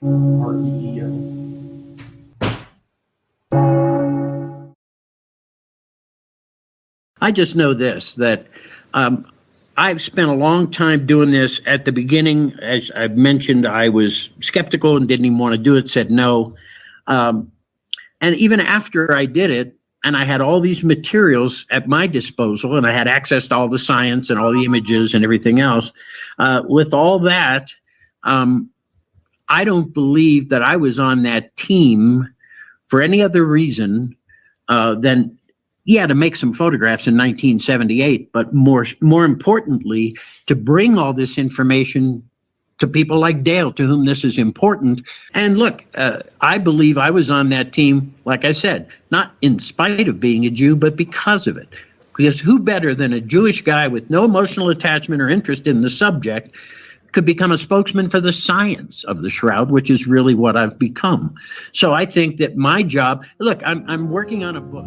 REEO. I just know this, that um, I've spent a long time doing this. At the beginning, as I've mentioned, I was skeptical and didn't even want to do it, said no. Um, and even after I did it, and I had all these materials at my disposal, and I had access to all the science and all the images and everything else, with all that, um, I don't believe that I was on that team for any other reason than, yeah, to make some photographs in 1978, but more importantly, to bring all this information to people like Dale, to whom this is important. And look, I believe I was on that team, like I said, not in spite of being a Jew, but because of it. Because who better than a Jewish guy with no emotional attachment or interest in the subject could become a spokesman for the science of the shroud, which is really what I've become. So I think that my job, look, I'm working on a book.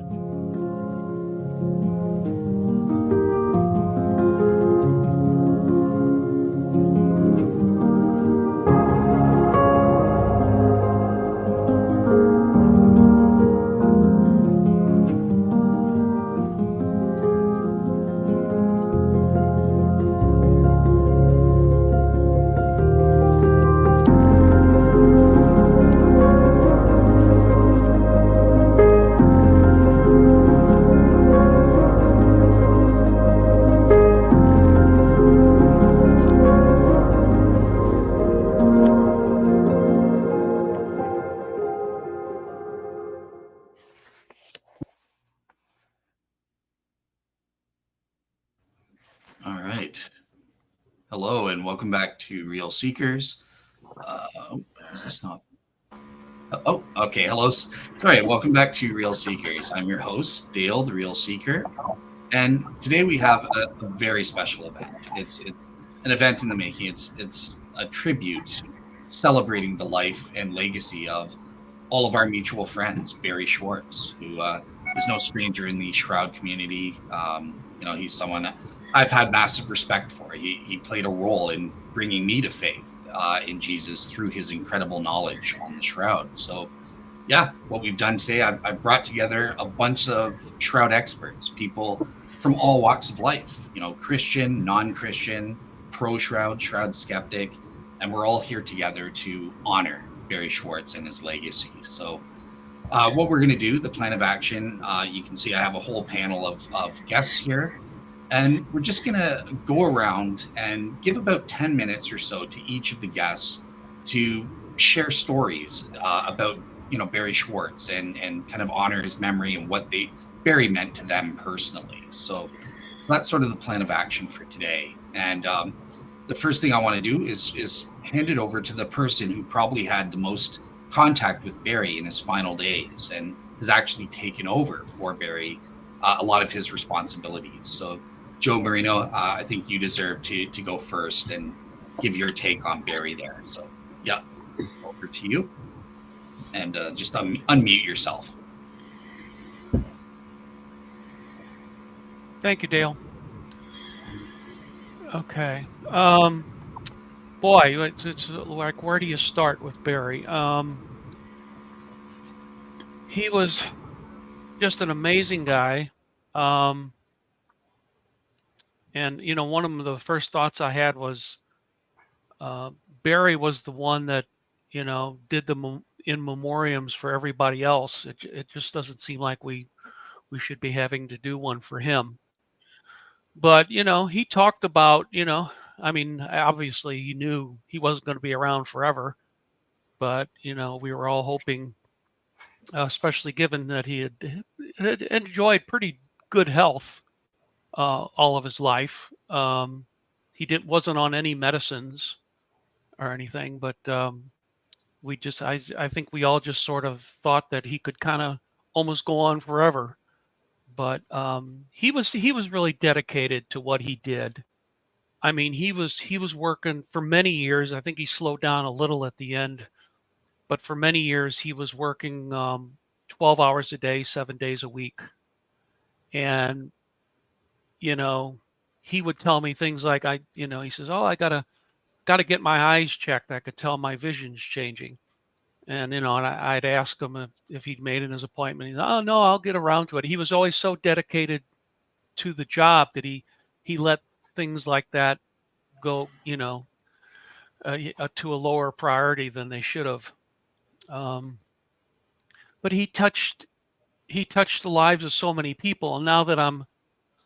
All right. Hello, and welcome back to Real Seekers. Is this not? Oh, okay. Hello. Sorry. Welcome back to Real Seekers. I'm your host, Dale, the Real Seeker, and today we have a very special event. It's an event in the making. It's a tribute celebrating the life and legacy of all of our mutual friends, Barrie Schwortz, who is no stranger in the Shroud community. He's someone I've had massive respect for. He played a role in bringing me to faith in Jesus through his incredible knowledge on the Shroud. So, yeah, what we've done today, I've brought together a bunch of Shroud experts, people from all walks of life, Christian, non-Christian, pro-Shroud, Shroud skeptic, and we're all here together to honor Barrie Schwortz and his legacy. So what we're going to do, the plan of action, you can see I have a whole panel of guests here. And we're just going to go around and give about 10 minutes or so to each of the guests to share stories about, Barrie Schwortz and kind of honor his memory and what Barrie meant to them personally. So that's sort of the plan of action for today. And the first thing I want to do is hand it over to the person who probably had the most contact with Barrie in his final days and has actually taken over for Barrie a lot of his responsibilities. So Joe Marino, I think you deserve to go first and give your take on Barrie there. So, yeah, over to you. And just unmute yourself. Thank you, Dale. Okay. Boy, it's like, where do you start with Barrie? He was just an amazing guy. And, one of the first thoughts I had was Barrie was the one that, did the in memoriams for everybody else. It just doesn't seem like we should be having to do one for him. But, he talked about, obviously he knew he wasn't going to be around forever. But, we were all hoping, especially given that he had enjoyed pretty good health all of his life. He wasn't on any medicines or anything, but I think we all just sort of thought that he could kind of almost go on forever. But he was really dedicated to what he did. I mean, he was working for many years. I think he slowed down a little at the end, but for many years he was working 12 hours a day, 7 days a week. And he would tell me things like, he says, "Oh, I gotta got to get my eyes checked. I could tell my vision's changing. And, and I'd ask him if he'd made his appointment. He's, oh, no, I'll get around to it. He was always so dedicated to the job that he let things like that go, to a lower priority than they should have. But he touched the lives of so many people. And now that I'm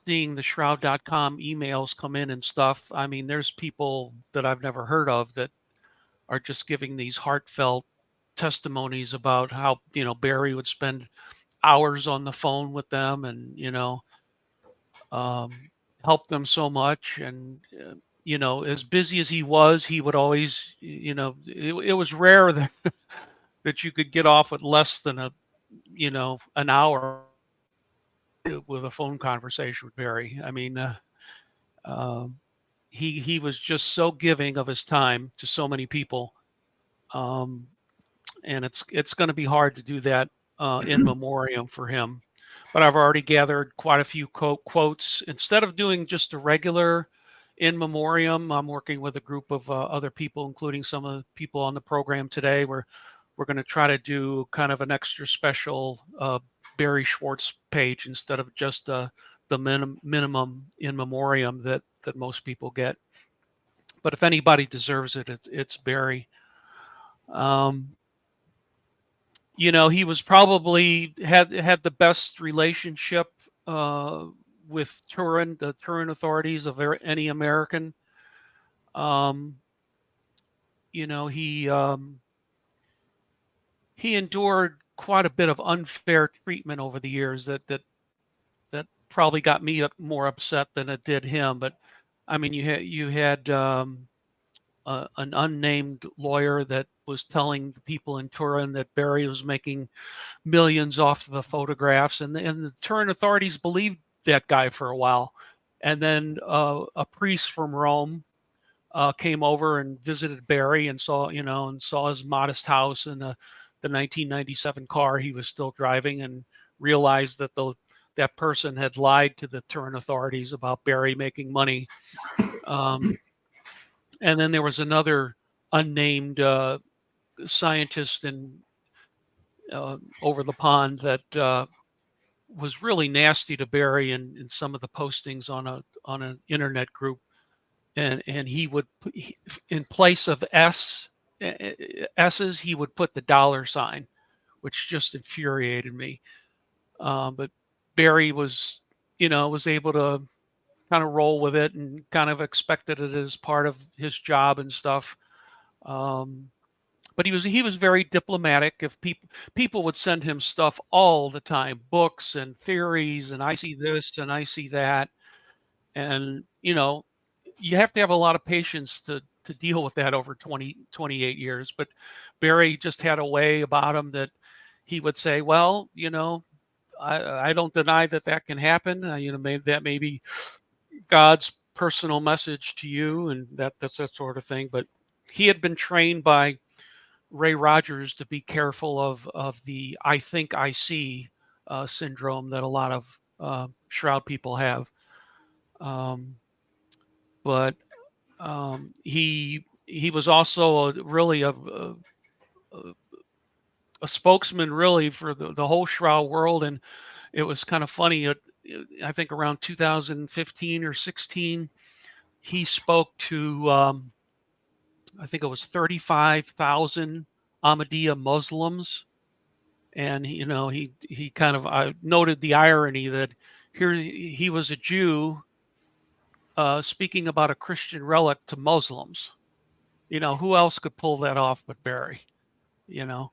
seeing the Shroud.com emails come in and stuff, I mean, there's people that I've never heard of that are just giving these heartfelt testimonies about how, Barrie would spend hours on the phone with them and, help them so much. And, as busy as he was, he would always, it was rare that, that you could get off with less than an hour with a phone conversation with Barrie. I mean, he was just so giving of his time to so many people. And it's going to be hard to do that in memoriam for him. But I've already gathered quite a few quotes. Instead of doing just a regular in memoriam, I'm working with a group of other people, including some of the people on the program today. We're going to try to do kind of an extra special Barrie Schwortz page instead of just the minimum in memoriam that most people get. But if anybody deserves it, it's Barrie. He was probably had the best relationship with the Turin authorities of any American. He endured quite a bit of unfair treatment over the years that probably got me more upset than it did him. But I mean, you had an unnamed lawyer that was telling the people in Turin that Barrie was making millions off the photographs, and the Turin authorities believed that guy for a while. And then a priest from Rome came over and visited Barrie and saw his modest house and the 1997 car he was still driving, and realized that that person had lied to the Turin authorities about Barrie making money. And then there was another unnamed scientist over the pond that was really nasty to Barrie in some of the postings on an internet group, and he would in place of S's, he would put the $, which just infuriated me. But Barrie was able to kind of roll with it and kind of expected it as part of his job and stuff. But he was very diplomatic. If people would send him stuff all the time, books and theories, and I see this and I see that, and you have to have a lot of patience to deal with that over 28 years. But Barrie just had a way about him that he would say, well, I don't deny that can happen. That may be God's personal message to you, and that's that sort of thing. But he had been trained by Ray Rogers to be careful of the I think I see syndrome that a lot of Shroud people have. But he was also really a spokesman really for the whole Shroud world. And it was kind of funny. I think around 2015 or 16, he spoke to, I think it was 35,000 Ahmadiyya Muslims. And, he kind of noted the irony that here he was a Jew speaking about a Christian relic to Muslims. Who else could pull that off but Barrie? He had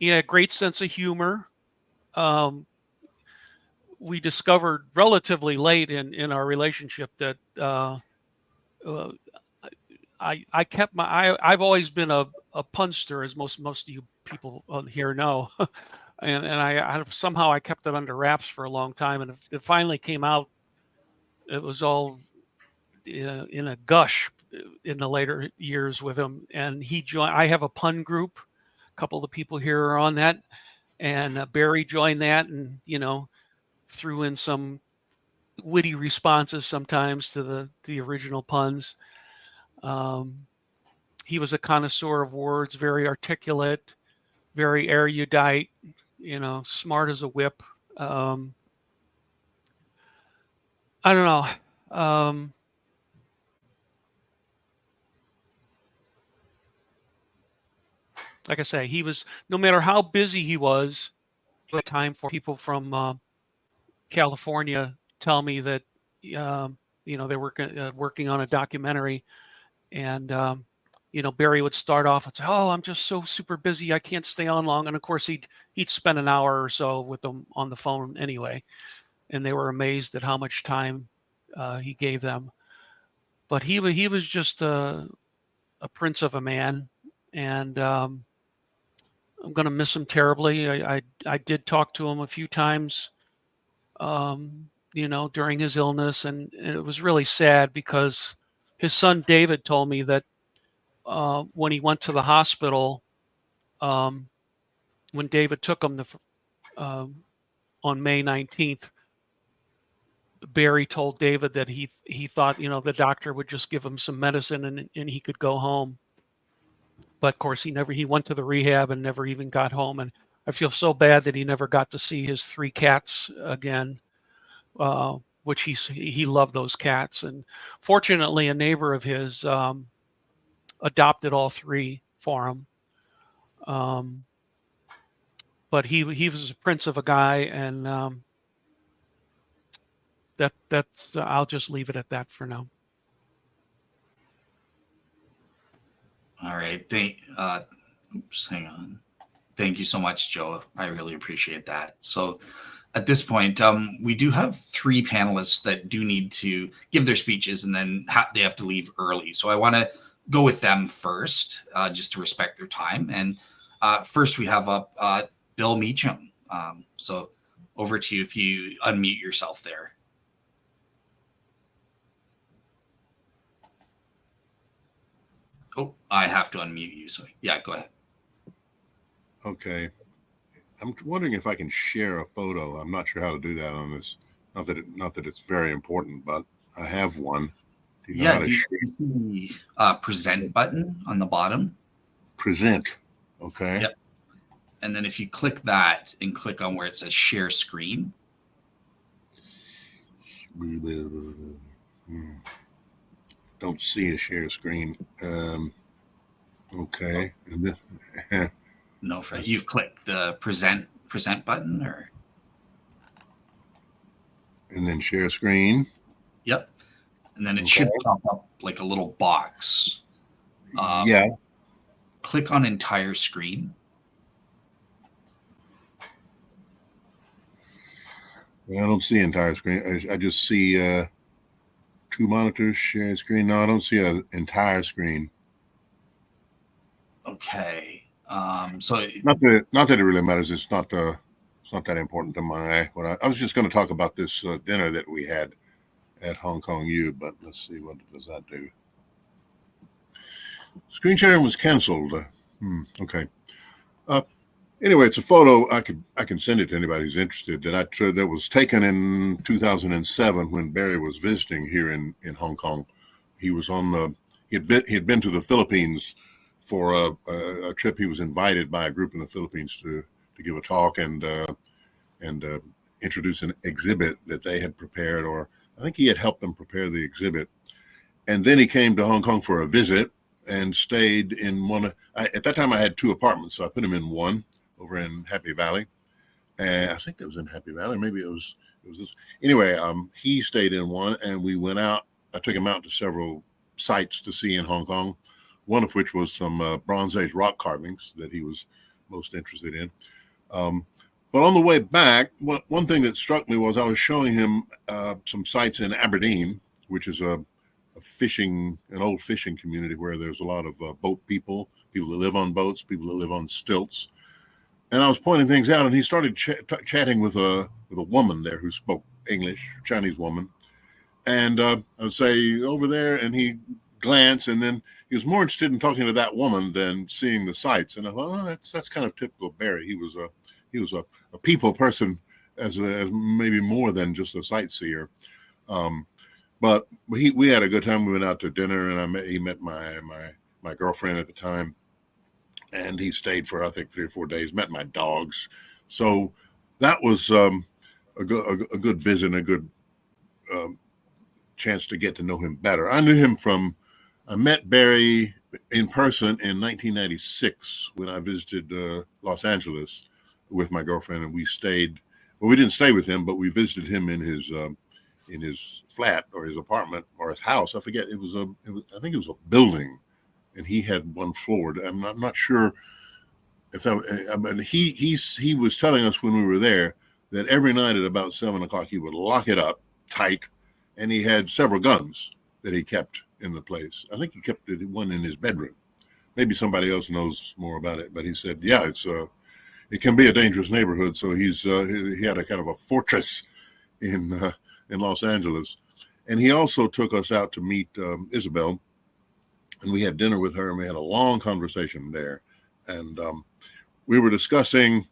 a great sense of humor. We discovered relatively late in our relationship that I kept I've always been a punster, as most of you people here know, and I somehow I kept it under wraps for a long time, and it finally came out. It was all in a gush in the later years with him, and he joined. I have a pun group. A couple of the people here are on that, and Barrie joined that, and threw in some witty responses sometimes to the original puns. He was a connoisseur of words, very articulate, very erudite, smart as a whip. I don't know. Like I say, he was, no matter how busy he was, he had time for people from California tell me that, they were working on a documentary, and Barrie would start off and say, "Oh, I'm just so super busy, I can't stay on long." And of course, he'd spend an hour or so with them on the phone anyway, and they were amazed at how much time he gave them. But he was just a prince of a man, and I'm going to miss him terribly. I did talk to him a few times, during his illness, and it was really sad because his son David told me that when he went to the hospital, when David took him on May 19th, Barrie told David that he thought, the doctor would just give him some medicine and he could go home. But of course, he went to the rehab and never even got home. And I feel so bad that he never got to see his 3 cats again, which he loved those cats. And fortunately, a neighbor of his adopted all 3 for him. But he was a prince of a guy, and that's I'll just leave it at that for now. All right. Hang on. Thank you so much, Joe. I really appreciate that. So at this point, we do have 3 panelists that do need to give their speeches, and then they have to leave early. So I want to go with them first, just to respect their time. And first we have up Bill Meacham. So over to you if you unmute yourself there. Oh, I have to unmute you. So yeah, go ahead. Okay. I'm wondering if I can share a photo. I'm not sure how to do that on this. Not that it's very important, but I have one. Do you see the present button on the bottom? Present. Okay. Yep. And then if you click that and click on where it says share screen. Don't see a share screen. Okay. No, you've clicked the present button, or? And then share screen. Yep. And then it should pop up like a little box. Yeah. Click on entire screen. I don't see entire screen. I just see 2 monitors, share screen. No, I don't see an entire screen. Okay. So not that it really matters. It's not that important to my eye. But I was just going to talk about this dinner that we had at Hong Kong U. But let's see, what does that do? Screen sharing was canceled. Okay. Anyway, it's a photo. I can send it to anybody who's interested. That was taken in 2007 when Barrie was visiting here in Hong Kong. He was he had been to the Philippines for a trip. He was invited by a group in the Philippines to give a talk and introduce an exhibit that they had prepared, or I think he had helped them prepare the exhibit. And then he came to Hong Kong for a visit and stayed in one. At that time, I had 2 apartments, so I put him in one over in Happy Valley. And I think it was in Happy Valley. Maybe it was this. Anyway, he stayed in one, and we went out. I took him out to several sites to see in Hong Kong, one of which was some Bronze Age rock carvings that he was most interested in. But on the way back, one thing that struck me was I was showing him some sites in Aberdeen, which is an old fishing community where there's a lot of boat people that live on boats, people that live on stilts. And I was pointing things out, and he started chatting with a woman there who spoke English, Chinese woman. And I would say, over there, and he glanced, and then he was more interested in talking to that woman than seeing the sights. And I thought, oh, that's kind of typical of Barrie. He was a people person, as maybe more than just a sightseer. But we had a good time. We went out to dinner, and he met my girlfriend at the time, and he stayed for I think 3 or 4 days. Met my dogs, so that was a good visit and a good chance to get to know him better. I met Barrie in person in 1996 when I visited Los Angeles with my girlfriend, and we stayed. Well, we didn't stay with him, but we visited him in his flat or his apartment or his house. I forget. I think it was a building, and he had one floor. I'm not sure if that. I mean, he was telling us when we were there that every night at about 7 o'clock he would lock it up tight, and he had several guns that he kept in the place. I think he kept one in his bedroom. Maybe somebody else knows more about it, but he said, yeah, it can be a dangerous neighborhood. So he had a kind of a fortress in Los Angeles. And he also took us out to meet Isabel, and we had dinner with her, and we had a long conversation there. And we were discussing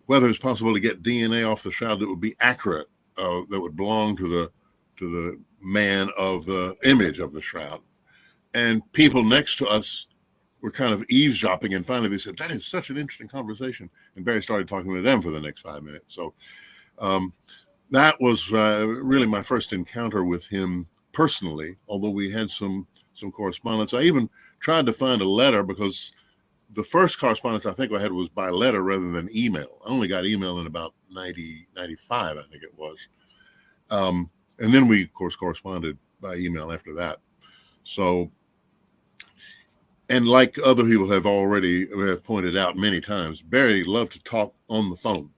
whether it's possible to get DNA off the shroud that would be accurate, that would belong to the man of the image of the shroud. And people next to us were kind of eavesdropping, and finally they said, that is such an interesting conversation. And Barrie started talking with them for the next 5 minutes. So that was really my first encounter with him personally, although we had some correspondence. I even tried to find a letter, because the first correspondence I think I had was by letter rather than email. I only got email in about 95, I think it was. And then we, of course, corresponded by email after that. So, and like other people have pointed out many times, Barrie loved to talk on the phone.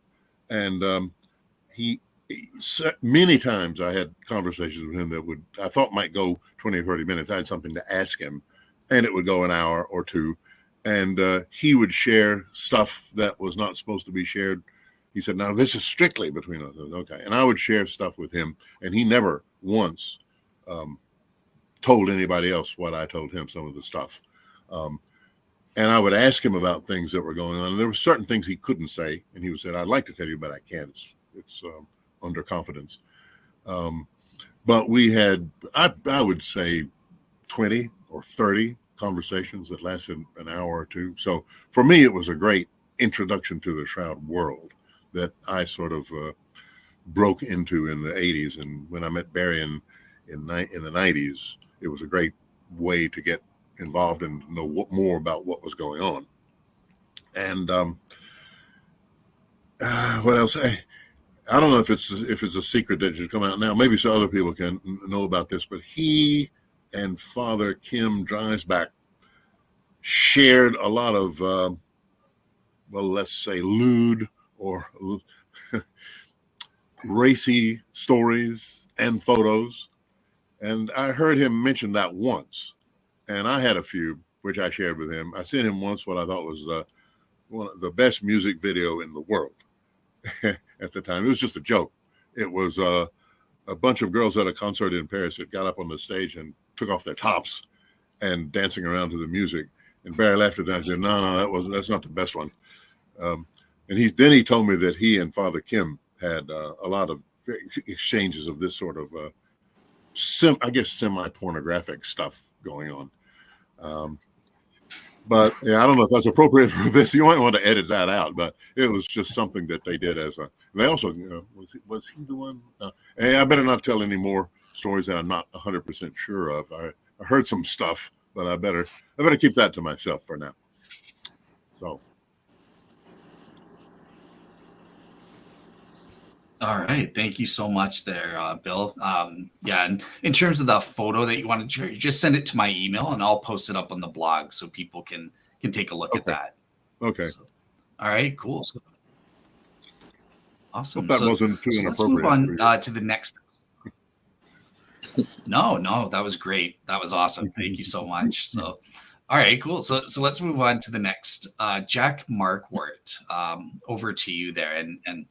And many times I had conversations with him that I thought might go 20 or 30 minutes. I had something to ask him, and it would go an hour or two. And he would share stuff that was not supposed to be shared. He said, now this is strictly between us. Okay. And I would share stuff with him, and he never once told anybody else what I told him, some of the stuff. And I would ask him about things that were going on. And there were certain things he couldn't say. And he would say, I'd like to tell you, but I can't. It's under confidence. But we had, I would say 20 or 30 conversations that lasted an hour or two. So for me, it was a great introduction to the Shroud world that I sort of broke into in the 80s. And when I met Barrie in the 90s, it was a great way to get involved and know more about what was going on. And what else? I don't know if it's a secret that should come out now. Maybe so other people can know about this, but he and Father Kim Dreisbach shared a lot of, well, let's say lewd or racy stories and photos. And I heard him mention that once. And I had a few, which I shared with him. I sent him once what I thought was one of the best music video in the world at the time. It was just a joke. It was a bunch of girls at a concert in Paris that got up on the stage and took off their tops and dancing around to the music. And Barrie laughed at that and said, no, that's not the best one. And then he told me that he and Father Kim had a lot of exchanges of this sort of, I guess, semi-pornographic stuff going on. But yeah, I don't know if that's appropriate for this. You might want to edit that out, but it was just something that they did they also, was he the one? Hey, I better not tell any more stories that I'm not 100% sure of. I heard some stuff, but I better keep that to myself for now. So. All right. Thank you so much there, Bill. Yeah, and in terms of the photo that you want to share, just send it to my email and I'll post it up on the blog so people can take a look at that. Okay. So, all right, cool. So, awesome. Hope that wasn't too inappropriate. Let's move on to the next. No, that was great. That was awesome. Thank you so much. So, all right, cool. So let's move on to the next. Jack Markwardt, over to you there. And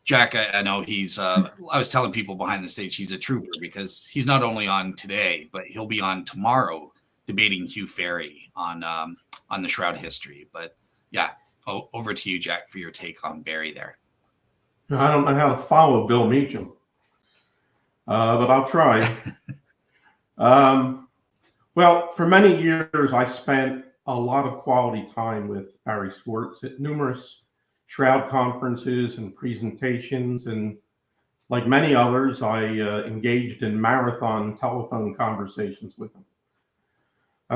Jack, I know he's, I was telling people behind the stage, he's a trooper because he's not only on today, but he'll be on tomorrow debating Hugh Fery on the Shroud history. But yeah, over to you, Jack, for your take on Barrie there. I don't know how to follow Bill Meacham. but I'll try. Well, for many years, I spent a lot of quality time with Barrie Schwortz at numerous Shroud conferences and presentations. And like many others, I engaged in marathon telephone conversations with him.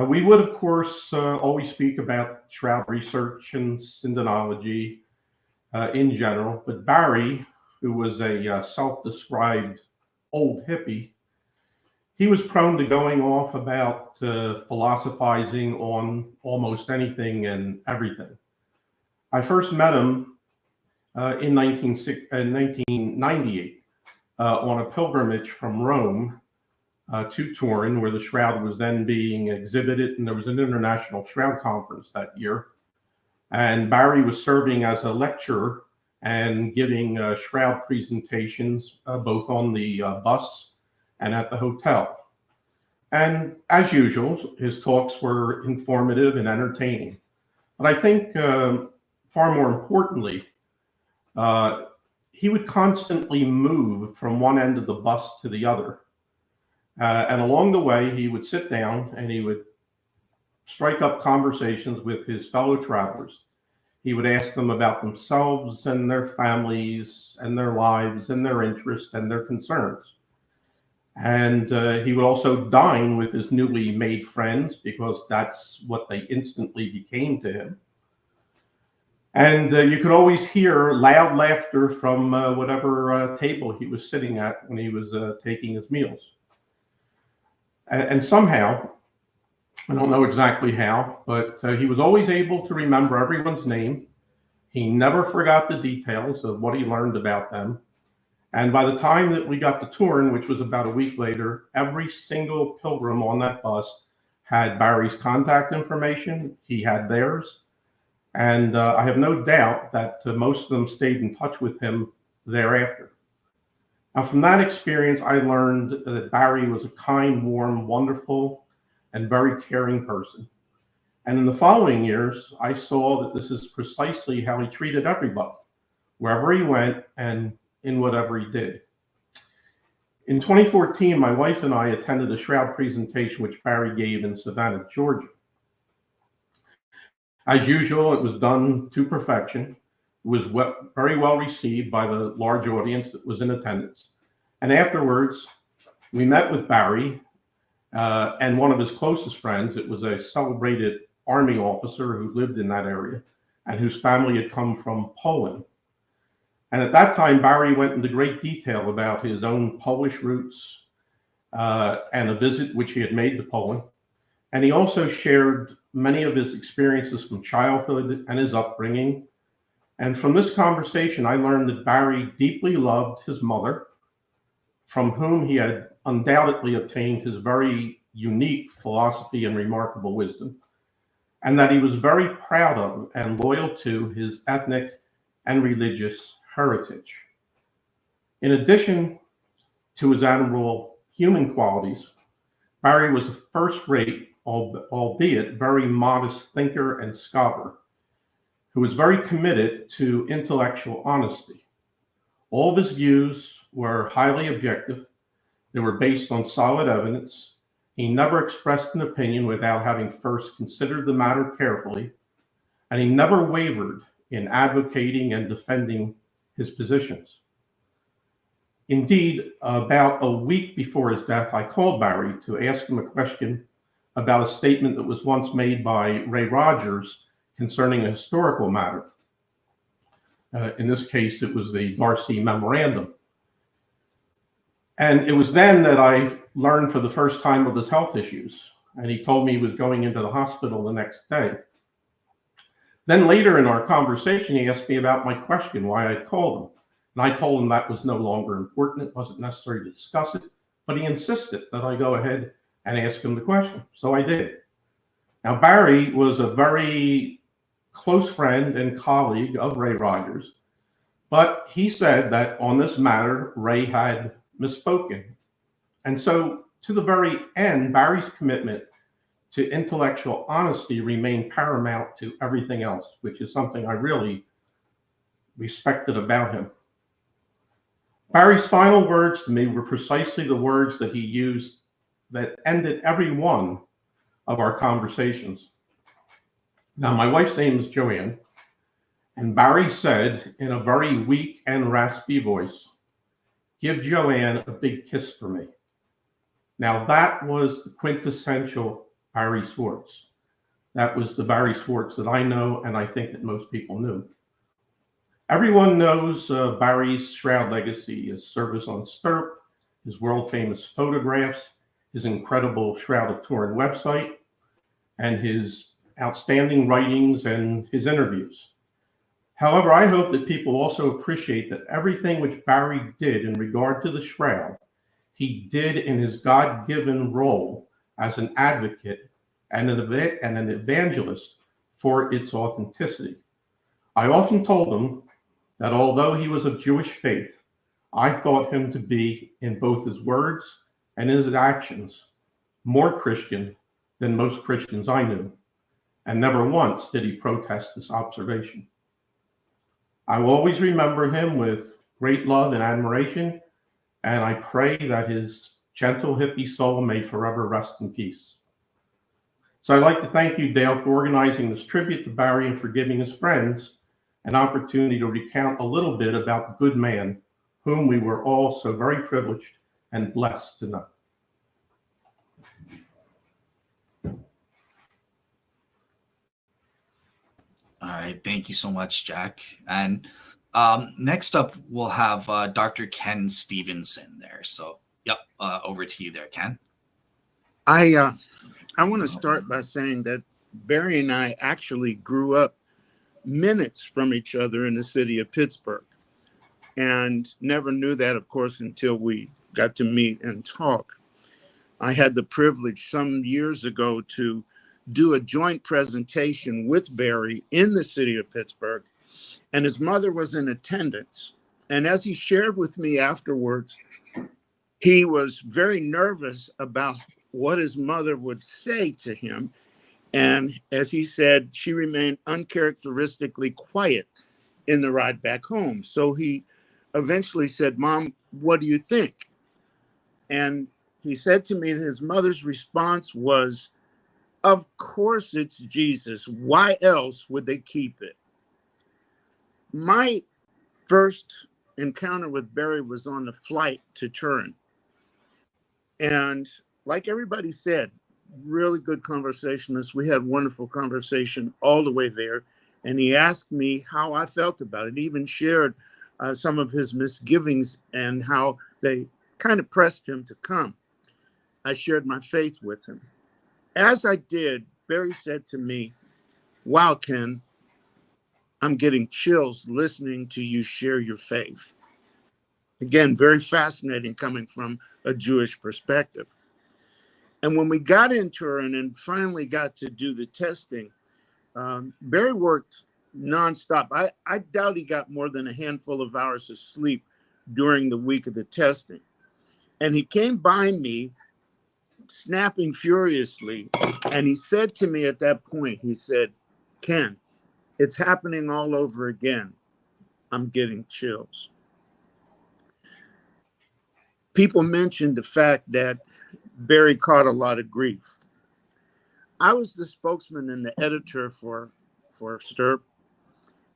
We would, of course, always speak about Shroud research and syndenology in general, but Barrie, who was a self-described old hippie, he was prone to going off about philosophizing on almost anything and everything. I first met him in 1998 on a pilgrimage from Rome to Turin, where the Shroud was then being exhibited, and there was an international Shroud conference that year. And Barrie was serving as a lecturer and giving Shroud presentations both on the bus and at the hotel. And as usual, his talks were informative and entertaining. But I think far more importantly, he would constantly move from one end of the bus to the other. And along the way, he would sit down and he would strike up conversations with his fellow travelers. He would ask them about themselves and their families and their lives and their interests and their concerns. And he would also dine with his newly made friends, because that's what they instantly became to him. And you could always hear loud laughter from whatever table he was sitting at when he was taking his meals. And somehow, I don't know exactly how, but he was always able to remember everyone's name. He never forgot the details of what he learned about them. And by the time that we got to Turin, which was about a week later, every single pilgrim on that bus had Barrie's contact information. He had theirs. And I have no doubt that most of them stayed in touch with him thereafter. Now, from that experience, I learned that Barrie was a kind, warm, wonderful, and very caring person. And in the following years, I saw that this is precisely how he treated everybody, wherever he went and in whatever he did. In 2014, my wife and I attended a Shroud presentation which Barrie gave in Savannah, Georgia. As usual, it was done to perfection. It was very well received by the large audience that was in attendance. And afterwards, we met with Barrie and one of his closest friends. It was a celebrated Army officer who lived in that area and whose family had come from Poland. And at that time, Barrie went into great detail about his own Polish roots and a visit which he had made to Poland. And he also shared many of his experiences from childhood and his upbringing. And from this conversation, I learned that Barrie deeply loved his mother, from whom he had undoubtedly obtained his very unique philosophy and remarkable wisdom, and that he was very proud of and loyal to his ethnic and religious heritage. In addition to his admirable human qualities, Barrie was a first-rate, albeit very modest thinker and scholar, who was very committed to intellectual honesty. All of his views were highly objective. They were based on solid evidence. He never expressed an opinion without having first considered the matter carefully, and he never wavered in advocating and defending his positions. Indeed, about a week before his death, I called Barrie to ask him a question about a statement that was once made by Ray Rogers concerning a historical matter. In this case, it was the Darcy Memorandum. And it was then that I learned for the first time of his health issues. And he told me he was going into the hospital the next day. Then later in our conversation, he asked me about my question, why I called him. And I told him that was no longer important. It wasn't necessary to discuss it. But he insisted that I go ahead and ask him the question. So I did. Now, Barrie was a very close friend and colleague of Ray Rogers. But he said that on this matter, Ray had misspoken. And so to the very end, Barrie's commitment to intellectual honesty remained paramount to everything else, which is something I really respected about him. Barry's final words to me were precisely the words that he used that ended every one of our conversations. Now, my wife's name is Joanne, and Barry said in a very weak and raspy voice, "Give Joanne a big kiss for me." Now, that was the quintessential Barrie Schwortz. That was the Barrie Schwortz that I know, and I think that most people knew. Everyone knows Barry's Shroud legacy, his service on Stirp, his world-famous photographs, his incredible Shroud of Turin website, and his outstanding writings and his interviews. However, I hope that people also appreciate that everything which Barrie did in regard to the Shroud, he did in his God-given role as an advocate and an evangelist for its authenticity. I often told him that although he was of Jewish faith, I thought him to be, in both his words and his actions, more Christian than most Christians I knew, and never once did he protest this observation. I will always remember him with great love and admiration, and I pray that his gentle hippie soul may forever rest in peace. So I'd like to thank you, Dale, for organizing this tribute to Barrie and for giving his friends an opportunity to recount a little bit about the good man whom we were all so very privileged and blessed to know. All right, thank you so much, Jack. And next up, we'll have Dr. Ken Stevenson there. So, yep, over to you there, Ken. I want to start by saying that Barrie and I actually grew up minutes from each other in the city of Pittsburgh, and never knew that, of course, until we got to meet and talk. I had the privilege some years ago to do a joint presentation with Barrie in the city of Pittsburgh, and his mother was in attendance. And as he shared with me afterwards, he was very nervous about what his mother would say to him. And as he said, she remained uncharacteristically quiet in the ride back home. So he eventually said, "Mom, what do you think?" And he said to me that his mother's response was, "Of course it's Jesus. Why else would they keep it?" My first encounter with Barrie was on the flight to Turin. And like everybody said, really good conversationalist. We had wonderful conversation all the way there. And he asked me how I felt about it. He even shared some of his misgivings and how they kind of pressed him to come. I shared my faith with him. As I did, Barrie said to me, "Wow, Ken, I'm getting chills listening to you share your faith." Again, very fascinating coming from a Jewish perspective. And when we got in Turin and finally got to do the testing, Barrie worked nonstop. I doubt he got more than a handful of hours of sleep during the week of the testing. And he came by me snapping furiously. And he said to me at that point, he said, "Ken, it's happening all over again. I'm getting chills." People mentioned the fact that Barrie caught a lot of grief. I was the spokesman and the editor for Stirp,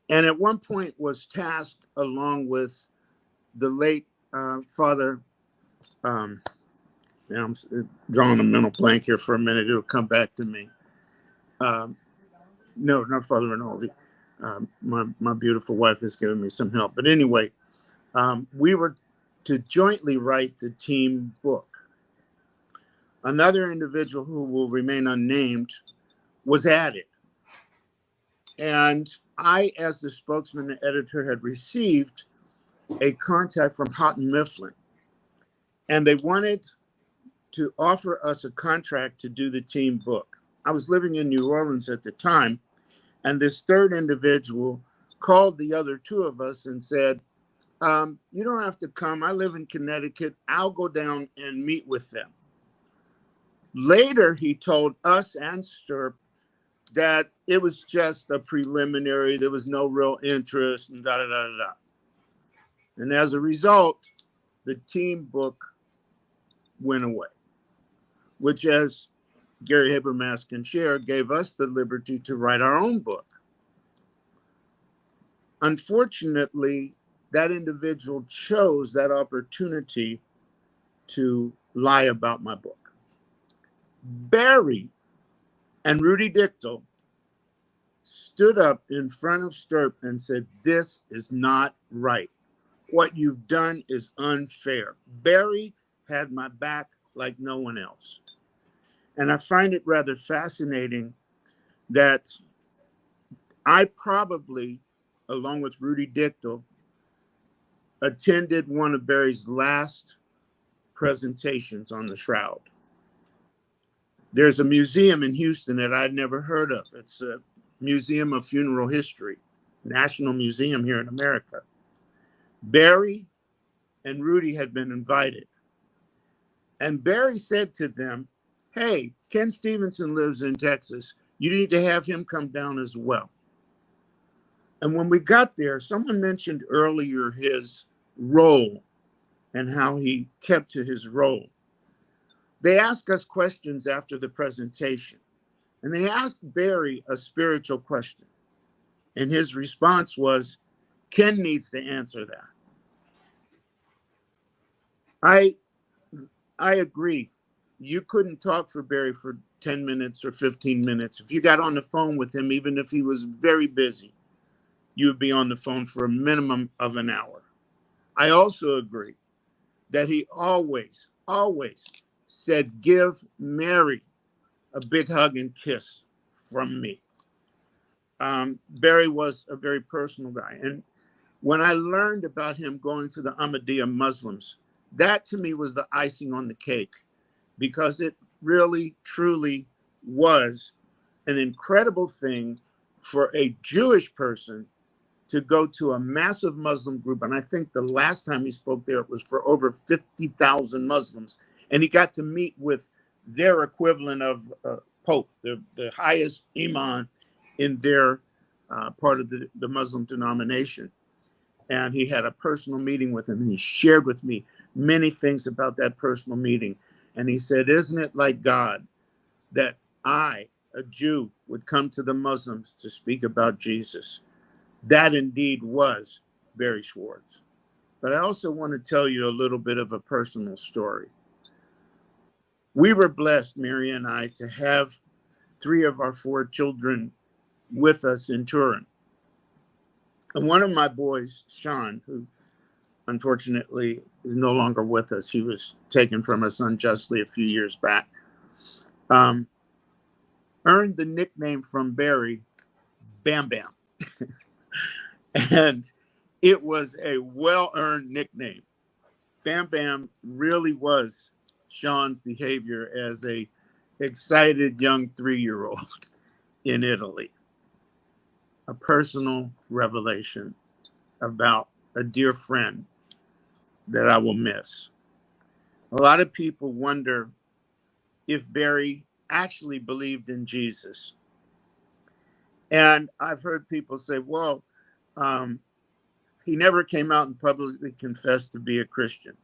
and at one point was tasked along with the late Father, I'm drawing a mental blank here for a minute, it'll come back to me. No, not Father Rinaldi. My beautiful wife has given me some help. But anyway, we were to jointly write the team book. Another individual who will remain unnamed was added. And I, as the spokesman and editor, had received a contact from Houghton Mifflin. And they wanted to offer us a contract to do the team book. I was living in New Orleans at the time. And this third individual called the other two of us and said, "You don't have to come. I live in Connecticut. I'll go down and meet with them." Later, he told us and Stirp that it was just a preliminary. There was no real interest and da-da-da-da-da. And as a result, the team book went away, which, as Gary Habermas can share, gave us the liberty to write our own book. Unfortunately, that individual chose that opportunity to lie about my book. Barrie and Rudy Dichtel stood up in front of Stirp and said, "This is not right. What you've done is unfair." Barrie had my back like no one else. And I find it rather fascinating that I probably, along with Rudy Dichtel, attended one of Barrie's last presentations on the Shroud. There's a museum in Houston that I'd never heard of. It's a Museum of Funeral History, National Museum here in America. Barrie and Rudy had been invited. And Barrie said to them, "Hey, Ken Stevenson lives in Texas. You need to have him come down as well." And when we got there, someone mentioned earlier his role and how he kept to his role. They asked us questions after the presentation, and they asked Barrie a spiritual question. And his response was, "Ken needs to answer that." I agree. You couldn't talk for Barrie for 10 minutes or 15 minutes. If you got on the phone with him, even if he was very busy, you would be on the phone for a minimum of an hour. I also agree that he always said, "Give Mary a big hug and kiss from me." Barrie was a very personal guy. And when I learned about him going to the Ahmadiyya Muslims, that to me was the icing on the cake, because it really, truly was an incredible thing for a Jewish person to go to a massive Muslim group. And I think the last time he spoke there, it was for over 50,000 Muslims. And he got to meet with their equivalent of Pope, the highest imam in their part of the Muslim denomination. And he had a personal meeting with him, and he shared with me many things about that personal meeting. And he said, "Isn't it like God that I, a Jew, would come to the Muslims to speak about Jesus?" That indeed was Barrie Schwortz. But I also want to tell you a little bit of a personal story. We were blessed, Mary and I, to have 3 of our 4 children with us in Turin. And one of my boys, Sean, who unfortunately is no longer with us, he was taken from us unjustly a few years back, earned the nickname from Barrie, Bam Bam. And it was a well-earned nickname. Bam Bam really was Sean's behavior as a excited young 3-year-old in Italy. A personal revelation about a dear friend that I will miss. A lot of people wonder if Barrie actually believed in Jesus. And I've heard people say, well, he never came out and publicly confessed to be a Christian.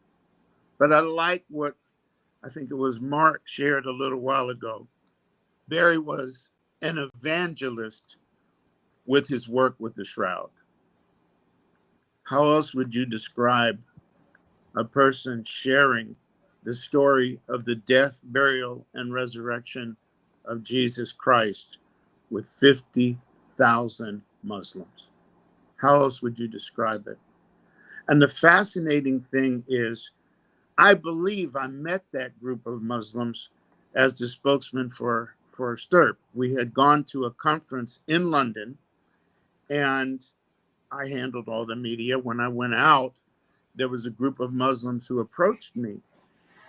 But I like what I think it was Mark shared a little while ago. Barrie was an evangelist with his work with the Shroud. How else would you describe a person sharing the story of the death, burial, and resurrection of Jesus Christ with 50,000 Muslims? How else would you describe it? And the fascinating thing is, I believe I met that group of Muslims as the spokesman for Stirp. We had gone to a conference in London, and I handled all the media. When I went out, there was a group of Muslims who approached me,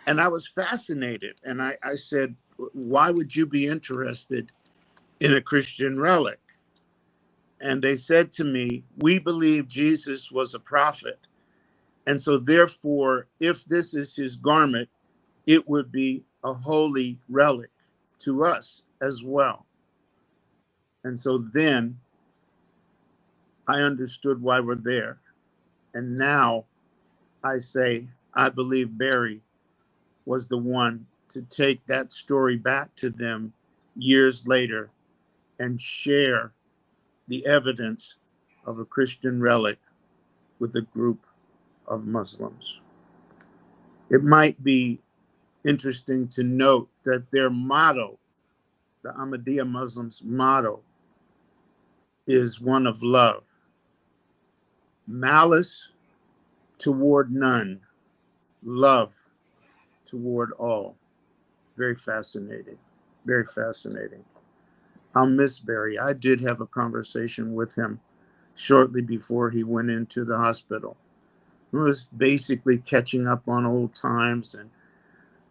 and I was fascinated. And I said, "Why would you be interested in a Christian relic?" And they said to me, "We believe Jesus was a prophet. And so therefore, if this is his garment, it would be a holy relic to us as well." And so then I understood why we're there. And now I say I believe Barrie was the one to take that story back to them years later and share the evidence of a Christian relic with a group of Muslims. It might be interesting to note that their motto, the Ahmadiyya Muslims' motto, is one of love. Malice toward none, love toward all. Very fascinating. Very fascinating. I'll miss Barrie. I did have a conversation with him shortly before he went into the hospital. It was basically catching up on old times and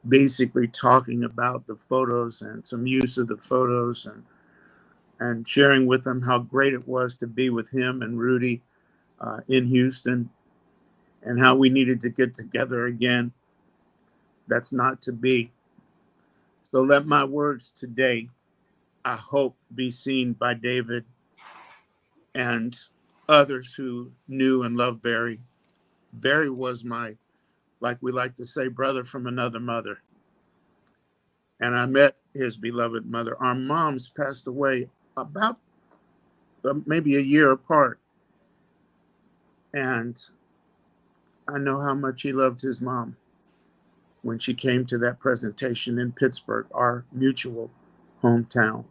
basically talking about the photos and some use of the photos and sharing with him how great it was to be with him and Rudy in Houston and how we needed to get together again. That's not to be. So let my words today, I hope, be seen by David and others who knew and loved Barrie. Barrie was my, like we like to say, brother from another mother. And I met his beloved mother. Our moms passed away about maybe a year apart. And I know how much he loved his mom when she came to that presentation in Pittsburgh, our mutual hometown.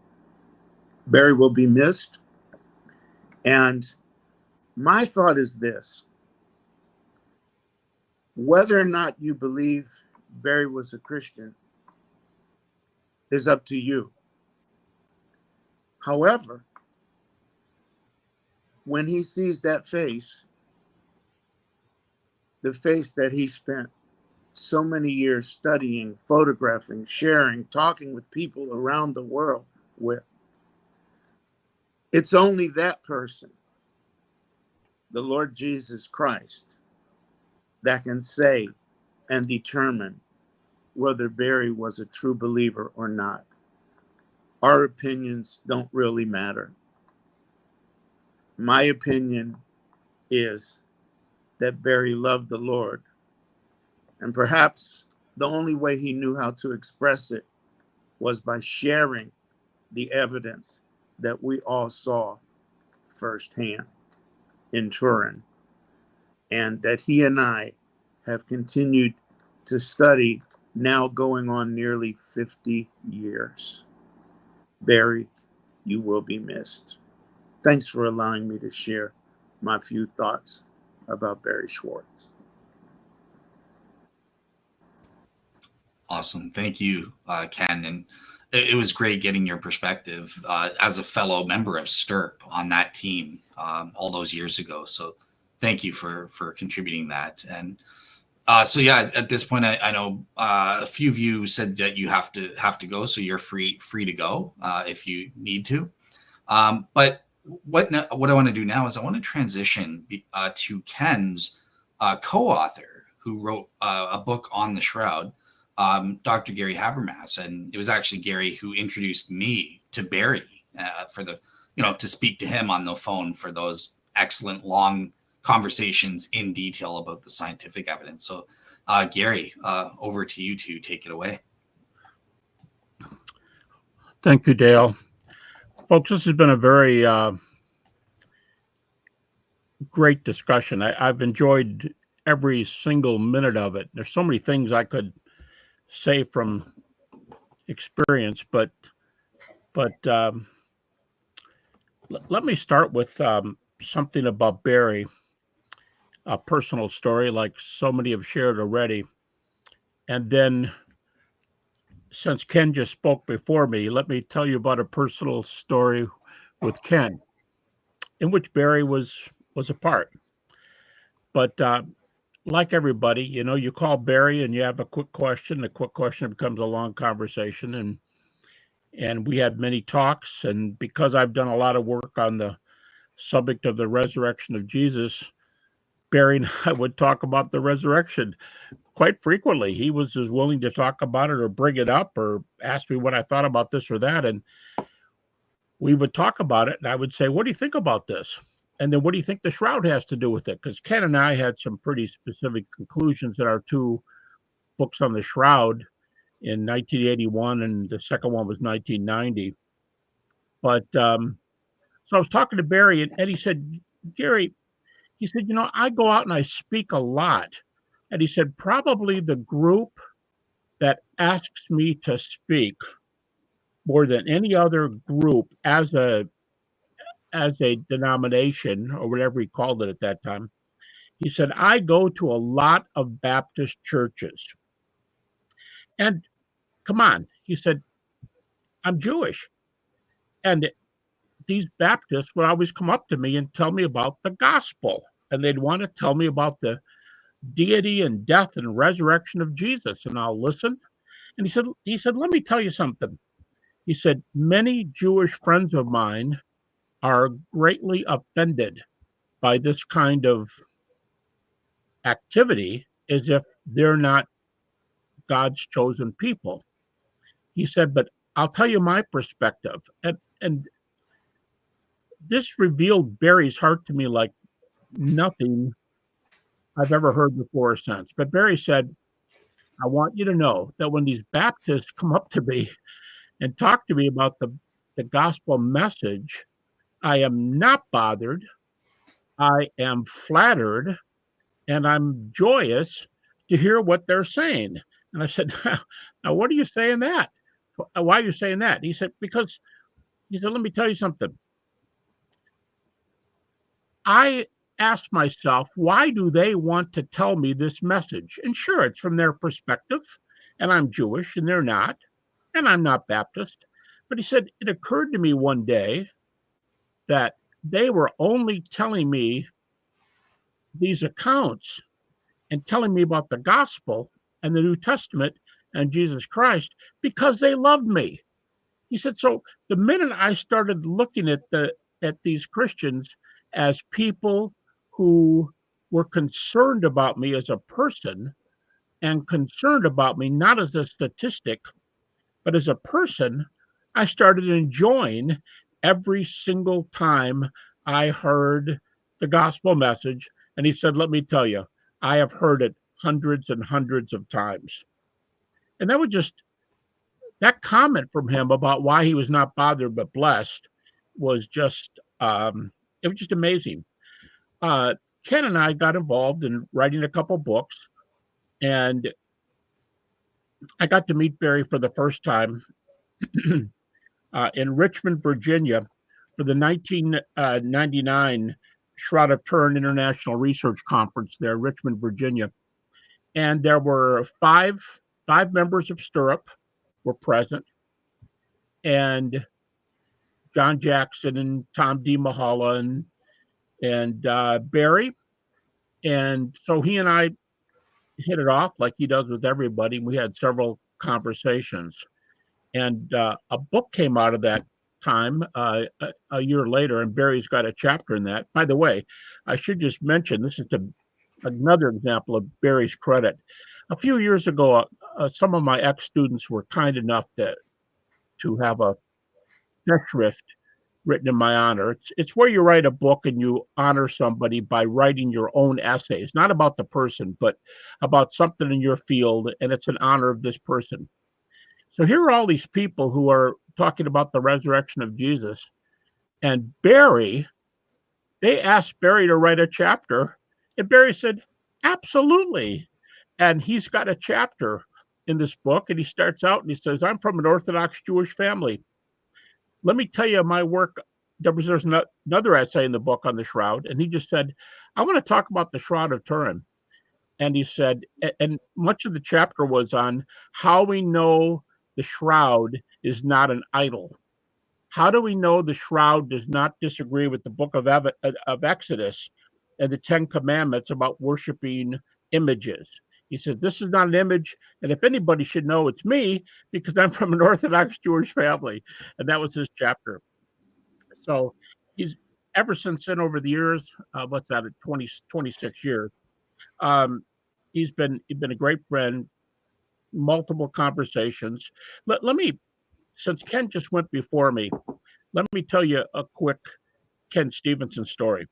Barrie will be missed. And my thought is this: whether or not you believe Barrie was a Christian is up to you. However, when he sees that face, the face that he spent so many years studying, photographing, sharing, talking with people around the world with, it's only that person, the Lord Jesus Christ, that can say and determine whether Barrie was a true believer or not. Our opinions don't really matter. My opinion is that Barrie loved the Lord, and perhaps the only way he knew how to express it was by sharing the evidence that we all saw firsthand in Turin, and that he and I have continued to study, now going on nearly 50 years. Barrie, you will be missed. Thanks for allowing me to share my few thoughts about Barrie Schwortz. Awesome. Thank you, Ken. And it was great getting your perspective as a fellow member of STIRP on that team all those years ago. So thank you for contributing that. And so, yeah, at this point, I know a few of you said that you have to go, so you're free to go if you need to. But what I want to do now is I want to transition to Ken's co-author, who wrote a book on the Shroud, Dr. Gary Habermas, and it was actually Gary who introduced me to Barrie for the, to speak to him on the phone for those excellent long conversations in detail about the scientific evidence. So, Gary, over to you to take it away. Thank you, Dale. Folks, this has been a very great discussion. I've enjoyed every single minute of it. There's so many things I could say from experience, but let me start with something about Barrie, a personal story like so many have shared already. And then, since Ken just spoke before me, let me tell you about a personal story with Ken, in which Barrie was a part. But like everybody, you call Barrie and you have a quick question. The quick question becomes a long conversation, and we had many talks. And because I've done a lot of work on the subject of the resurrection of Jesus, Barrie and I would talk about the resurrection quite frequently. He was as willing to talk about it or bring it up or ask me what I thought about this or that. And we would talk about it, and I would say, what do you think about this? And then what do you think the Shroud has to do with it? Because Ken and I had some pretty specific conclusions in our two books on the Shroud in 1981, and the second one was 1990. But so I was talking to Barrie, and he said, Gary, he said, I go out and I speak a lot. And he said, probably the group that asks me to speak more than any other group as a denomination, or whatever he called it at that time, he said, I go to a lot of Baptist churches. And come on, he said, I'm Jewish. And these Baptists would always come up to me and tell me about the gospel. And they'd want to tell me about the deity and death and resurrection of Jesus. And I'll listen. And he said, let me tell you something. He said, many Jewish friends of mine are greatly offended by this kind of activity, as if they're not God's chosen people. He said, but I'll tell you my perspective. And this revealed Barrie's heart to me like nothing I've ever heard before or since. But Barrie said, I want you to know that when these Baptists come up to me and talk to me about the gospel message, I am not bothered. I am flattered, and I'm joyous to hear what they're saying. And I said, now, what are you saying that? Why are you saying that? He said, because, let me tell you something. I asked myself, why do they want to tell me this message? And sure, it's from their perspective, and I'm Jewish, and they're not, and I'm not Baptist. But he said, it occurred to me one day that they were only telling me these accounts and telling me about the gospel and the New Testament and Jesus Christ because they loved me. He said, so the minute I started looking at these Christians as people who were concerned about me as a person and concerned about me not as a statistic, but as a person, I started enjoying every single time I heard the gospel message. And he said, let me tell you, I have heard it hundreds and hundreds of times. And that comment from him about why he was not bothered but blessed was just, it was just amazing. Ken and I got involved in writing a couple books, and I got to meet Barrie for the first time in Richmond, Virginia, for the 1999 Shroud of Turin International Research Conference there, Richmond, Virginia. And there were five members of Stirrup were present, and John Jackson and Tom D. Mahala and Barrie. And so he and I hit it off like he does with everybody. We had several conversations. And a book came out of that time a year later, and Barrie's got a chapter in that. By the way, I should just mention, this is another example of Barrie's credit. A few years ago, some of my ex-students were kind enough to have a festschrift written in my honor. It's where you write a book and you honor somebody by writing your own essays, not about the person, but about something in your field, and it's an honor of this person. So here are all these people who are talking about the resurrection of Jesus. And Barrie, they asked Barrie to write a chapter, and Barrie said, absolutely. And he's got a chapter in this book, and he starts out and he says, I'm from an Orthodox Jewish family. Let me tell you my work. There's another essay in the book on the Shroud, and he just said, I want to talk about the Shroud of Turin. And he said, and much of the chapter was on how we know the Shroud is not an idol. How do we know the Shroud does not disagree with the book of Exodus and the 10 Commandments about worshiping images? He said, this is not an image, and if anybody should know, it's me, because I'm from an Orthodox Jewish family. And that was his chapter. So he's, ever since then, over the years, what's that, 26 years, he's been a great friend, multiple conversations. Let me, since Ken just went before me, let me tell you a quick Ken Stevenson story.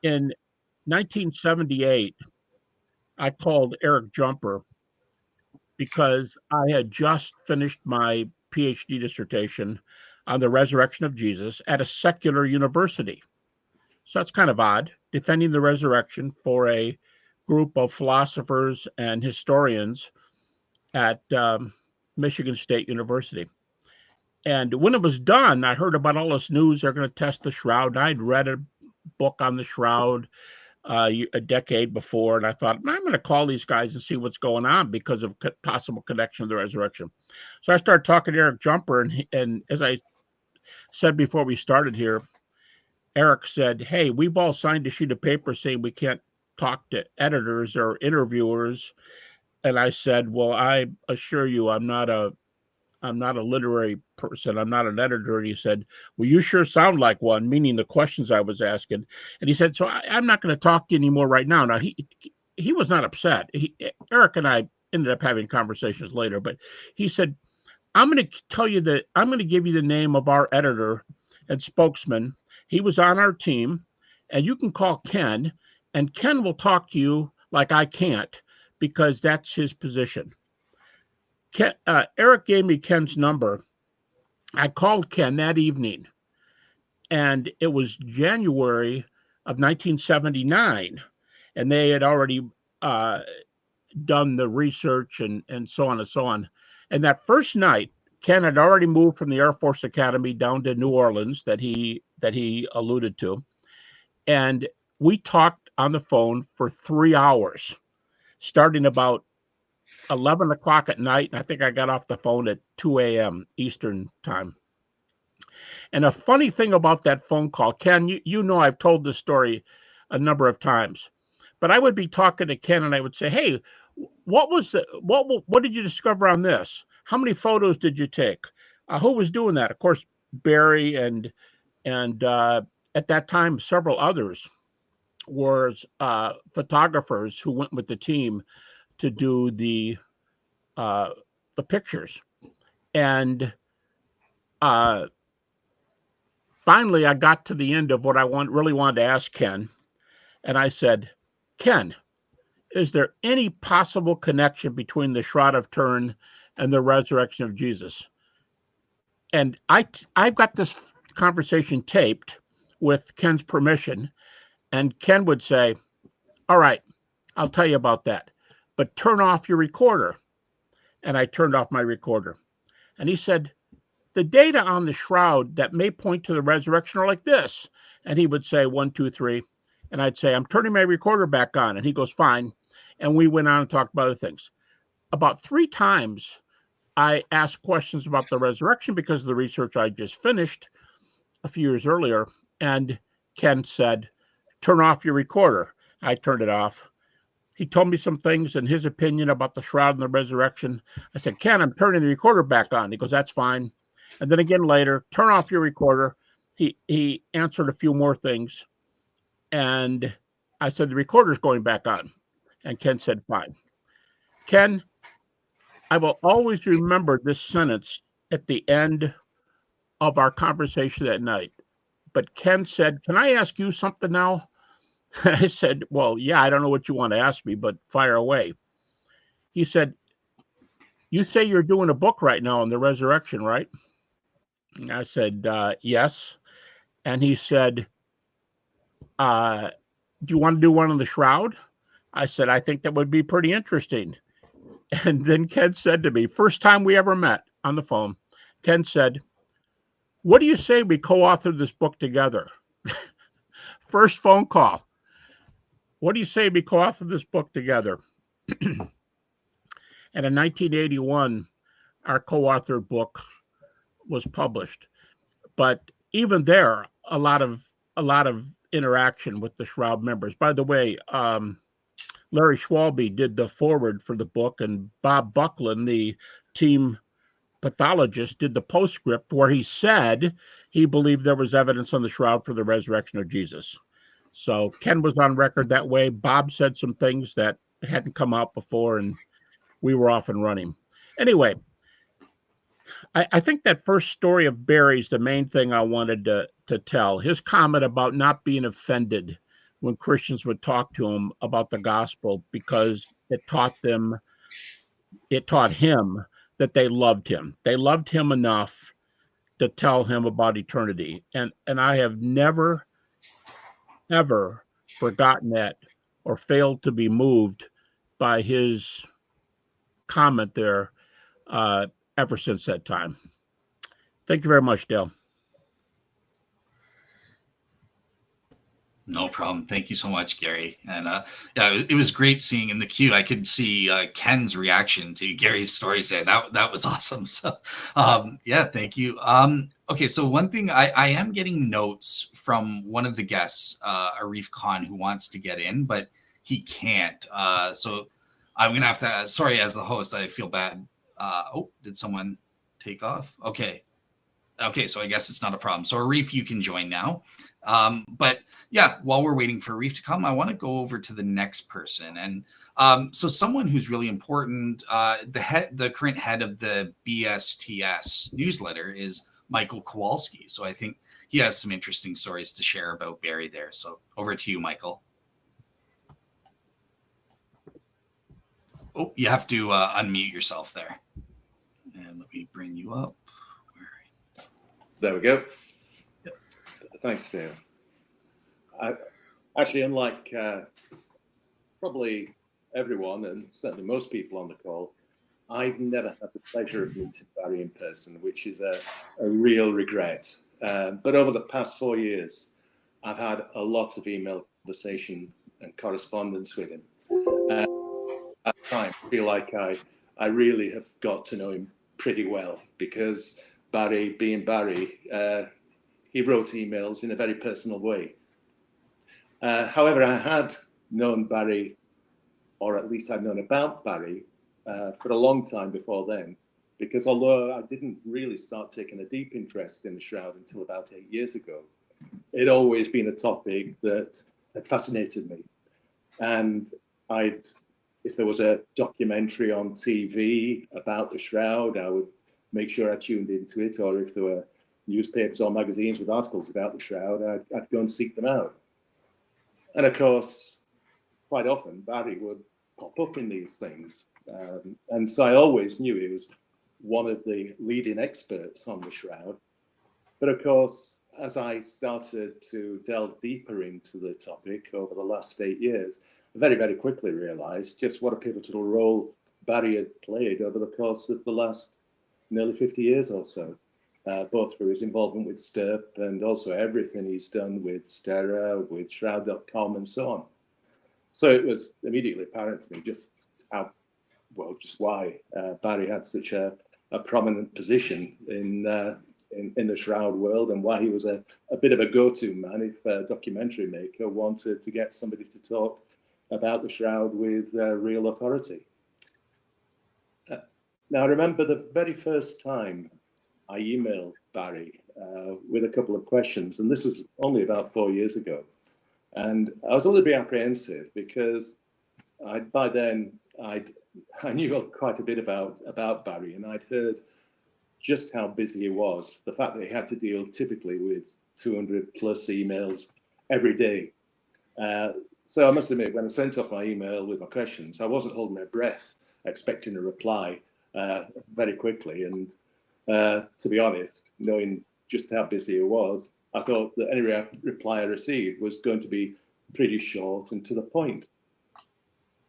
In 1978, I called Eric Jumper because I had just finished my PhD dissertation on the resurrection of Jesus at a secular university. So that's kind of odd, defending the resurrection for a group of philosophers and historians at Michigan State University. And when it was done, I heard about all this news. They're going to test the Shroud. I'd read a book on the Shroud a decade before, and I thought, I'm going to call these guys and see what's going on because of possible connection to the resurrection. So I started talking to Eric Jumper, and as I said before we started here, Eric said, hey, we've all signed a sheet of paper saying we can't talk to editors or interviewers. And I said, well, I assure you, I'm not a literary person. I'm not an editor. And he said, well, you sure sound like one, meaning the questions I was asking. And he said, so I'm not going to talk to you anymore right now. Now, he was not upset. Eric and I ended up having conversations later, but he said, I'm going to give you the name of our editor and spokesman. He was on our team, and you can call Ken, and Ken will talk to you like I can't, because that's his position. Eric gave me Ken's number. I called Ken that evening, and it was January of 1979, and they had already done the research and so on and so on. And that first night, Ken had already moved from the Air Force Academy down to New Orleans that he alluded to, and we talked on the phone for 3 hours, starting about 11 o'clock at night, and I think I got off the phone at 2 a.m. Eastern time. And a funny thing about that phone call, Ken, you know I've told this story a number of times, but I would be talking to Ken and I would say, hey, what did you discover on this? How many photos did you take? Who was doing that? Of course, Barrie and at that time, several others were photographers who went with the team to do the pictures. And finally, I got to the end of what I really wanted to ask Ken. And I said, Ken, is there any possible connection between the Shroud of Turin and the resurrection of Jesus? And I've got this conversation taped with Ken's permission. And Ken would say, all right, I'll tell you about that, but turn off your recorder. And I turned off my recorder. And he said, the data on the Shroud that may point to the resurrection are like this. And he would say 1, 2, 3. And I'd say, I'm turning my recorder back on. And he goes, fine. And we went on and talked about other things. About 3 times, I asked questions about the resurrection because of the research I just finished a few years earlier. And Ken said, turn off your recorder. I turned it off. He told me some things in his opinion about the Shroud and the resurrection. I said, Ken, I'm turning the recorder back on. He goes, that's fine. And then again later, turn off your recorder. He answered a few more things. And I said, the recorder's going back on. And Ken said, fine. Ken, I will always remember this sentence at the end of our conversation that night. But Ken said, can I ask you something now? I said, well, yeah, I don't know what you want to ask me, but fire away. He said, you say you're doing a book right now on the resurrection, right? And I said, yes. And he said, do you want to do one on the Shroud? I said, I think that would be pretty interesting. And then Ken said to me, first time we ever met on the phone, Ken said, what do you say we co-author this book together? First phone call. What do you say we co-author this book together? And in 1981, our co-authored book was published. But even there, a lot of interaction with the Shroud members. By the way, Larry Schwalbe did the foreword for the book, and Bob Buckland, the team pathologist, did the postscript where he said he believed there was evidence on the Shroud for the resurrection of Jesus. So Ken was on record that way. Bob said some things that hadn't come out before, and we were off and running. Anyway, I think that first story of Barrie's the main thing I wanted to tell. His comment about not being offended when Christians would talk to him about the gospel, because it taught him that they loved him. They loved him enough to tell him about eternity. And I have never, ever forgotten that or failed to be moved by his comment there ever since that time. Thank you very much, Dale. No problem. Thank you so much, Gary. And yeah, it was great seeing in the queue. I could see Ken's reaction to Gary's story. Say that was awesome. So yeah, thank you. Okay, so one thing I am getting notes from one of the guests, Arif Khan, who wants to get in, but he can't. So I'm gonna have to. Sorry, as the host, I feel bad. Oh, did someone take off? Okay. Okay, so I guess it's not a problem. So Arif, you can join now. But yeah, while we're waiting for Arif to come, I want to go over to the next person. And so someone who's really important, the current head of the BSTS newsletter is Michael Kowalski. So I think he has some interesting stories to share about Barrie there. So over to you, Michael. Oh, you have to unmute yourself there. And let me bring you up. There we go. Yep. Thanks, Dale. Actually, unlike probably everyone, and certainly most people on the call, I've never had the pleasure of meeting Barrie in person, which is a real regret. But over the past 4 years, I've had a lot of email conversation and correspondence with him. At the time, I feel like I really have got to know him pretty well, because Barrie, being Barrie, he wrote emails in a very personal way. However, I had known Barrie, or at least I'd known about Barrie, for a long time before then, because although I didn't really start taking a deep interest in the Shroud until about 8 years ago, it'd always been a topic that had fascinated me. And if there was a documentary on TV about the Shroud, I would make sure I tuned into it, or if there were newspapers or magazines with articles about the Shroud, I'd go and seek them out. And of course, quite often, Barrie would pop up in these things. And so I always knew he was one of the leading experts on the Shroud. But of course, as I started to delve deeper into the topic over the last 8 years, I very, very quickly realized just what a pivotal role Barrie had played over the course of the last nearly 50 years or so, both through his involvement with STERP and also everything he's done with Stera, with Shroud.com and so on. So it was immediately apparent to me just why Barrie had such a prominent position in the Shroud world, and why he was a bit of a go-to man if a documentary maker wanted to get somebody to talk about the Shroud with real authority. Now, I remember the very first time I emailed Barrie with a couple of questions, and this was only about 4 years ago. And I was a little bit apprehensive because by then I knew quite a bit about Barrie, and I'd heard just how busy he was, the fact that he had to deal typically with 200 plus emails every day. So I must admit, when I sent off my email with my questions, I wasn't holding my breath, expecting a reply very quickly. And to be honest, knowing just how busy he was, I thought that any reply I received was going to be pretty short and to the point.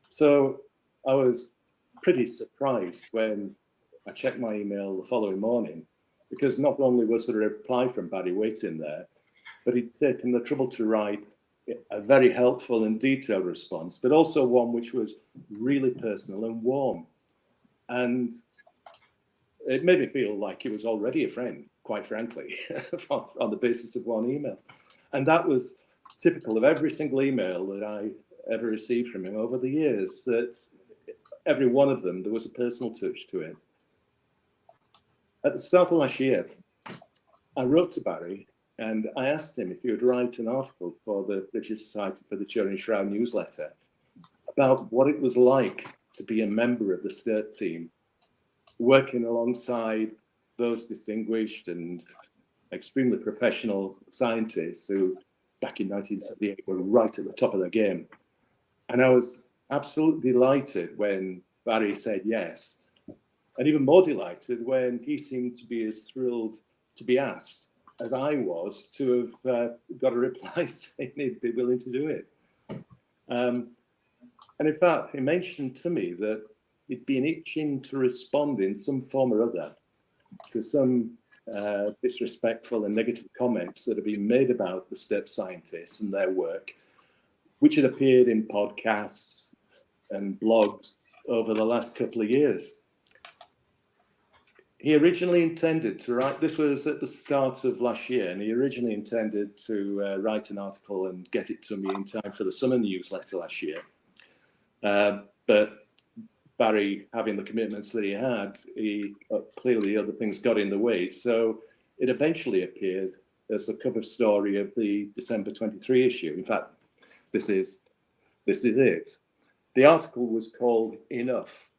So I was pretty surprised when I checked my email the following morning, because not only was there a reply from Barrie waiting there, but he'd taken the trouble to write a very helpful and detailed response, but also one which was really personal and warm. And it made me feel like he was already a friend, quite frankly, on the basis of one email. And that was typical of every single email that I ever received from him over the years, that every one of them, there was a personal touch to it. At the start of last year, I wrote to Barrie and I asked him if he would write an article for the British Society for the Turin Shroud newsletter about what it was like to be a member of the STERT team, working alongside those distinguished and extremely professional scientists who back in 1978 were right at the top of their game. And I was absolutely delighted when Barrie said yes, and even more delighted when he seemed to be as thrilled to be asked as I was to have got a reply saying he'd be willing to do it. And in fact, he mentioned to me that he'd been itching to respond in some form or other to some disrespectful and negative comments that have been made about the STEP scientists and their work, which had appeared in podcasts and blogs over the last couple of years. He originally intended to write, this was at the start of last year, and he originally intended to write an article and get it to me in time for the summer newsletter last year. But Barrie, having the commitments that he had, clearly other things got in the way. So it eventually appeared as the cover story of the December 23 issue. In fact, this is it. The article was called Enough.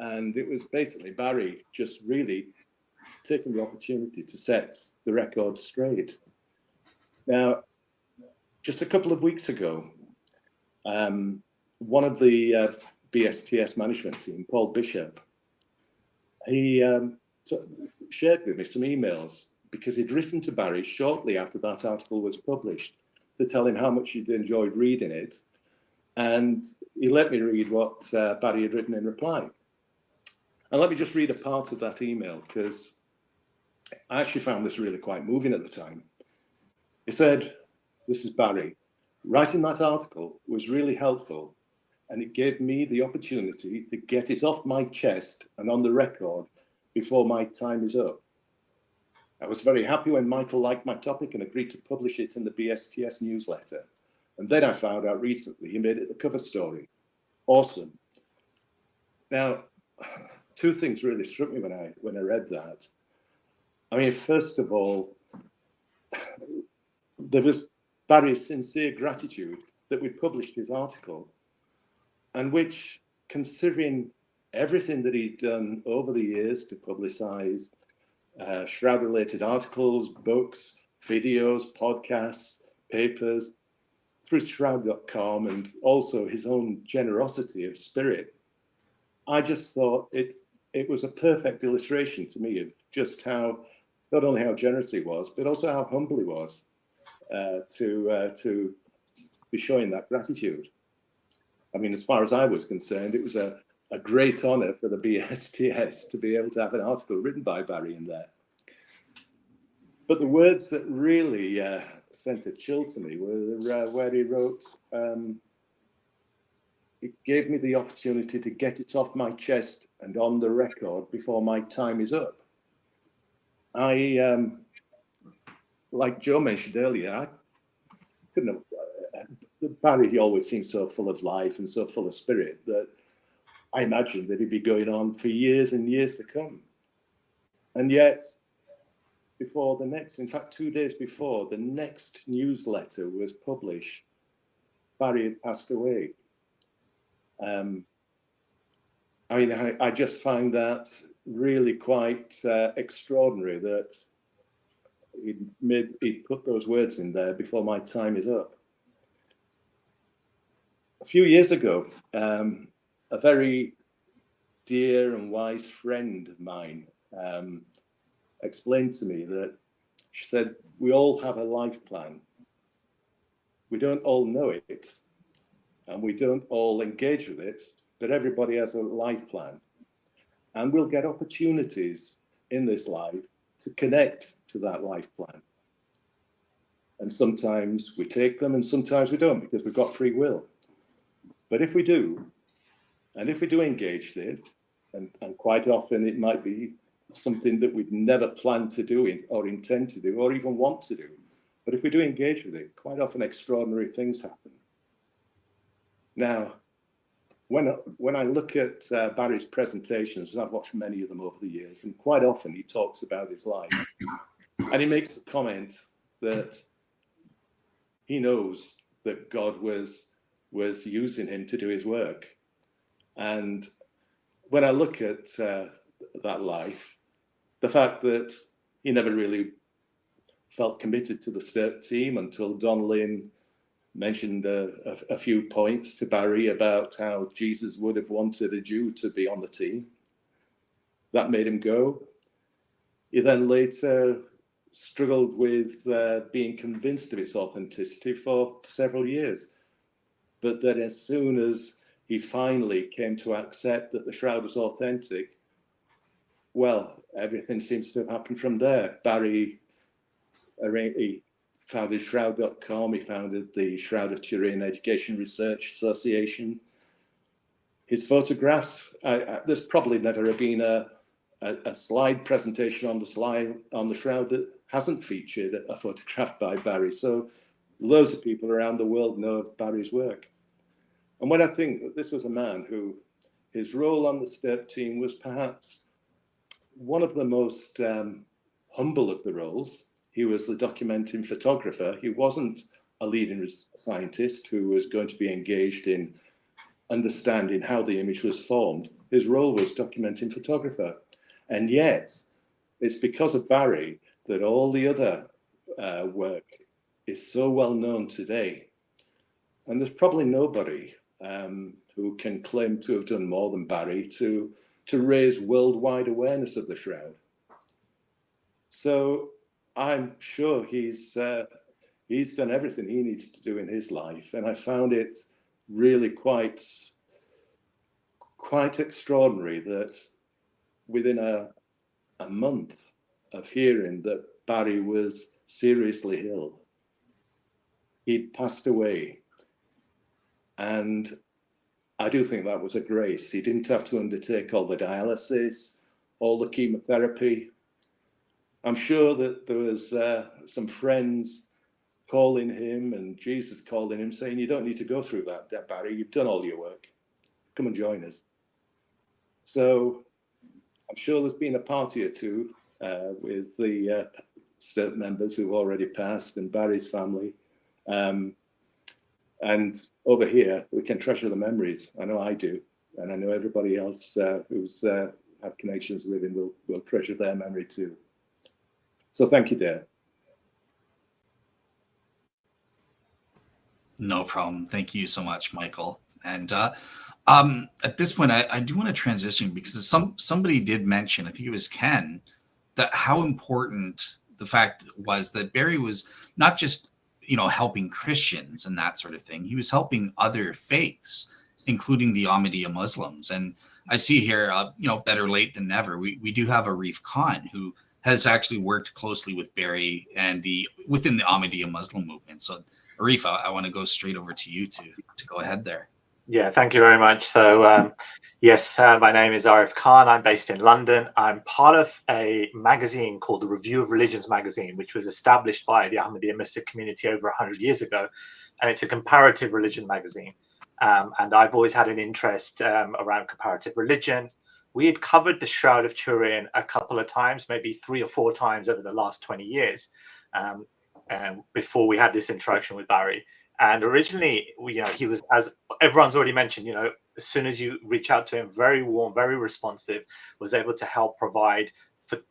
And it was basically Barrie just really taking the opportunity to set the record straight. Now, just a couple of weeks ago, one of the BSTS management team, Paul Bishop, he shared with me some emails because he'd written to Barrie shortly after that article was published to tell him how much he'd enjoyed reading it. And he let me read what Barrie had written in reply. And let me just read a part of that email, because I actually found this really quite moving at the time. He said, this is Barrie, writing that article was really helpful, and it gave me the opportunity to get it off my chest and on the record before my time is up. I was very happy when Michael liked my topic and agreed to publish it in the BSTS newsletter. And then I found out recently he made it the cover story. Awesome. Now, two things really struck me when I read that. I mean, first of all, there was Barrie's sincere gratitude that we'd published his article, and which, considering everything that he'd done over the years to publicize Shroud-related articles, books, videos, podcasts, papers, through Shroud.com, and also his own generosity of spirit, I just thought it was a perfect illustration to me of just how, not only how generous he was, but also how humble he was to be showing that gratitude. I mean, as far as I was concerned, it was a great honor for the BSTS to be able to have an article written by Barrie in there. But the words that really sent a chill to me were where he wrote, it gave me the opportunity to get it off my chest and on the record before my time is up. I, like Joe mentioned earlier, I couldn't have, Barrie, he always seemed so full of life and so full of spirit that I imagined that he'd be going on for years and years to come. And yet, before the next, in fact, 2 days before the next newsletter was published, Barrie had passed away. I mean, I just find that really quite extraordinary that he'd put those words in there before my time is up. A few years ago, a very dear and wise friend of mine explained to me that, she said, we all have a life plan. We don't all know it, and we don't all engage with it, but everybody has a life plan. And we'll get opportunities in this life to connect to that life plan. And sometimes we take them and sometimes we don't, because we've got free will. But if we do, and if we do engage with it, and quite often it might be something that we'd never planned to do or intend to do or even want to do. But if we do engage with it, quite often extraordinary things happen. Now, when I look at Barrie's presentations, and I've watched many of them over the years, and quite often he talks about his life, and he makes the comment that he knows that God was using him to do his work. And when I look at that life, the fact that he never really felt committed to the Sturt team until Don Lynn mentioned a few points to Barrie about how Jesus would have wanted a Jew to be on the team. That made him go. He then later struggled with being convinced of its authenticity for several years. But then as soon as he finally came to accept that the Shroud was authentic, well, everything seems to have happened from there. Barrie, he founded Shroud.com, he founded the Shroud of Turin Education Research Association. His photographs, there's probably never been a slide presentation on the Shroud that hasn't featured a photograph by Barrie. So loads of people around the world know of Barrie's work. And when I think that this was a man who, his role on the Sturt team was perhaps one of the most humble of the roles. He was the documenting photographer. He wasn't a leading scientist who was going to be engaged in understanding how the image was formed. His role was documenting photographer. And yet, it's because of Barrie that all the other work is so well known today. And there's probably nobody who can claim to have done more than Barrie to raise worldwide awareness of the Shroud. So I'm sure he's done everything he needs to do in his life, and I found it really quite extraordinary that within a month of hearing that Barrie was seriously ill, he'd passed away. And I do think that was a grace. He didn't have to undertake all the dialysis, all the chemotherapy. I'm sure that there was some friends calling him and Jesus calling him saying, you don't need to go through that, Barrie. You've done all your work. Come and join us. So I'm sure there's been a party or two with the Sturt members who've already passed and Barrie's family. And over here, we can treasure the memories. I know I do. And I know everybody else who's have connections with him will treasure their memory too. So thank you, Dave. No problem. Thank you so much, Michael. And at this point, I do want to transition because somebody did mention, I think it was Ken, that how important the fact was that Barrie was not just helping Christians and that sort of thing. He was helping other faiths, including the Ahmadiyya Muslims. And I see here, better late than never. We do have Arif Khan, who has actually worked closely with Barrie and within the Ahmadiyya Muslim movement. So, Arif, I want to go straight over to you to go ahead there. Yeah, thank you very much. So, yes, my name is Arif Khan. I'm based in London. I'm part of a magazine called the Review of Religions magazine, which was established by the Ahmadiyya Muslim community over 100 years ago. And it's a comparative religion magazine. And I've always had an interest around comparative religion. We had covered the Shroud of Turin a couple of times, maybe 3 or 4 times over the last 20 years before we had this interaction with Barrie. And originally, he was, as everyone's already mentioned, as soon as you reach out to him, very warm, very responsive, was able to help provide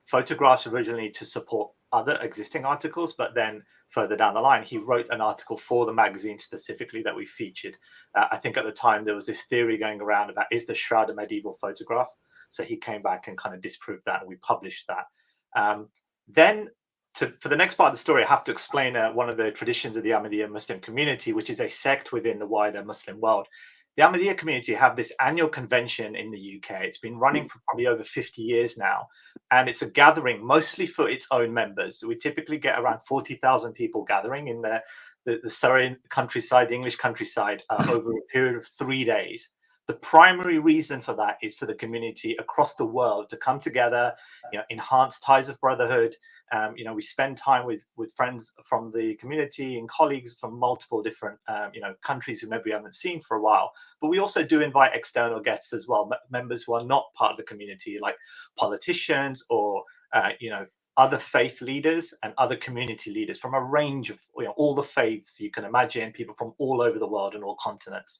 photographs originally to support other existing articles. But then further down the line, he wrote an article for the magazine specifically that we featured. I think at the time there was this theory going around about, is the Shroud a medieval photograph? So he came back and kind of disproved that, and we published that. Then for the next part of the story, I have to explain one of the traditions of the Ahmadiyya Muslim community, which is a sect within the wider Muslim world. The Ahmadiyya community have this annual convention in the UK. It's been running for probably over 50 years now. And it's a gathering mostly for its own members. We typically get around 40,000 people gathering in the Surrey countryside, the English countryside, over a period of 3 days. The primary reason for that is for the community across the world to come together, enhance ties of brotherhood. We spend time with friends from the community and colleagues from multiple different, countries who maybe we haven't seen for a while. But we also do invite external guests as well, members who are not part of the community, like politicians or, other faith leaders and other community leaders from a range of, all the faiths you can imagine, people from all over the world and all continents.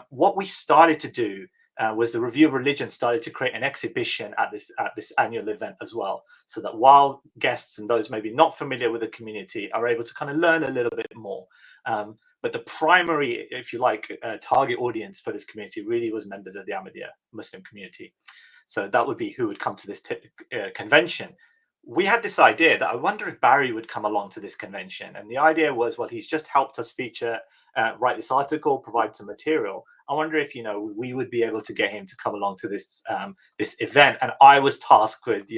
What we started to do was the Review of Religion started to create an exhibition at this annual event as well, so that while guests and those maybe not familiar with the community are able to kind of learn a little bit more. But the primary, if you like, target audience for this community really was members of the Ahmadiyya Muslim community. So that would be who would come to this convention. We had this idea that I wonder if Barrie would come along to this convention. And the idea was, well, he's just helped us feature, write this article, provide some material. I wonder if, we would be able to get him to come along to this this event. And I was tasked with,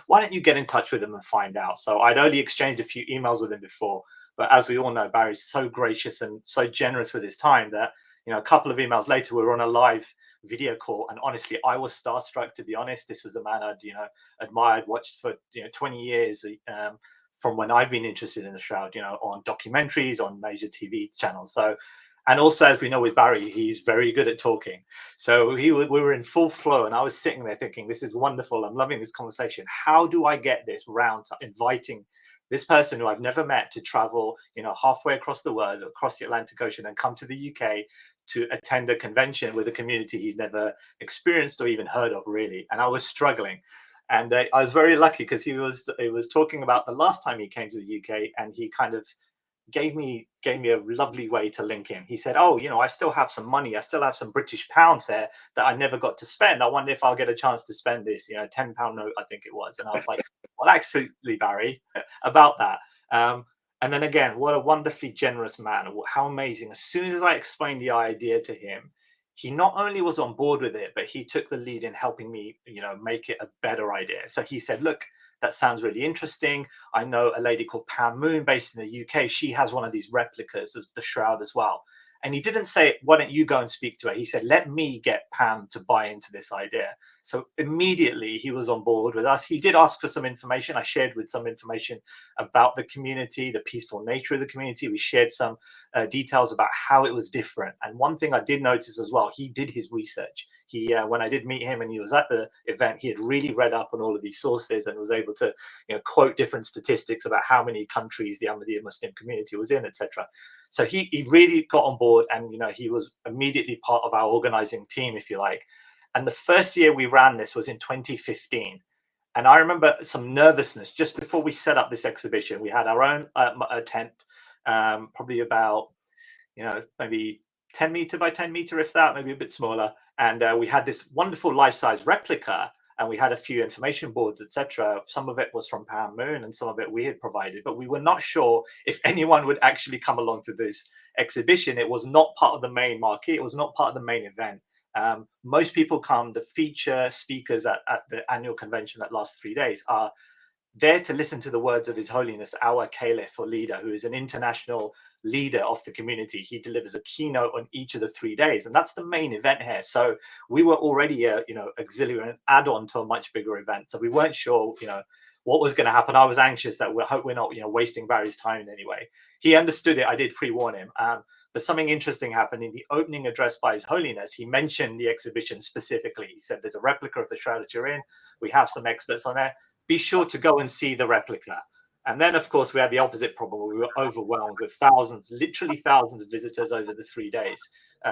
why don't you get in touch with him and find out? So I'd only exchanged a few emails with him before. But as we all know, Barry's so gracious and so generous with his time that, a couple of emails later, we were on a live video call. And honestly, I was starstruck, to be honest. This was a man I'd, admired, watched for, 20 years from when I've been interested in the Shroud, on documentaries, on major TV channels. So, and also, as we know with Barrie, he's very good at talking. So we were in full flow, and I was sitting there thinking, this is wonderful. I'm loving this conversation. How do I get this round to inviting this person who I've never met to travel, halfway across the world, across the Atlantic Ocean, and come to the UK to attend a convention with a community he's never experienced or even heard of, really? And I was struggling. And I was very lucky because he was talking about the last time he came to the UK, and he kind of gave me a lovely way to link in. He said, oh, I still have some money. I still have some British pounds there that I never got to spend. I wonder if I'll get a chance to spend this, £10 note, I think it was. And I was like, well, absolutely, Barrie, about that. And then again, what a wonderfully generous man. How amazing. As soon as I explained the idea to him, he not only was on board with it, but he took the lead in helping me, make it a better idea. So he said, look, that sounds really interesting. I know a lady called Pam Moon based in the UK. She has one of these replicas of the Shroud as well. And he didn't say, why don't you go and speak to her? He said, let me get Pam to buy into this idea. So immediately he was on board with us. He did ask for some information. I shared with some information about the community, the peaceful nature of the community. We shared some details about how it was different. And one thing I did notice as well, he did his research. He, when I did meet him and he was at the event, he had really read up on all of these sources and was able to, quote different statistics about how many countries the Ahmadiyya Muslim community was in, etc. So he really got on board, and he was immediately part of our organizing team, if you like. And the first year we ran this was in 2015. And I remember some nervousness just before we set up this exhibition. We had our own tent, probably about, maybe 10 meter by 10 meter, if that, maybe a bit smaller. And we had this wonderful life-size replica, and we had a few information boards, etc. Some of it was from Pam Moon and some of it we had provided, but we were not sure if anyone would actually come along to this exhibition. It was not part of the main market. It was not part of the main event. Most people come, the feature speakers at the annual convention that lasts 3 days are there to listen to the words of His Holiness, our Caliph or leader, who is an international leader of the community. He delivers a keynote on each of the 3 days, and that's the main event here. So we were already a auxiliary, an add-on to a much bigger event. So we weren't sure, what was going to happen. I was anxious that we hope we're not, wasting Barry's time in any way. He understood it. I did pre-warn him. But something interesting happened in the opening address by His Holiness. He mentioned the exhibition specifically. He said, "There's a replica of the Shroud that you're in. We have some experts on there. Be sure to go and see the replica." And then, of course, we had the opposite problem. We were overwhelmed with thousands, literally thousands of visitors over the 3 days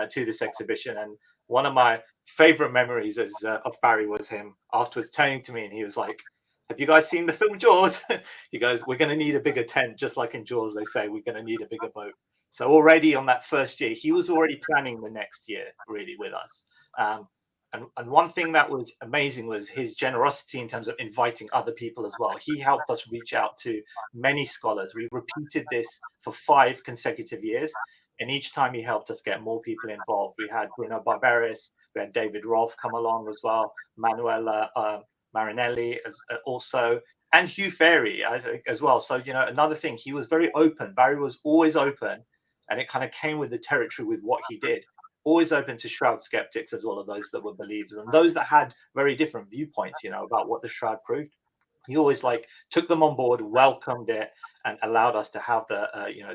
to this exhibition. And one of my favorite memories of Barrie was him afterwards turning to me, and he was like, "Have you guys seen the film Jaws?" He goes, "We're going to need a bigger tent, just like in Jaws, they say, we're going to need a bigger boat." So already on that first year, he was already planning the next year, really, with us. And one thing that was amazing was his generosity in terms of inviting other people as well. He helped us reach out to many scholars. We repeated this for 5 consecutive years. And each time he helped us get more people involved. We had Bruno Barbaris, we had David Rolfe come along as well, Manuela Marinelli also, and Hugh Fery, I think, as well. So, another thing, he was very open. Barrie was always open, and it kind of came with the territory with what he did. Always open to Shroud skeptics as well as those that were believers and those that had very different viewpoints, about what the Shroud proved. He always took them on board, welcomed it, and allowed us to have the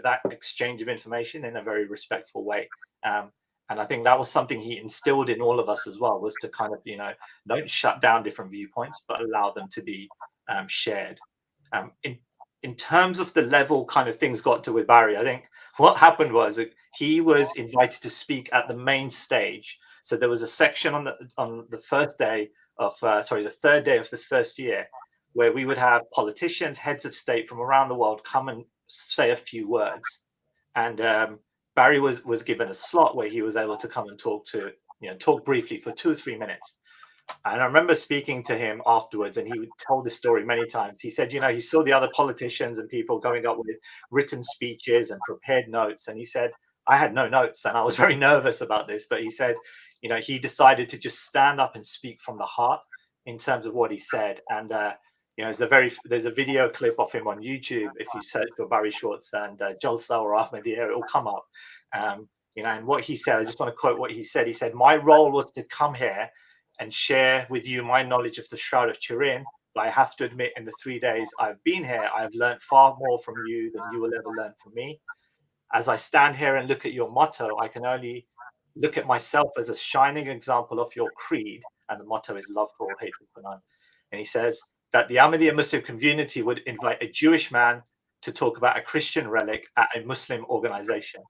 that exchange of information in a very respectful way. And I think that was something he instilled in all of us as well, was to kind of don't shut down different viewpoints, but allow them to be shared. In terms of the level kind of things got to with Barrie, I think what happened was he was invited to speak at the main stage. So there was a section on the first day of the third day of the first year, where we would have politicians, heads of state from around the world come and say a few words. And Barrie was given a slot where he was able to come and talk briefly for 2 or 3 minutes. And I remember speaking to him afterwards, and he would tell this story many times. He said, he saw the other politicians and people going up with written speeches and prepared notes. And he said, I had no notes and I was very nervous about this. But he said, he decided to just stand up and speak from the heart in terms of what he said. And, there's a video clip of him on YouTube. If you search for Barrie Schwortz and Jalsa or Ahmadiyya, it will come up. And what he said, I just want to quote what he said. He said, my role was to come here and share with you my knowledge of the Shroud of Turin. But I have to admit, in the 3 days I've been here, I've learned far more from you than you will ever learn from me. As I stand here and look at your motto, I can only look at myself as a shining example of your creed. And the motto is love for all, hatred for none. And he says that the Ahmadiyya Muslim community would invite a Jewish man to talk about a Christian relic at a Muslim organization.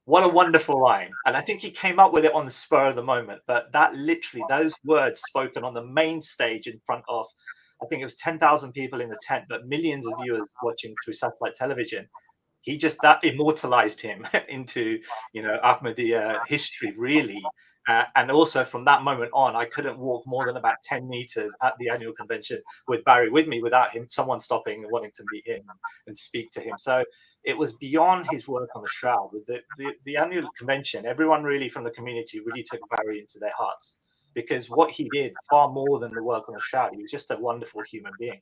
What a wonderful line. And I think he came up with it on the spur of the moment. But that literally, those words spoken on the main stage in front of, I think it was 10,000 people in the tent, but millions of viewers watching through satellite television. That immortalized him into, Ahmadiyya history, really. And also from that moment on, I couldn't walk more than about 10 meters at the annual convention with Barrie with me without someone stopping and wanting to meet him and speak to him. So it was beyond his work on the Shroud. With the annual convention, everyone really from the community really took Barrie into their hearts, because what he did, far more than the work on the Shroud, he was just a wonderful human being,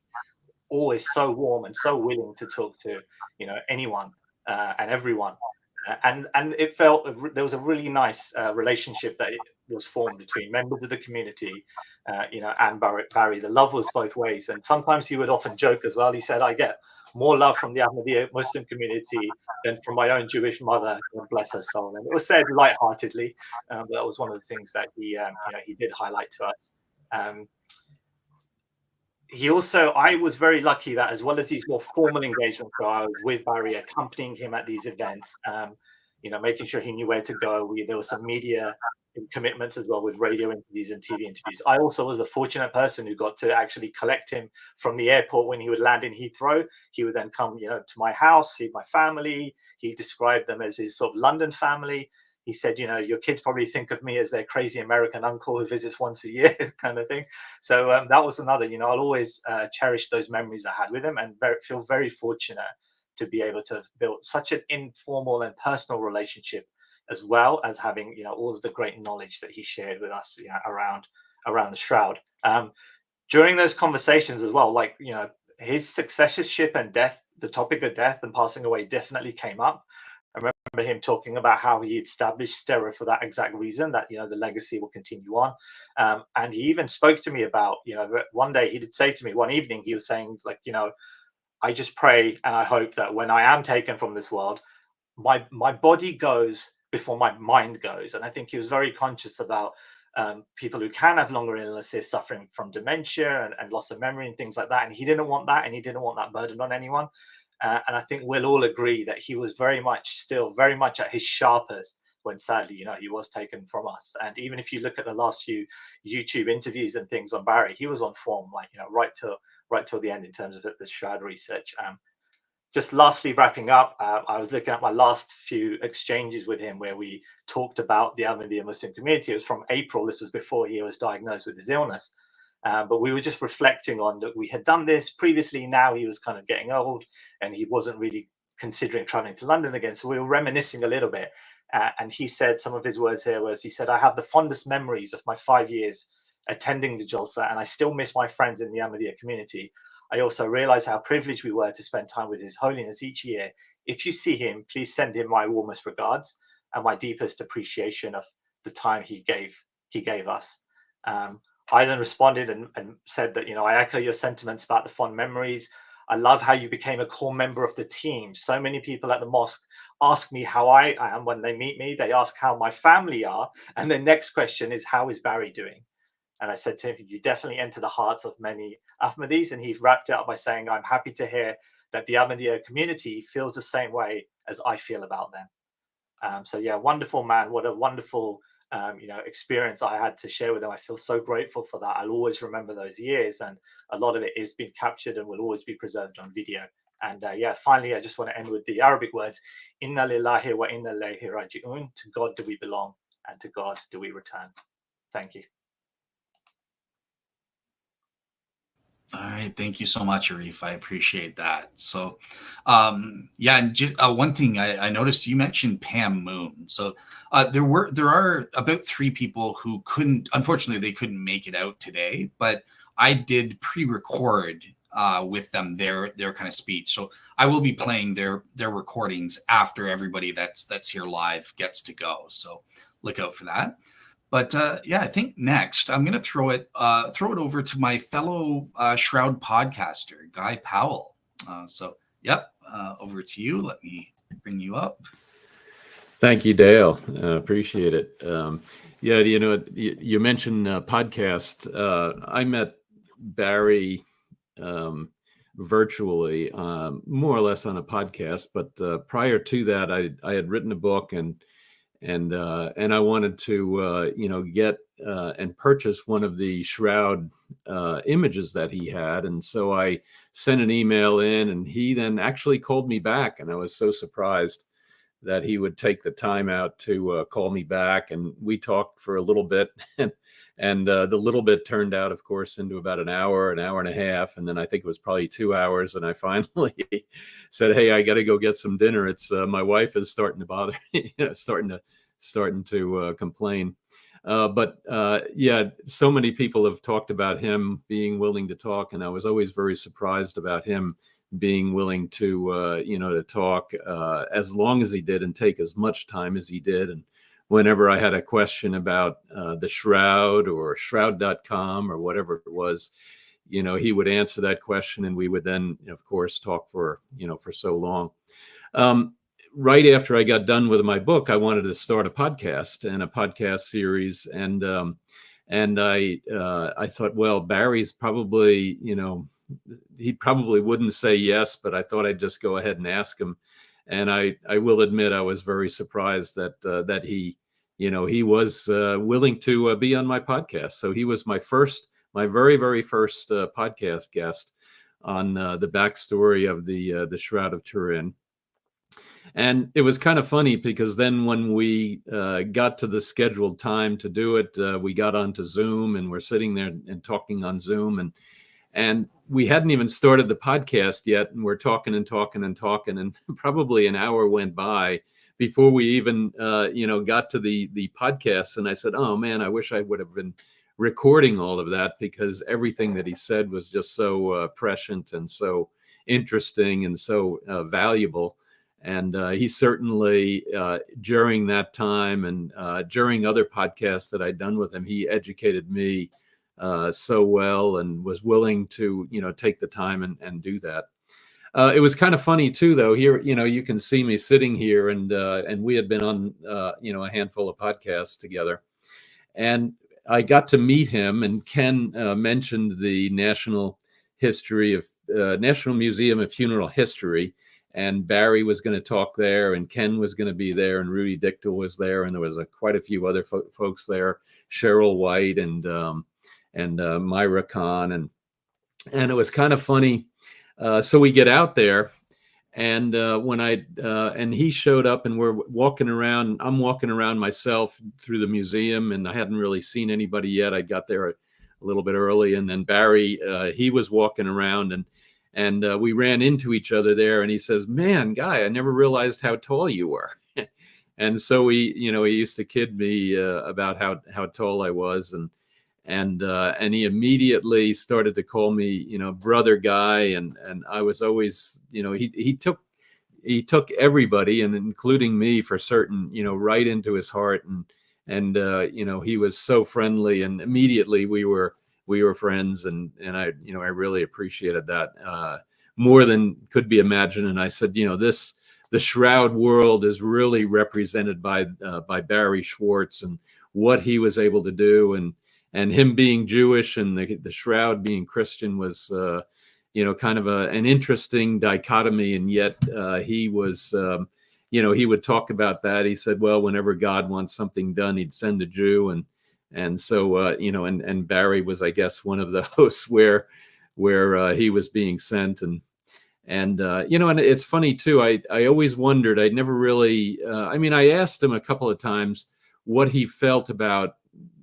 always so warm and so willing to talk to anyone and everyone. And it felt there was a really nice relationship that was formed between members of the community, and Barrie. The love was both ways. And sometimes he would often joke as well. He said, I get more love from the Ahmadiyya Muslim community than from my own Jewish mother, God bless her soul. And it was said lightheartedly, but that was one of the things that he did highlight to us. I was very lucky that, as well as these more formal engagements, I was with Barrie, accompanying him at these events, making sure he knew where to go. There were some media commitments as well, with radio interviews and TV interviews. I also was the fortunate person who got to actually collect him from the airport when he would land in Heathrow. He would then come, to my house, see my family. He described them as his sort of London family. He said, your kids probably think of me as their crazy American uncle who visits once a year, kind of thing. So that was another, I'll always cherish those memories I had with him, and feel very fortunate to be able to build such an informal and personal relationship, as well as having, all of the great knowledge that he shared with us around the Shroud. During those conversations as well, his successorship and death, the topic of death and passing away definitely came up. I remember him talking about how he established Stera for that exact reason, that, the legacy will continue on. And he even spoke to me about, one day he did say to me, one evening, he was saying, I just pray and I hope that when I am taken from this world, my body goes before my mind goes. And I think he was very conscious about people who can have longer illnesses, suffering from dementia and loss of memory and things like that. And he didn't want that, and he didn't want that burden on anyone. And I think we'll all agree that he was still very much at his sharpest when, sadly, he was taken from us. And even if you look at the last few YouTube interviews and things on Barrie, he was on form, right till the end in terms of the Shroud research. Just lastly, wrapping up, I was looking at my last few exchanges with him where we talked about the Ahmadiyya Muslim community. It was from April. This was before he was diagnosed with his illness. But we were just reflecting on that we had done this previously. Now he was kind of getting old and he wasn't really considering traveling to London again. So we were reminiscing a little bit. And he said, some of his words here was, he said, I have the fondest memories of my 5 years attending the Jalsa, and I still miss my friends in the Ahmadiyya community. I also realize how privileged we were to spend time with His Holiness each year. If you see him, please send him my warmest regards and my deepest appreciation of the time he gave us. I then responded and said that, I echo your sentiments about the fond memories. I love how you became a core member of the team. So many people at the mosque ask me how I am when they meet me. They ask how my family are. And the next question is, how is Barrie doing? And I said to him, you definitely enter the hearts of many Ahmadis. And he wrapped it up by saying, I'm happy to hear that the Ahmadiyya community feels the same way as I feel about them. So yeah, wonderful man. What a wonderful experience I had to share with them. I feel so grateful for that. I'll always remember those years, and a lot of it is being captured and will always be preserved on video. And finally, I just want to end with the Arabic words, Inna lillahi wa inna ilayhi raji'un. To God do we belong, and to God do we return. Thank you. All right, thank you so much, Arif. I appreciate that. So, and just one thing I noticed, you mentioned Pam Moon. So there are about 3 people who unfortunately, they couldn't make it out today, but I did pre-record with them their kind of speech. So I will be playing their recordings after everybody that's here live gets to go. So look out for that. But I think next I'm going to throw it over to my fellow Shroud podcaster, Guy Powell. Over to you. Let me bring you up. Thank you, Dale. Appreciate it. You mentioned podcast. I met Barrie virtually, more or less on a podcast. But prior to that, I had written a book and I wanted to get and purchase one of the Shroud images that he had, and so I sent an email in, and he then actually called me back, and I was so surprised that he would take the time out to call me back, and we talked for a little bit, and the little bit turned out, of course, into about an hour and a half, and then I think it was probably 2 hours, and I finally said, "Hey, I got to go get some dinner. It's my wife is starting to bother, starting to complain." So many people have talked about him being willing to talk, and I was always very surprised about him being willing to to talk as long as he did and take as much time as he did. And whenever I had a question about the Shroud or Shroud.com or whatever it was, he would answer that question, and we would then, of course, talk for so long. Right after I got done with my book, I wanted to start a podcast and a podcast series, and I thought, well, Barry's probably, he probably wouldn't say yes, but I thought I'd just go ahead and ask him. And I will admit I was very surprised that he, he was willing to be on my podcast. So he was my very, very first podcast guest on the backstory of the Shroud of Turin. And it was kind of funny because then when we got to the scheduled time to do it, we got onto Zoom, and we're sitting there and talking on Zoom, and we hadn't even started the podcast yet, and we're talking and probably an hour went by before we even got to the podcast. And I said, "Oh man, I wish I would have been recording all of that, because everything that he said was just so prescient and so interesting and so valuable." And he certainly, during that time and during other podcasts that I'd done with him, he educated me so well and was willing to, take the time and do that. It was kind of funny too, though. Here, you can see me sitting here, and we had been on, a handful of podcasts together, and I got to meet him. And Ken mentioned the National Museum of Funeral History. And Barrie was going to talk there, and Ken was going to be there, and Rudy Dichtel was there, and there was quite a few other folks there, Cheryl White and Myra Khan, and it was kind of funny. So we get out there, and and he showed up, and we're walking around. I'm walking around myself through the museum, and I hadn't really seen anybody yet. I got there a little bit early, and then Barrie, he was walking around, and we ran into each other there, and he says, "Man, Guy, I never realized how tall you were." And so he used to kid me about how tall I was, and he immediately started to call me, brother Guy, and I was always, he took everybody, and including me for certain, right into his heart, and he was so friendly, and immediately we were friends, and I really appreciated that more than could be imagined. And I said, the Shroud world is really represented by Barrie Schwortz and what he was able to do, and him being Jewish and the Shroud being Christian was kind of an interesting dichotomy, and yet he was he would talk about that. He said, well, whenever God wants something done, he'd send a Jew. And so, and Barrie was, I guess, one of those where he was being sent. And it's funny too. I always wondered, I never really, I asked him a couple of times what he felt about,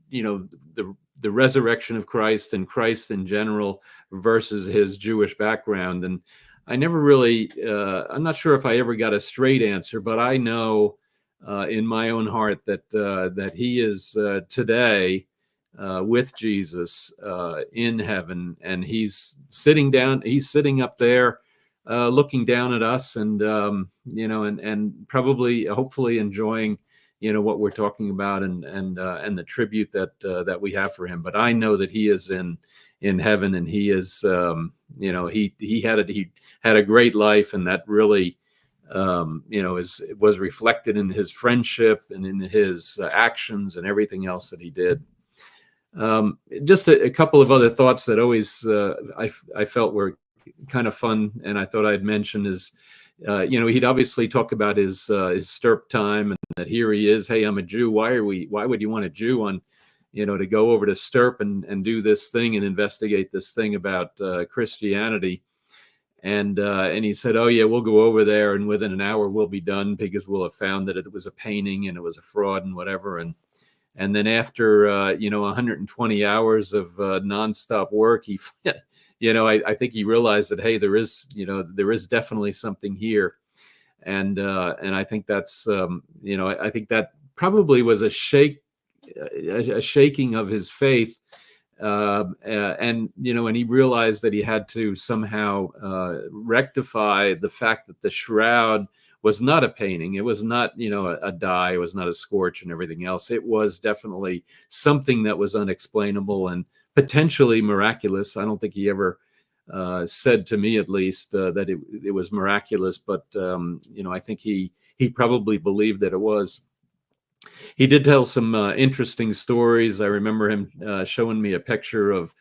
the resurrection of Christ and Christ in general versus his Jewish background. And I never really, I'm not sure if I ever got a straight answer, but I know in my own heart that he is today with Jesus in heaven, and he's sitting up there looking down at us, and and probably, hopefully enjoying what we're talking about, and the tribute that we have for him. But I know that he is in heaven, and he is he had a great life, and that really was reflected in his friendship and in his actions and everything else that he did. Just a couple of other thoughts that always I felt were kind of fun, and I thought I'd mention is, he'd obviously talk about his Stirp time, and that here he is. Hey, I'm a Jew. Why would you want a Jew on, to go over to Stirp and do this thing and investigate this thing about Christianity? And he said, oh yeah, we'll go over there, and within an hour we'll be done, because we'll have found that it was a painting and it was a fraud and whatever. And then after 120 hours of nonstop work, he I think he realized that, hey, there is definitely something here. And I think that's I think that probably was a shaking of his faith, and he realized that he had to somehow rectify the fact that the shroud was not a painting. It was not a dye. It was not a scorch and everything else. It was definitely something that was unexplainable and potentially miraculous. I don't think he ever said to me, at least, that it was miraculous, but I think he probably believed that it was. He did tell some interesting stories. I remember him showing me a picture of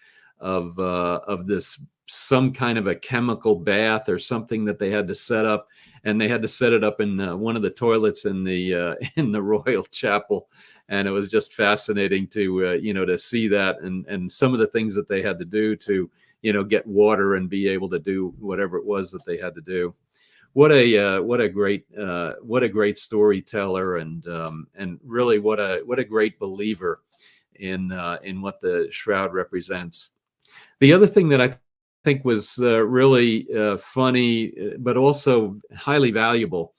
this, some kind of a chemical bath or something that they had to set up, and they had to set it up in one of the toilets in the Royal Chapel. And it was just fascinating to to see that, and some of the things that they had to do to get water and be able to do whatever it was that they had to do. What a great storyteller, and really what a great believer in what the shroud represents. The other thing that I think was really funny, but also highly valuable,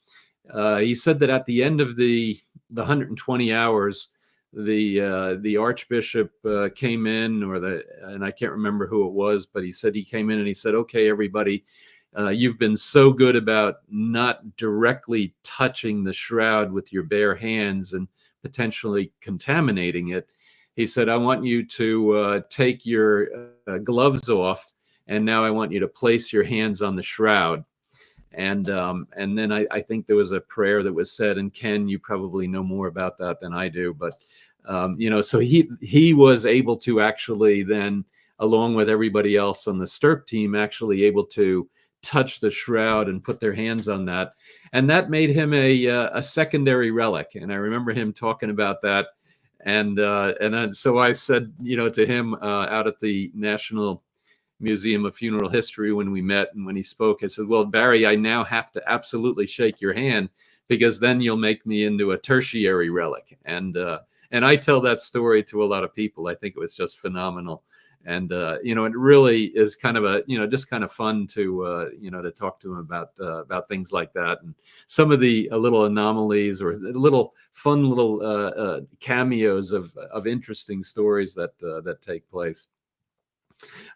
he said that at the end of the 120 hours, the Archbishop came in, and I can't remember who it was, but he said he came in and he said, okay, everybody, you've been so good about not directly touching the shroud with your bare hands and potentially contaminating it. He said, I want you to take your gloves off, and now I want you to place your hands on the shroud. And then I think there was a prayer that was said, and Ken, you probably know more about that than I do, but so he was able to actually then, along with everybody else on the Stirp team, actually able to touch the shroud and put their hands on that, and that made him a secondary relic. And I remember him talking about that, and then so I said to him out at the National Museum of Funeral History when we met and when he spoke, I said, well, Barrie, I now have to absolutely shake your hand, because then you'll make me into a tertiary relic. And I tell that story to a lot of people. I think it was just phenomenal. And it really is kind of just kind of fun to to talk to him about things like that, and some of the little anomalies or little fun little cameos of interesting stories that take place.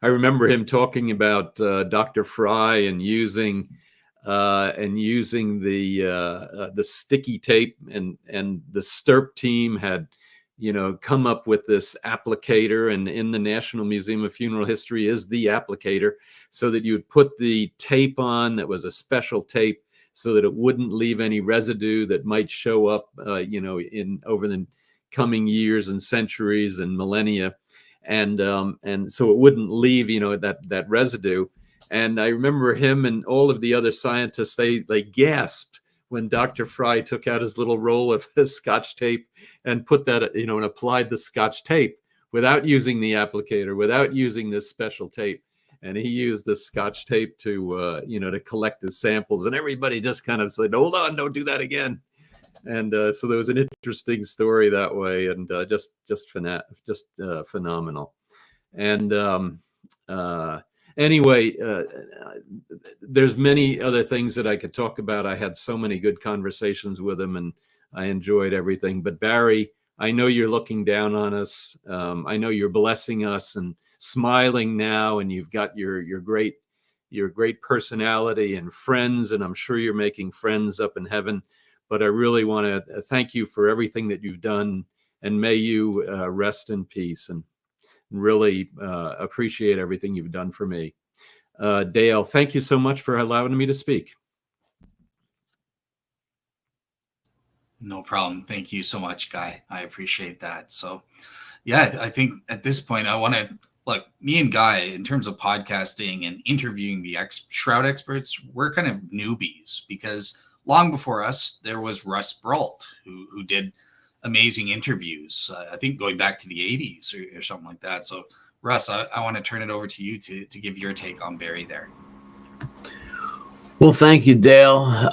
I remember him talking about Dr. Fry and using the sticky tape, and the Stirp team had come up with this applicator, and in the National Museum of Funeral History is the applicator, so that you would put the tape on, that was a special tape, so that it wouldn't leave any residue that might show up in over the coming years and centuries and millennia, and so it wouldn't leave that residue. And I remember him and all of the other scientists, they gasped when Dr. Fry took out his little roll of Scotch tape and put that, and applied the Scotch tape without using the applicator, without using this special tape. And he used the Scotch tape to, to collect his samples. And everybody just kind of said, hold on, don't do that again. And so there was an interesting story that way, and just phenomenal. And anyway, there's many other things that I could talk about. I had so many good conversations with him, and I enjoyed everything. But Barrie, I know you're looking down on us. I know you're blessing us and smiling now, and you've got your great personality and friends, and I'm sure you're making friends up in heaven. But I really want to thank you for everything that you've done, and may you rest in peace, and really appreciate everything you've done for me. Dale, thank you so much for allowing me to speak. No problem. Thank you so much, Guy. I appreciate that. So, yeah, I think at this point, I want to, look, me and Guy, in terms of podcasting and interviewing the Shroud experts, we're kind of newbies, because long before us, there was Russ Breault, who did amazing interviews, I think going back to the 80s or something like that. So, Russ, I want to turn it over to you to give your take on Barrie there. Well, thank you, Dale.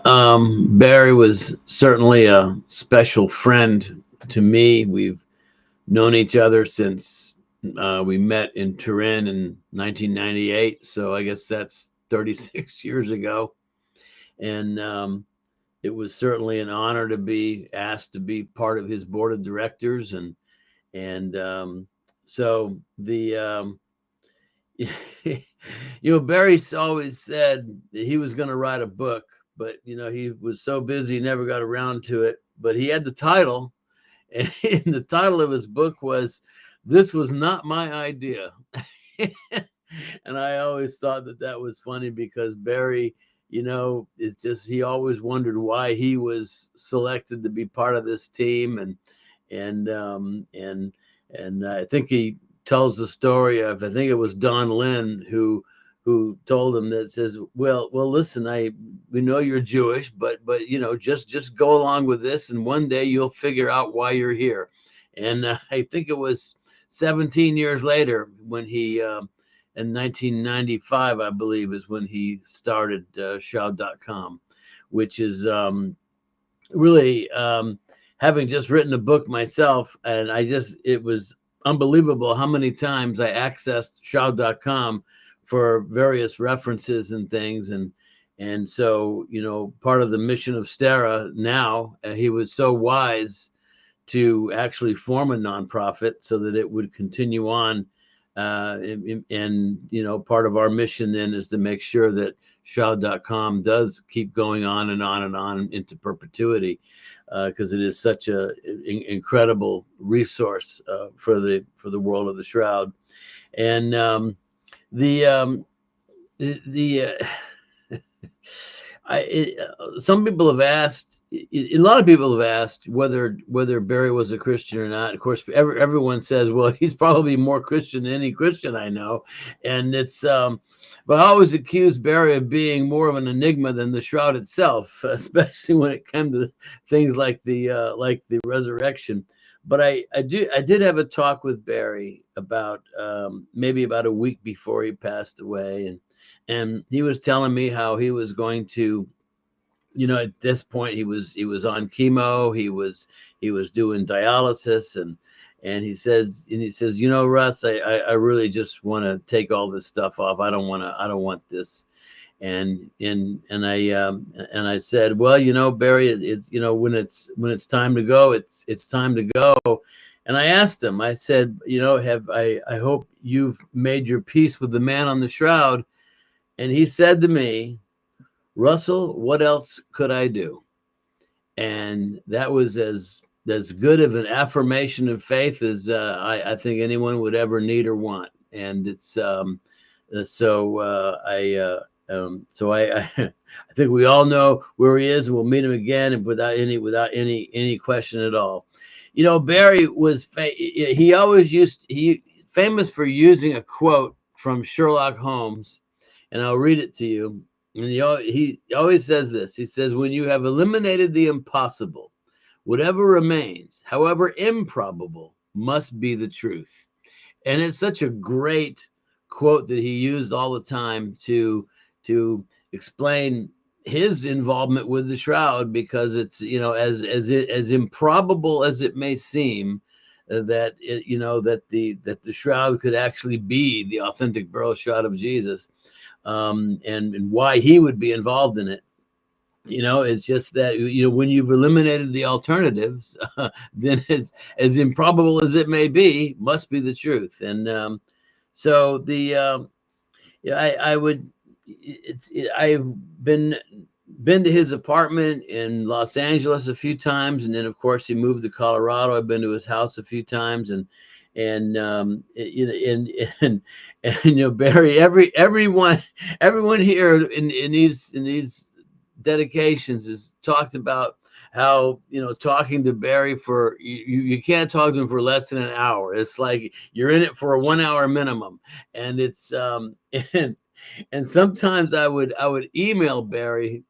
Barrie was certainly a special friend to me. We've known each other since we met in Turin in 1998. So I guess that's 36 years ago. And it was certainly an honor to be asked to be part of his board of directors. So the, Barrie always said that he was going to write a book, but, he was so busy, he never got around to it. But he had the title, and the title of his book was, "This Was Not My Idea." And I always thought that was funny, because Barrie, it's just, he always wondered why he was selected to be part of this team. And I think he tells the story of, I think it was Don Lynn who told him, that says, well, listen, we know you're Jewish, but just go along with this, and one day you'll figure out why you're here. And I think it was 17 years later when he, in 1995, I believe, is when he started Shroud.com, which is really, having just written a book myself, and it was unbelievable how many times I accessed Shroud.com for various references and things. And so, part of the mission of Stera now, he was so wise to actually form a nonprofit so that it would continue on. And part of our mission then is to make sure that Shroud.com does keep going on and on and on into perpetuity, because it is such an incredible resource for the world of the Shroud. And some people have asked, a lot of people have asked whether Barrie was a Christian or not. Of course, everyone says, well, he's probably more Christian than any Christian I know. And it's, but I always accused Barrie of being more of an enigma than the Shroud itself, especially when it came to things like the resurrection. But I did have a talk with Barrie about maybe about a week before he passed away, and he was telling me how he was going to, at this point he was on chemo, he was doing dialysis, and he says, Russ, I really just want to take all this stuff off. I don't want this. And I said, well, Barrie, it's, when it's time to go, it's time to go. And I asked him, I said, I hope you've made your peace with the man on the Shroud. And he said to me, Russell, what else could I do? And that was as good of an affirmation of faith as I think anyone would ever need or want. And it's so I think we all know where he is, and we'll meet him again, and without any question at all. Barrie was famous for using a quote from Sherlock Holmes, and I'll read it to you. And he always says this. He says, when you have eliminated the impossible, whatever remains, however improbable, must be the truth. And it's such a great quote that he used all the time to explain his involvement with the Shroud, because it's, as improbable as it may seem, that the Shroud could actually be the authentic burial shroud of Jesus, and why he would be involved in it. It's just that, when you've eliminated the alternatives, then as improbable as it may be, must be the truth. And so I've been to his apartment in Los Angeles a few times, and then of course he moved to Colorado. I've been to his house a few times, and Barrie, everyone here in these dedications has talked about how, talking to Barrie for you can't talk to him for less than an hour. It's like you're in it for a 1 hour minimum, and it's and sometimes I would email Barrie,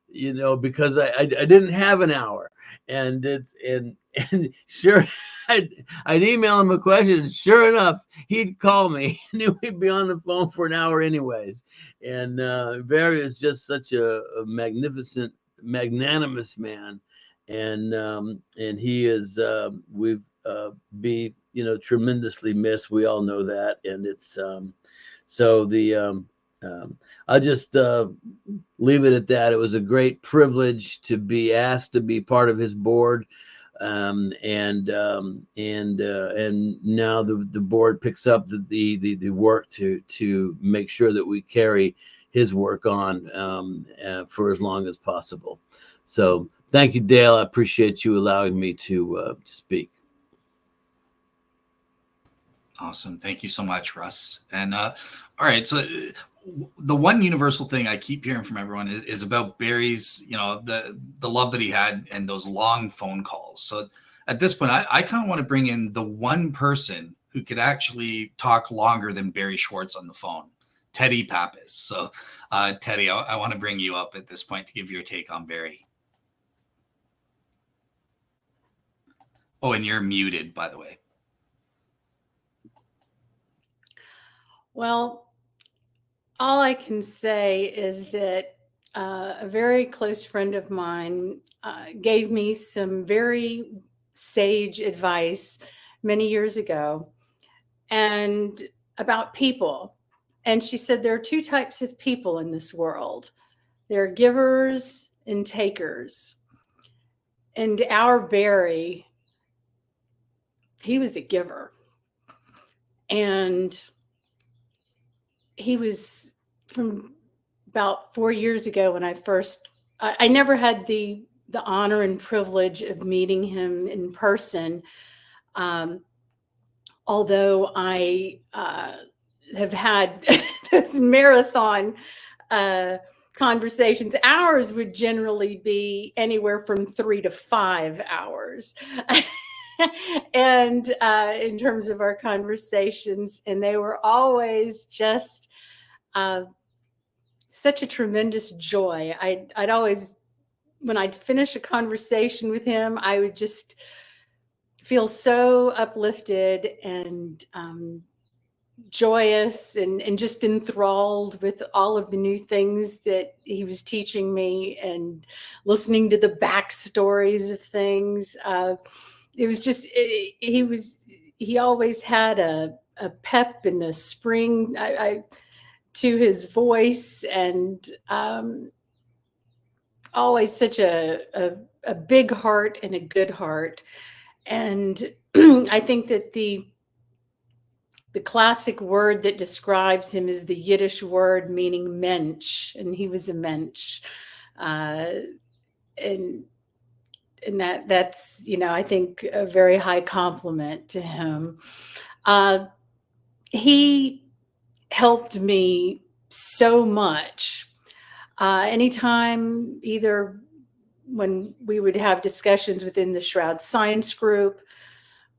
because I didn't have an hour, and sure, I'd email him a question, and sure enough, he'd call me, and we'd be on the phone for an hour anyways. And Barrie is just such a magnificent, magnanimous man, and he is be tremendously missed. We all know that, and it's I'll just leave it at that. It was a great privilege to be asked to be part of his board, and now the board picks up the work to make sure that we carry his work on for as long as possible. So thank you, Dale. I appreciate you allowing me to speak. Awesome. Thank you so much, Russ. And all right, so the one universal thing I keep hearing from everyone is about Barrie's, the love that he had and those long phone calls. So at this point, I kind of want to bring in the one person who could actually talk longer than Barrie Schwortz on the phone, Teddy Pappas. So Teddy, I want to bring you up at this point to give your take on Barrie. Oh, and you're muted, by the way. Well, all I can say is that a very close friend of mine gave me some very sage advice many years ago, and about people. And she said there are two types of people in this world. There are givers and takers. And our Barrie, he was a giver. And he was, from about 4 years ago when I never had the honor and privilege of meeting him in person. Although I have had this marathon conversations. Ours would generally be anywhere from 3 to 5 hours. And in terms of our conversations, and they were always just such a tremendous joy. I'd always, when I'd finish a conversation with him, I would just feel so uplifted and joyous and just enthralled with all of the new things that he was teaching me and listening to the backstories of things. It was just, he always had a pep and a spring to his voice, and always such a big heart and a good heart. And I think that the classic word that describes him is the Yiddish word meaning mensch, and he was a mensch. And that's, I think a very high compliment to him. He helped me so much. Anytime, either when we would have discussions within the Shroud Science Group,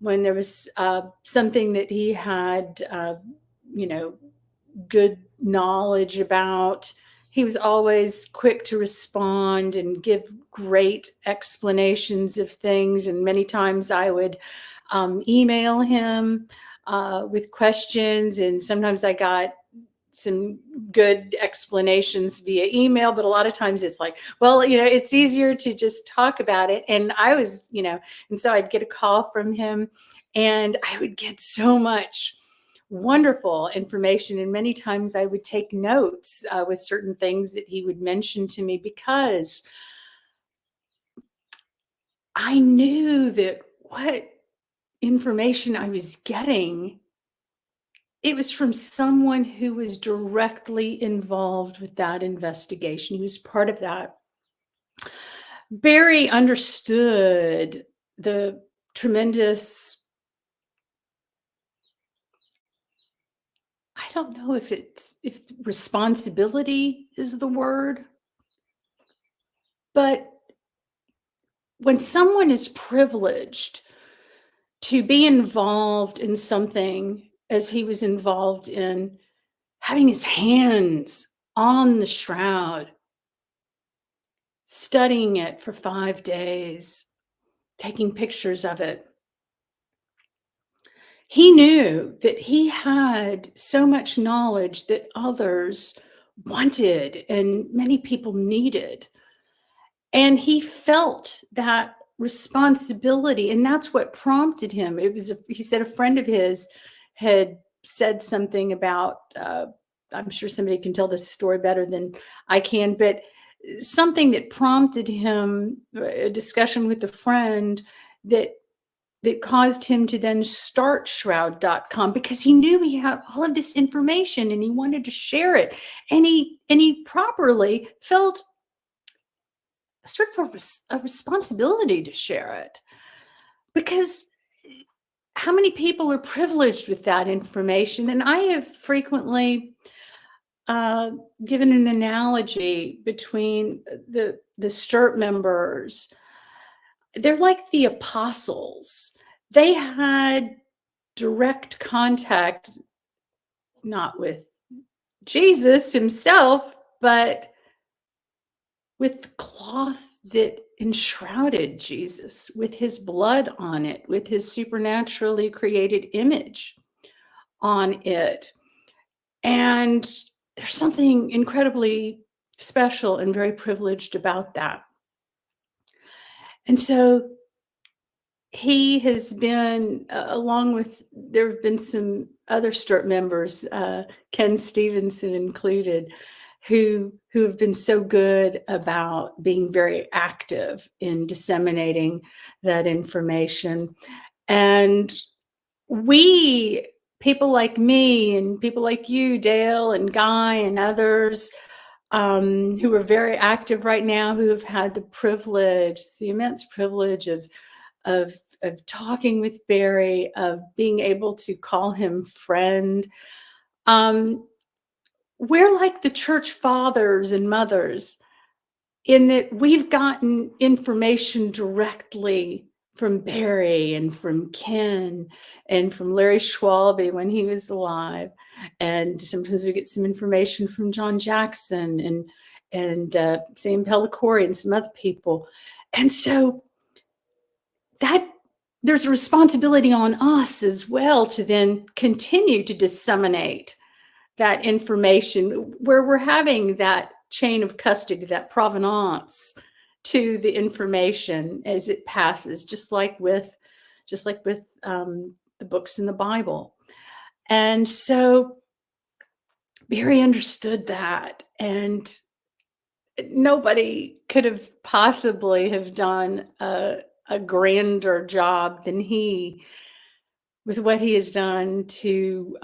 when there was something that he had, good knowledge about, He was always quick to respond and give great explanations of things. And many times I would email him with questions, and sometimes I got some good explanations via email, but a lot of times it's like, well, it's easier to just talk about it. And I was, and so I'd get a call from him, and I would get so much wonderful information. And many times I would take notes with certain things that he would mention to me, because I knew that what information I was getting, it was from someone who was directly involved with that investigation. He was part of that. Barrie understood the tremendous, I don't know if responsibility is the word, but when someone is privileged to be involved in something, as he was involved in, having his hands on the shroud, studying it for 5 days, taking pictures of it, he knew that he had so much knowledge that others wanted and many people needed. And he felt that responsibility, and that's what prompted him. He said a friend of his had said something about, I'm sure somebody can tell this story better than I can, but something that prompted him, a discussion with a friend that caused him to then start Shroud.com, because he knew he had all of this information and he wanted to share it. And he properly felt sort of a responsibility to share it, because how many people are privileged with that information? And I have frequently given an analogy between the STURT members. They're like the apostles. They had direct contact, not with Jesus himself, but with the cloth that enshrouded Jesus, with his blood on it, with his supernaturally created image on it. And there's something incredibly special and very privileged about that. And so he has been, along with, there have been some other STURT members, Ken Stevenson included, who have been so good about being very active in disseminating that information. And we, people like me and people like you, Dale and Guy and others, who are very active right now, who have had the privilege, the immense privilege of talking with Barrie, of being able to call him friend. We're like the church fathers and mothers in that we've gotten information directly from Barrie and from Ken and from Larry Schwalbe when he was alive. And sometimes we get some information from John Jackson and Sam Pellicore and some other people. And so that there's a responsibility on us as well to then continue to disseminate that information, where we're having that chain of custody, that provenance to the information as it passes, just like with the books in the Bible. And so Barrie understood that, and nobody could have possibly have done a grander job than he, with what he has done to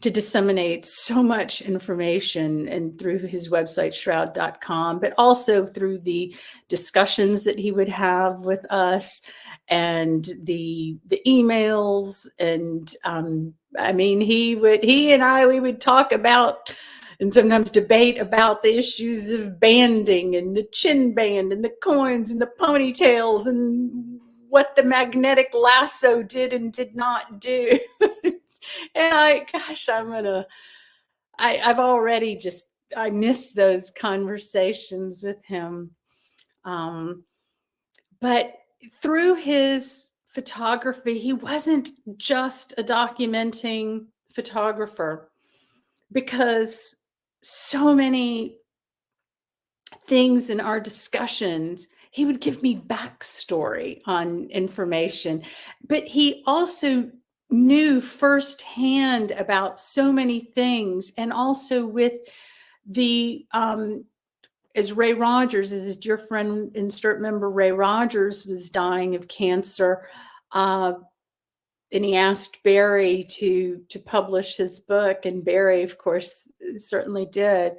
disseminate so much information, and through his website, Shroud.com, but also through the discussions that he would have with us and the emails. And I mean, he and I, we would talk about and sometimes debate about the issues of banding and the chin band and the coins and the ponytails and what the magnetic lasso did and did not do. And I've already just I miss those conversations with him. But through his photography, he wasn't just a documenting photographer, because so many things in our discussions, he would give me backstory on information, but he also knew firsthand about so many things. And also with the, as Ray Rogers, as his dear friend and Sturt member Ray Rogers was dying of cancer, and he asked Barrie to publish his book, and Barrie, of course, certainly did.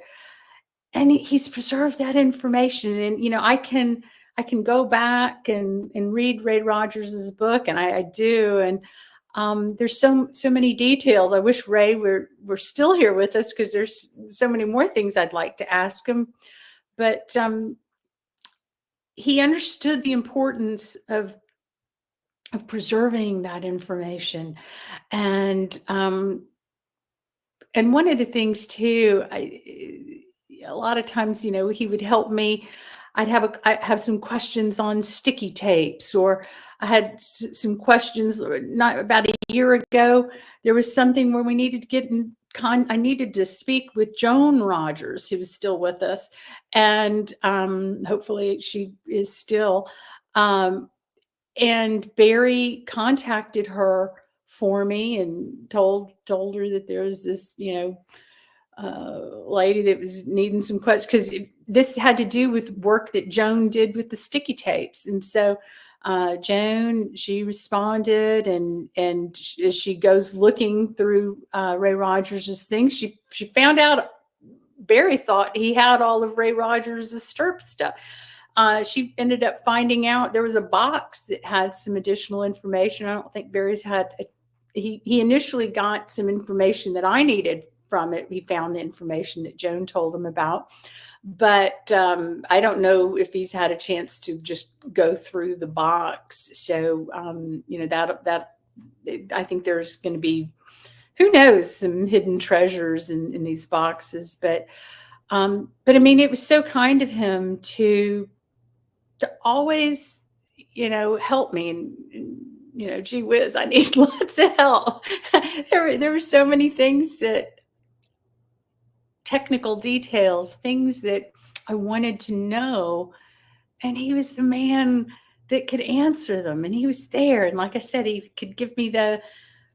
And he's preserved that information. And, you know, I can go back and read Ray Rogers's book, and I do. And there's so many details. I wish Ray were still here with us, because there's so many more things I'd like to ask him. But he understood the importance of preserving that information. And one of the things too, a lot of times, you know, he would help me. I have some questions on sticky tapes, or I had some questions. Not about a year ago, there was something where we needed to get in. I needed to speak with Joan Rogers, who was still with us, and hopefully she is still. And Barrie contacted her for me and told her that there was this, you know, lady that was needing some questions, because this had to do with work that Joan did with the sticky tapes. And so Joan, she responded, and as she goes looking through Ray Rogers's things, she found out Barrie thought he had all of Ray Rogers's Stirp stuff. She ended up finding out there was a box that had some additional information. I don't think Barrie's had. He initially got some information that I needed from it. He found the information that Joan told him about, but I don't know if he's had a chance to just go through the box. So you know, that I think there's going to be, who knows, some hidden treasures in these boxes. But I mean, it was so kind of him to always, you know, help me. And you know, gee whiz, I need lots of help. There were so many things, that technical details, things that I wanted to know, and he was the man that could answer them. And he was there, and like I said, he could give me the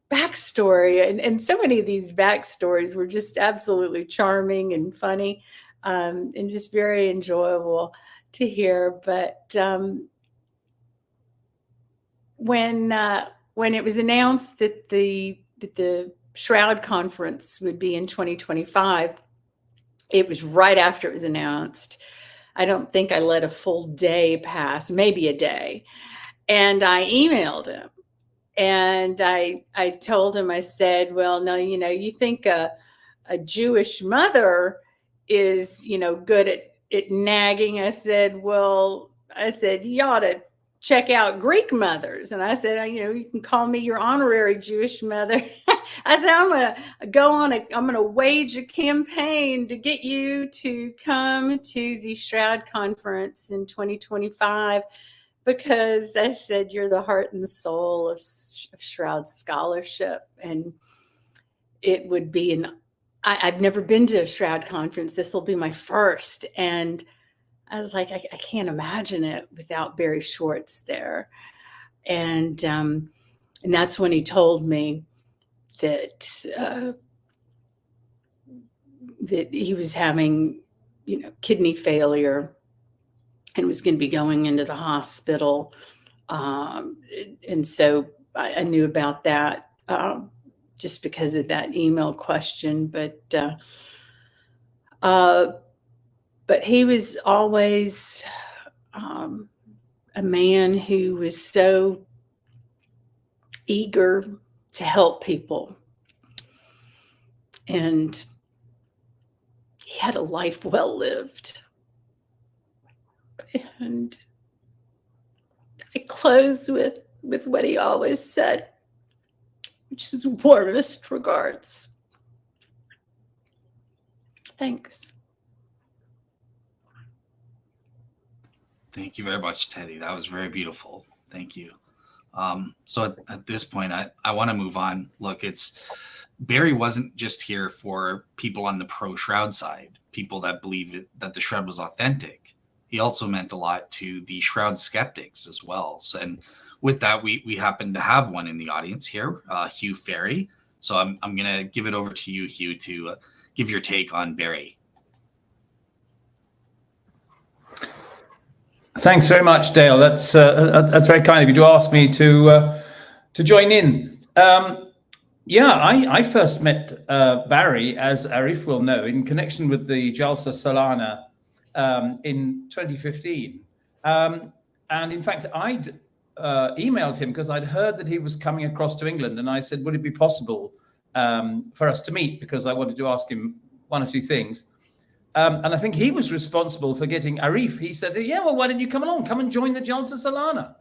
backstory, and so many of these backstories were just absolutely charming and funny, and just very enjoyable to hear. But when it was announced that the Shroud conference would be in 2025, it was right after it was announced. I don't think I let a full day pass, maybe a day, and I emailed him. And I told him, I said, well, no, you know, you think a Jewish mother is, you know, good at nagging. I said, you ought to check out Greek mothers. And I said, you know, you can call me your honorary Jewish mother. I said, I'm going to wage a campaign to get you to come to the Shroud conference in 2025. Because I said, you're the heart and the soul of Shroud scholarship. And it would be I've never been to a Shroud conference. This will be my first. And I was like, I can't imagine it without Barrie Schwortz there. And that's when he told me that he was having, you know, kidney failure, and was going to be going into the hospital. And so I knew about that just because of that email question. But he was always a man who was so eager to help people. And he had a life well lived. And I close with what he always said, which is warmest regards. Thanks. Thank you very much, Teddy. That was very beautiful. Thank you. So at this point, I want to move on. Look, Barrie wasn't just here for people on the pro-Shroud side, people that believe that the Shroud was authentic. He also meant a lot to the Shroud skeptics as well. So, and with that, we happen to have one in the audience here, Hugh Fery. So I'm going to give it over to you, Hugh, to give your take on Barrie. Thanks very much, Dale. That's very kind of you to ask me to join in. I first met Barrie, as Arif will know, in connection with the Jalsa Salana in 2015. And in fact, I'd emailed him because I'd heard that he was coming across to England, and I said, would it be possible for us to meet, because I wanted to ask him one or two things. And I think he was responsible for getting Arif. He said, yeah, well, why don't you come along? Come and join the Jalsa Salana.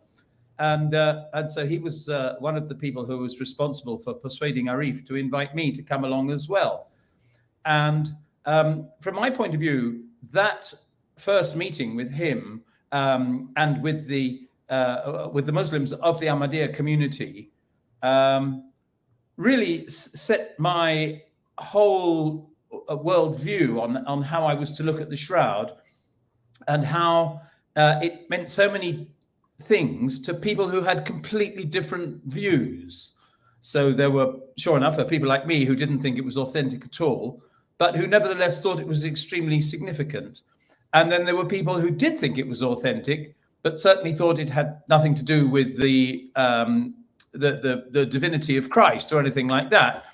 And so he was one of the people who was responsible for persuading Arif to invite me to come along as well. And from my point of view, that first meeting with him and with the Muslims of the Ahmadiyya community really set my whole worldview on how I was to look at the Shroud, and how it meant so many things to people who had completely different views. So there were, sure enough, people like me who didn't think it was authentic at all, but who nevertheless thought it was extremely significant. And then there were people who did think it was authentic, but certainly thought it had nothing to do with the divinity of Christ or anything like that.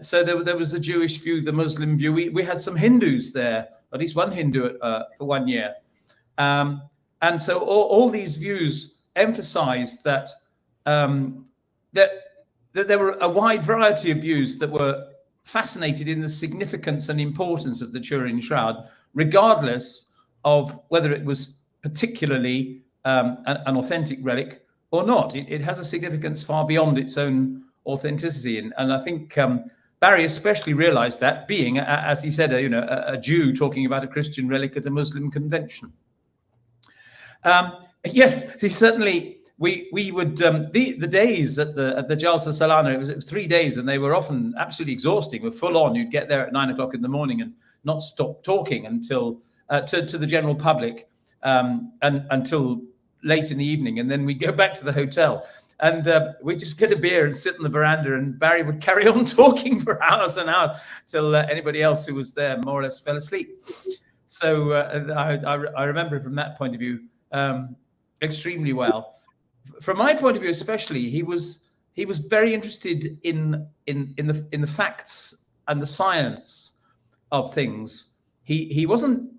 So there was the Jewish view, the Muslim view. We had some Hindus there, at least one Hindu for 1 year. And so all these views emphasized that there were a wide variety of views that were fascinated in the significance and importance of the Turin Shroud, regardless of whether it was particularly an authentic relic or not. It has a significance far beyond its own authenticity, and I think Barrie especially realized that, being, as he said, a Jew talking about a Christian relic at a Muslim convention. Yes, he certainly. We would the days at the Jalsa Salana. It was 3 days, and they were often absolutely exhausting. We're full on. You'd get there at 9 o'clock in the morning and not stop talking until to the general public and until late in the evening, and then we'd go back to the hotel. And we'd just get a beer and sit on the veranda, and Barrie would carry on talking for hours and hours till anybody else who was there more or less fell asleep. So I remember from that point of view extremely well. From my point of view, especially, he was very interested in the facts and the science of things. He wasn't.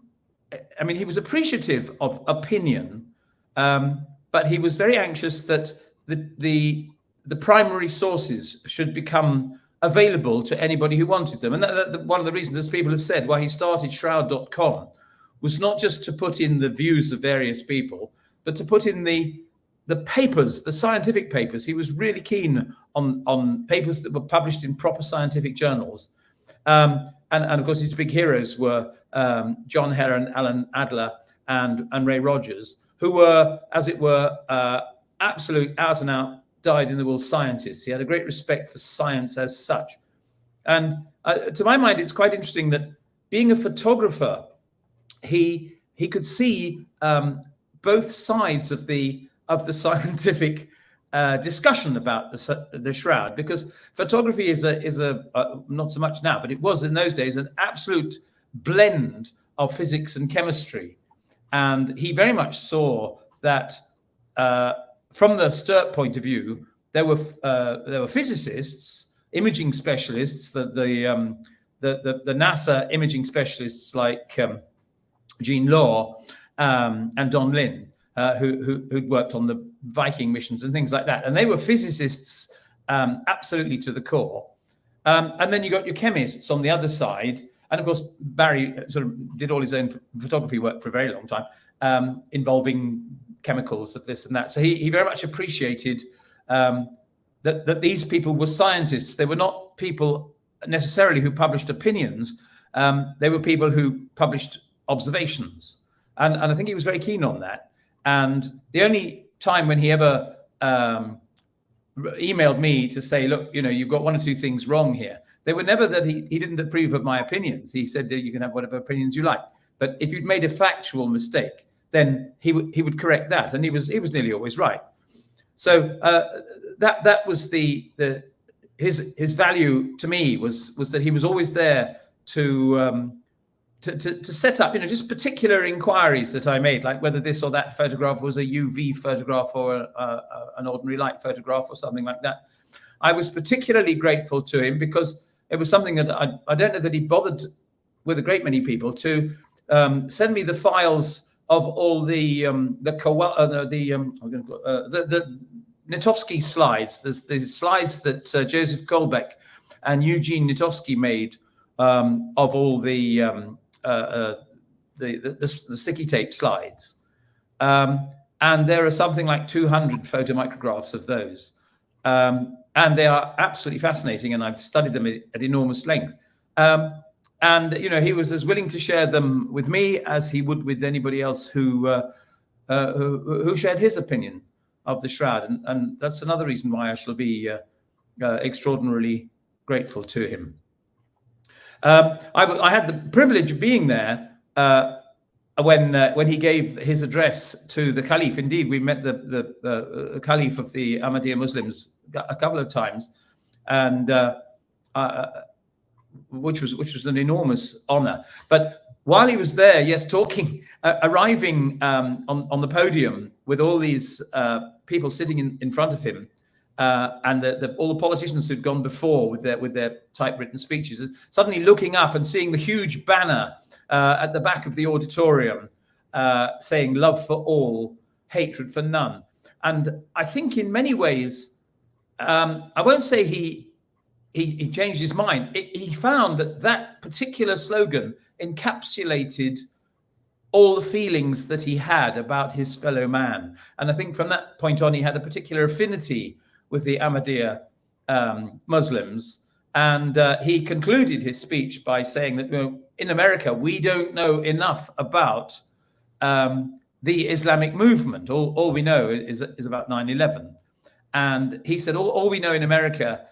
I mean, he was appreciative of opinion, but he was very anxious that the primary sources should become available to anybody who wanted them. And one of the reasons, as people have said, why he started Shroud.com was not just to put in the views of various people, but to put in the papers, the scientific papers. He was really keen on papers that were published in proper scientific journals. And of course, his big heroes were John Heron, Alan Adler, and Ray Rogers, who were, as it were, absolute out-and-out dyed-in-the-wool scientists. He had a great respect for science as such. And to my mind, it's quite interesting that, being a photographer, he could see both sides of the scientific discussion about the Shroud, because photography is a not so much now, but it was in those days, an absolute blend of physics and chemistry. And he very much saw that from the Sturt point of view, there were physicists, imaging specialists, the NASA imaging specialists like Gene Law and Don Lin, who'd worked on the Viking missions and things like that. And they were physicists absolutely to the core. And then you got your chemists on the other side. And of course, Barrie sort of did all his own photography work for a very long time, involving chemicals of this and that. So he very much appreciated that these people were scientists. They were not people necessarily who published opinions. They were people who published observations. and I think he was very keen on that. And the only time when he ever emailed me to say, look, you know, you've got one or two things wrong here, they were never that he didn't approve of my opinions. He said you can have whatever opinions you like, but if you'd made a factual mistake, then he would correct that, and he was nearly always right. So that was his value to me was that he was always there to set up, you know, just particular inquiries that I made, like whether this or that photograph was a UV photograph or an ordinary light photograph or something like that. I was particularly grateful to him because it was something that I don't know that he bothered with a great many people to send me the files of all the Nitowski slides, the slides that Joseph Kolbeck and Eugene Nitowski made of all the sticky tape slides, and there are something like 200 photomicrographs of those, and they are absolutely fascinating, and I've studied them at enormous length. And you know, he was as willing to share them with me as he would with anybody else who shared his opinion of the Shroud, and that's another reason why I shall be extraordinarily grateful to him. I had the privilege of being there when he gave his address to the Caliph. Indeed, we met the Caliph of the Ahmadiyya Muslims a couple of times, and which was an enormous honor. But while he was there, yes, talking, arriving on the podium with all these people sitting in front of him, and all the politicians who'd gone before with their typewritten speeches, suddenly looking up and seeing the huge banner at the back of the auditorium saying "Love for all, hatred for none." And I think in many ways, I won't say he changed his mind. He found that particular slogan encapsulated all the feelings that he had about his fellow man. And I think from that point on, he had a particular affinity with the Ahmadiyya Muslims. And he concluded his speech by saying that, you know, in America, we don't know enough about the Islamic movement. All we know is about 9/11. And he said, all we know in America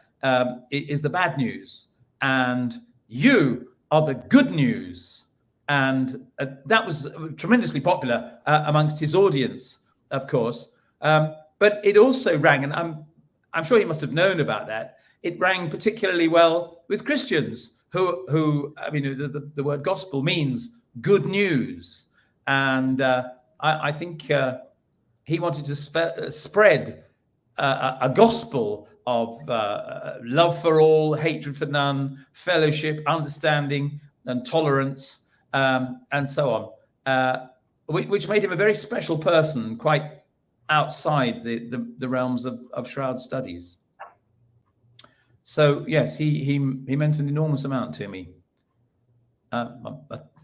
is the bad news. And you are the good news. And that was tremendously popular amongst his audience, of course. But it also rang, and I'm sure he must have known about that. It rang particularly well with Christians who I mean, the word gospel means good news. And I think he wanted to spread a gospel of love for all, hatred for none, fellowship, understanding, and tolerance, and so on, which made him a very special person, quite outside the realms of Shroud studies. So yes, he meant an enormous amount to me. I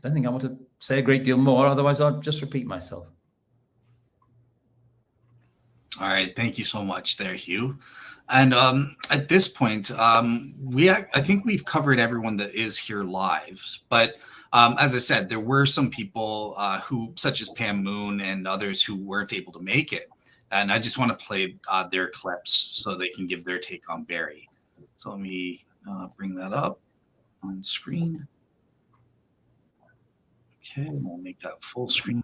don't think I want to say a great deal more, otherwise I'll just repeat myself. All right, thank you so much there, Hugh. And at this point, I think we've covered everyone that is here live. But as I said, there were some people who, such as Pam Moon and others, who weren't able to make it. And I just want to play their clips so they can give their take on Barrie. So let me bring that up on screen. Okay, we'll make that full screen.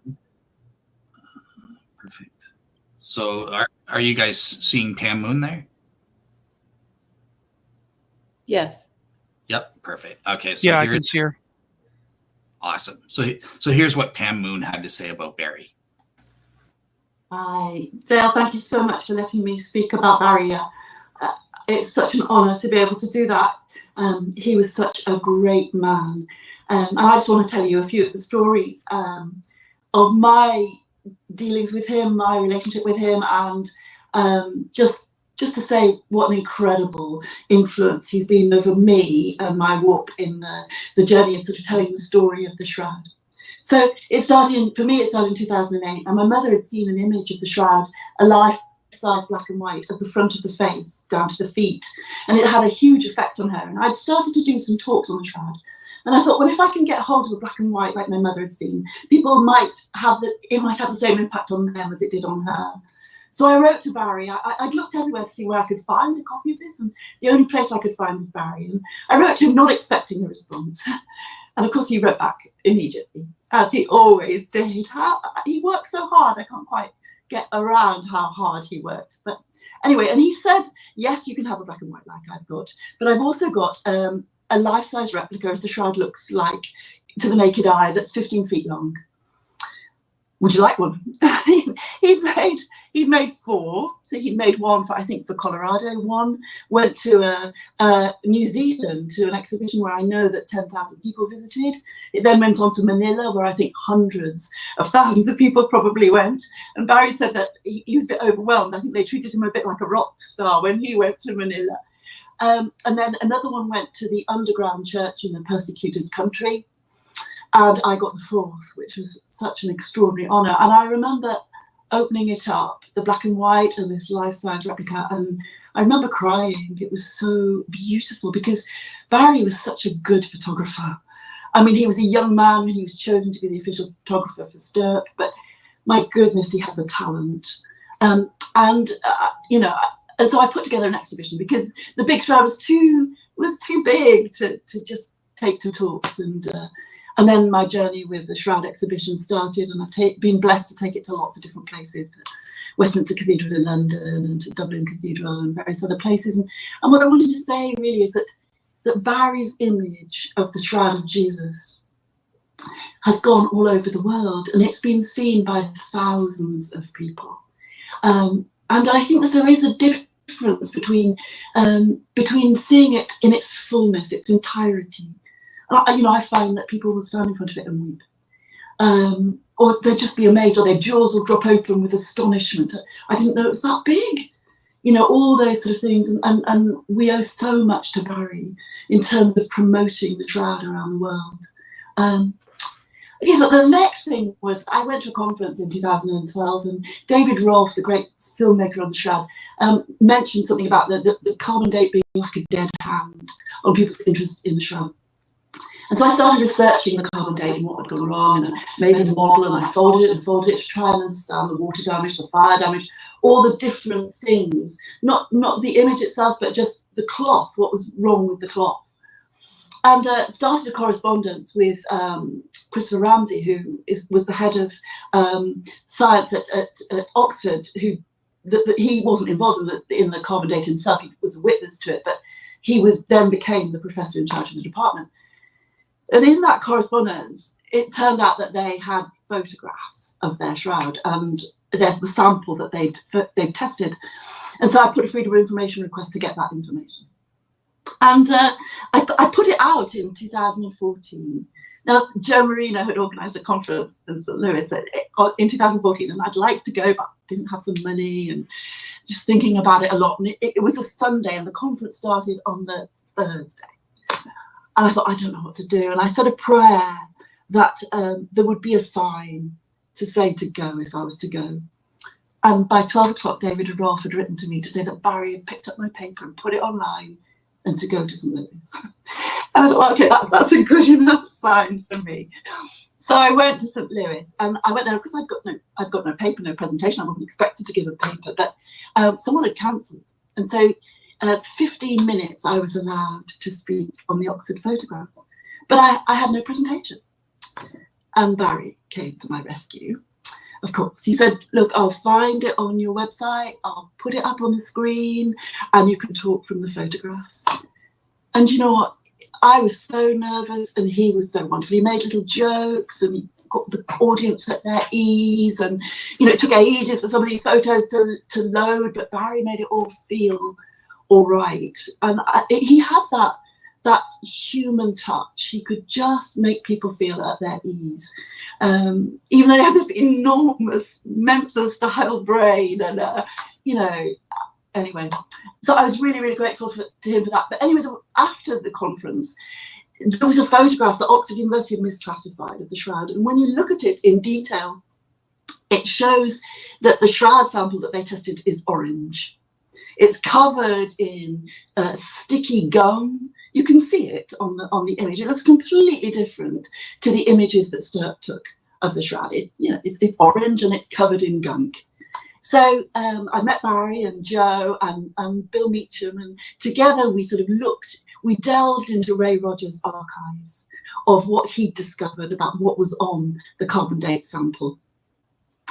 Perfect. So are you guys seeing Pam Moon there? Yes. Yep, perfect. Okay, so yeah, I can see her. Awesome. So here's what Pam Moon had to say about Barrie. Dale, thank you so much for letting me speak about Barrie. It's such an honour to be able to do that. He was such a great man. And I just want to tell you a few of the stories of my dealings with him, my relationship with him, and just to say what an incredible influence he's been over me and my walk in the journey of sort of telling the story of the Shroud. So it started in 2008, and my mother had seen an image of the Shroud, a life-size black and white, of the front of the face down to the feet, and it had a huge effect on her. And I'd started to do some talks on the Shroud, And I thought, well, if I can get hold of a black and white like my mother had seen, it might have the same impact on them as it did on her. So I wrote to Barrie. I'd looked everywhere to see where I could find a copy of this, and the only place I could find was Barrie. And I wrote to him, not expecting a response. And of course, he wrote back immediately, as he always did. He worked so hard, I can't quite get around how hard he worked. But anyway, and he said, yes, you can have a black and white like I've got, but I've also got a life-size replica as the shroud looks like to the naked eye that's 15 feet long. Would you like one? He'd made 4. So he'd made one for, I think, for Colorado. One went to New Zealand to an exhibition where I know that 10,000 people visited. It then went on to Manila, where I think hundreds of thousands of people probably went. And Barrie said that he was a bit overwhelmed. I think they treated him a bit like a rock star when he went to Manila. And then another one went to the underground church in a persecuted country. And I got the 4th, which was such an extraordinary honor. And I remember opening it up, the black and white and this life-size replica, and I remember crying. It was so beautiful because Barrie was such a good photographer. I mean, he was a young man when he was chosen to be the official photographer for Stirp, but my goodness, he had the talent. You know, and so I put together an exhibition because the big shroud was too big to just take to talks. And then my journey with the Shroud exhibition started, and I've been blessed to take it to lots of different places, to Westminster Cathedral in London and to Dublin Cathedral and various other places. And what I wanted to say really is that Barrie's image of the Shroud of Jesus has gone all over the world, and it's been seen by thousands of people. And I think that there is a difference between seeing it in its fullness, its entirety. You know, I find that people will stand in front of it and weep, or they'll just be amazed, or their jaws will drop open with astonishment. I didn't know it was that big. You know, all those sort of things, and we owe so much to Barrie in terms of promoting the Shroud around the world. Okay, so the next thing was I went to a conference in 2012, and David Rolfe, the great filmmaker on the Shroud, mentioned something about the carbon date being like a dead hand on people's interest in the Shroud. And so I started researching the carbon date and what had gone wrong, and I made a model, and I folded it to try and understand the water damage, the fire damage, all the different things, not the image itself, but just the cloth, what was wrong with the cloth. And started a correspondence with Christopher Ramsey, who was the head of science at Oxford, who he wasn't involved in the carbon date himself, he was a witness to it, but he then became the professor in charge of the department. And in that correspondence, it turned out that they had photographs of their Shroud and the sample that they'd tested. And so I put a Freedom of Information request to get that information. And I put it out in 2014. Now, Joe Marino had organised a conference in St. Louis in 2014, and I'd like to go, but didn't have the money, and just thinking about it a lot. And it was a Sunday, and the conference started on the Thursday. And I thought, I don't know what to do. And I said a prayer that there would be a sign to say to go if I was to go. And by 12 o'clock, David Rolfe had written to me to say that Barrie had picked up my paper and put it online and to go to St. Louis. And I thought, okay, that's a good enough sign for me. So I went to St. Louis, and I went there because I'd got no paper, no presentation. I wasn't expected to give a paper, but someone had cancelled. And so 15 minutes I was allowed to speak on the Oxford photographs, but I had no presentation. And Barrie came to my rescue, of course. He said, look, I'll find it on your website, I'll put it up on the screen, and you can talk from the photographs. And you know what? I was so nervous, and he was so wonderful. He made little jokes, and he got the audience at their ease, and you know, it took ages for some of these photos to load, but Barrie made it all feel all right. And he had that human touch. He could just make people feel at their ease, even though he had this enormous Mensa-style brain. And you know, anyway, so I was really, really grateful to him for that. But anyway, after the conference, there was a photograph that Oxford University had misclassified of the Shroud, and when you look at it in detail, it shows that the Shroud sample that they tested is orange. It's covered in sticky gum. You can see it on the image. It looks completely different to the images that Sturp took of the shroud. It's orange and it's covered in gunk. So I met Barrie and Joe and Bill Meacham, and together we sort of we delved into Ray Rogers' archives of what he discovered about what was on the carbon date sample.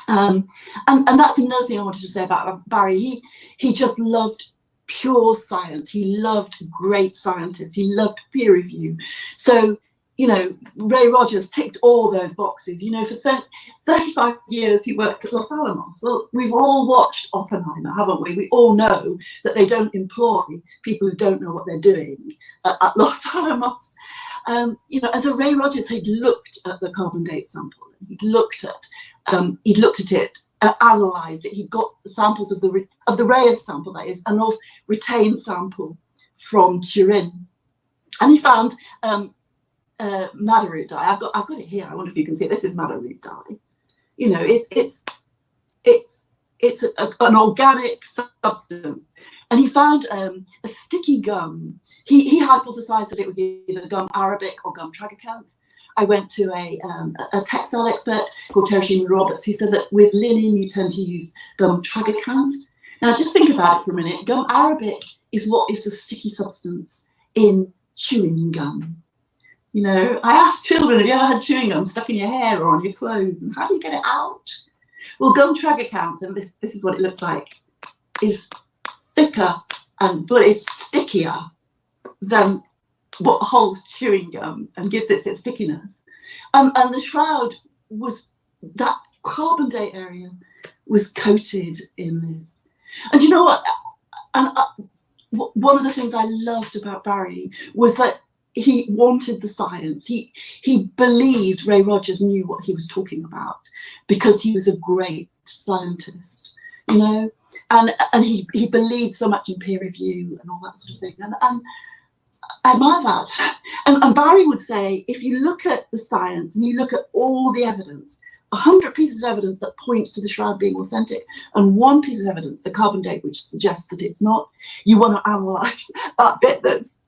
And that's another thing I wanted to say about Barrie. He just loved pure science. He loved great scientists. He loved peer review. So, Ray Rogers ticked all those boxes. For 35 years he worked at Los Alamos. Well, we've all watched Oppenheimer, haven't we? We all know that they don't employ people who don't know what they're doing at Los Alamos. And so Ray Rogers had looked at the carbon date sample. He'd looked at it, analysed it. He got samples of the Reyes sample, that is, and of retained sample from Turin, and he found Markwardt dye. I've got it here. I wonder if you can see it. This is Markwardt dye. It's an organic substance, and he found a sticky gum. He hypothesized that it was either gum arabic or gum tragacanth. I went to a textile expert called Tereshima Roberts, who said that with linen you tend to use gum tragacanth. Now just think about it for a minute. Gum arabic is what is the sticky substance in chewing gum. I asked children, have you ever had chewing gum stuck in your hair or on your clothes, and how do you get it out? Well, gum tragacanth, and this is what it looks like, is thicker but it's stickier than what holds chewing gum and gives it its stickiness. And the shroud was, that carbon date area was coated in this. And you know what? And one of the things I loved about Barrie was that he wanted the science. He believed Ray Rogers knew what he was talking about because he was a great scientist, and he believed so much in peer review and all that sort of thing. And I admire that. And Barrie would say, if you look at the science and you look at all the evidence, 100 pieces of evidence that points to the shroud being authentic, and one piece of evidence, the carbon date, which suggests that it's not, you want to analyze that bit that's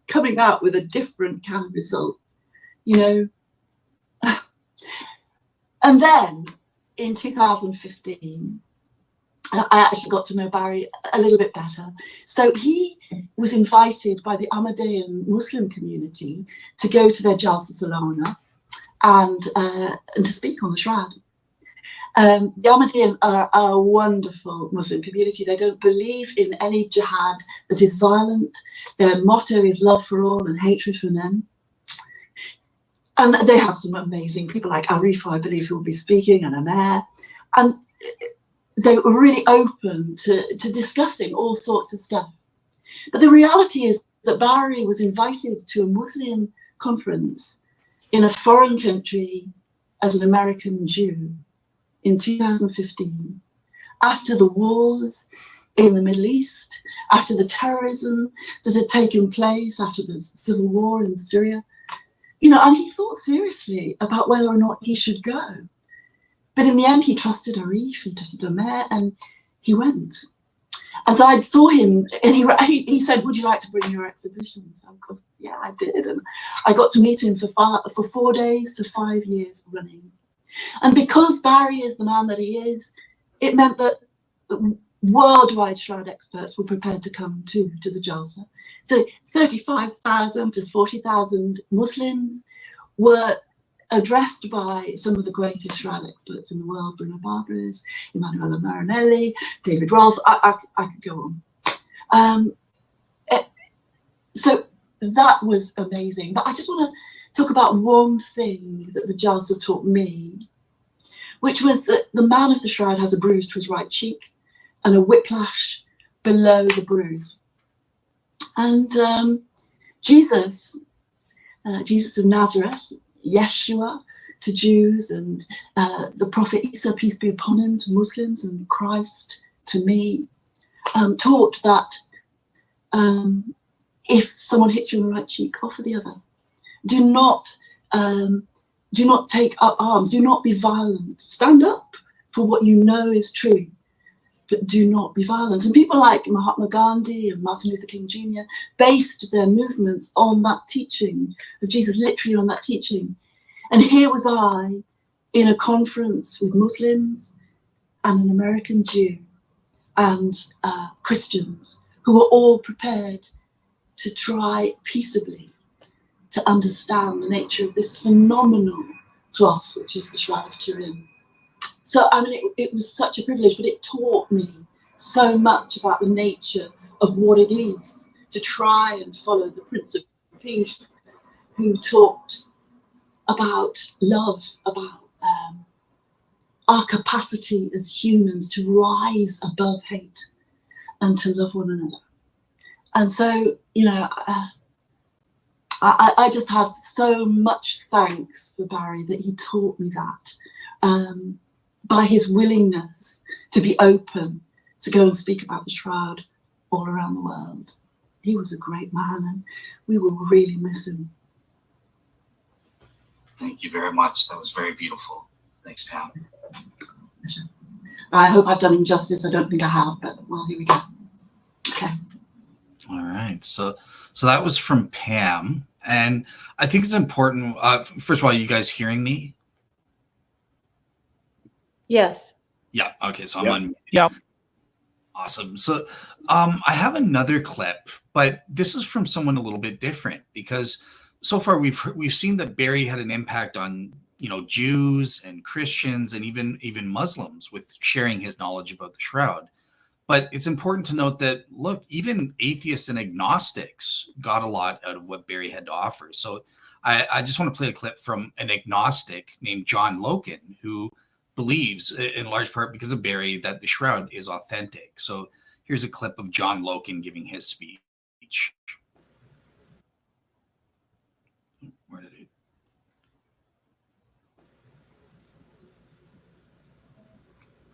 coming out with a different kind of result, And then in 2015, I actually got to know Barrie a little bit better. So he was invited by the Ahmadiyyan Muslim community to go to their Jalsa Salana and to speak on the shroud. The Ahmadiyyan are a wonderful Muslim community. They don't believe in any jihad that is violent. Their motto is love for all and hatred for none. And they have some amazing people like Arif, I believe, who will be speaking, and Amer. And they were really open to discussing all sorts of stuff. But the reality is that Barrie was invited to a Muslim conference in a foreign country as an American Jew in 2015, after the wars in the Middle East, after the terrorism that had taken place, after the civil war in Syria, and he thought seriously about whether or not he should go. But in the end, he trusted Arif, he trusted Amer, and he went. And so I saw him, and he said, would you like to bring your exhibition? So of course, yeah, I did. And I got to meet him for 4 days to 5 years running. And because Barrie is the man that he is, it meant that worldwide shroud experts were prepared to come to the Jalsa. So 35,000 to 40,000 Muslims were addressed by some of the greatest shroud experts in the world, Bruno Barbers, Emanuele Marinelli, David Rolfe, I could go on. So that was amazing. But I just want to talk about one thing that the Jalsa taught me, which was that the man of the shroud has a bruise to his right cheek and a whiplash below the bruise. And Jesus of Nazareth, Yeshua to Jews, and the prophet Isa, peace be upon him, to Muslims, and Christ to me, taught that if someone hits you on the right cheek, offer the other. Do not take up arms. Do not be violent. Stand up for what you know is true. but do not be violent. And people like Mahatma Gandhi and Martin Luther King Jr. based their movements on that teaching of Jesus, literally on that teaching. And here was I in a conference with Muslims and an American Jew and Christians who were all prepared to try peaceably to understand the nature of this phenomenal cloth, which is the Shroud of Turin. So, I mean, it was such a privilege, but it taught me so much about the nature of what it is to try and follow the Prince of Peace, who talked about love, about our capacity as humans to rise above hate and to love one another. And so, you know, I just have so much thanks for Barrie that he taught me that. By his willingness to be open, to go and speak about the Shroud all around the world. He was a great man, and we will really miss him. Thank you very much. That was very beautiful. Thanks, Pam. I hope I've done him justice. I don't think I have, but well, here we go. Okay. All right. So that was from Pam, and I think it's important. First of all, you guys hearing me? Yes. Yeah. Okay. So I'm on. Yep. Awesome. So I have another clip, but this is from someone a little bit different, because so far we've seen that Barrie had an impact on, you know, Jews and Christians and even Muslims with sharing his knowledge about the Shroud. But it's important to note that, look, even atheists and agnostics got a lot out of what Barrie had to offer. So I just want to play a clip from an agnostic named John Loken, who believes, in large part because of Barrie, that the Shroud is authentic. So here's a clip of John Loken giving his speech. Where did it?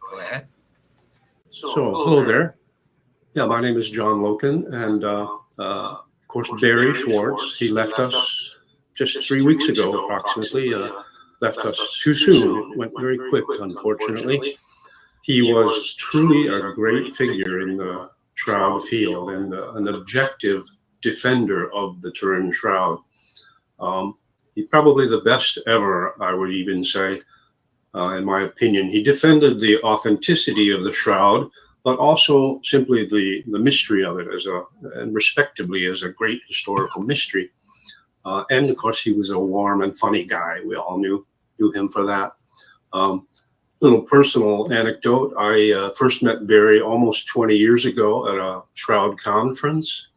Go ahead. So, hello there. Yeah, my name is John Loken, and of course, Barrie Schwortz, he left us just 3 weeks ago, approximately. Left us too soon. It went very quick, unfortunately. He was truly a great figure in the Shroud field and an objective defender of the Turin Shroud. He's probably the best ever, I would even say, in my opinion. He defended the authenticity of the Shroud, but also simply the mystery of it and respectably as a great historical mystery. And of course, he was a warm and funny guy. We all knew him for that. Little personal anecdote. I first met Barrie almost 20 years ago at a Shroud conference.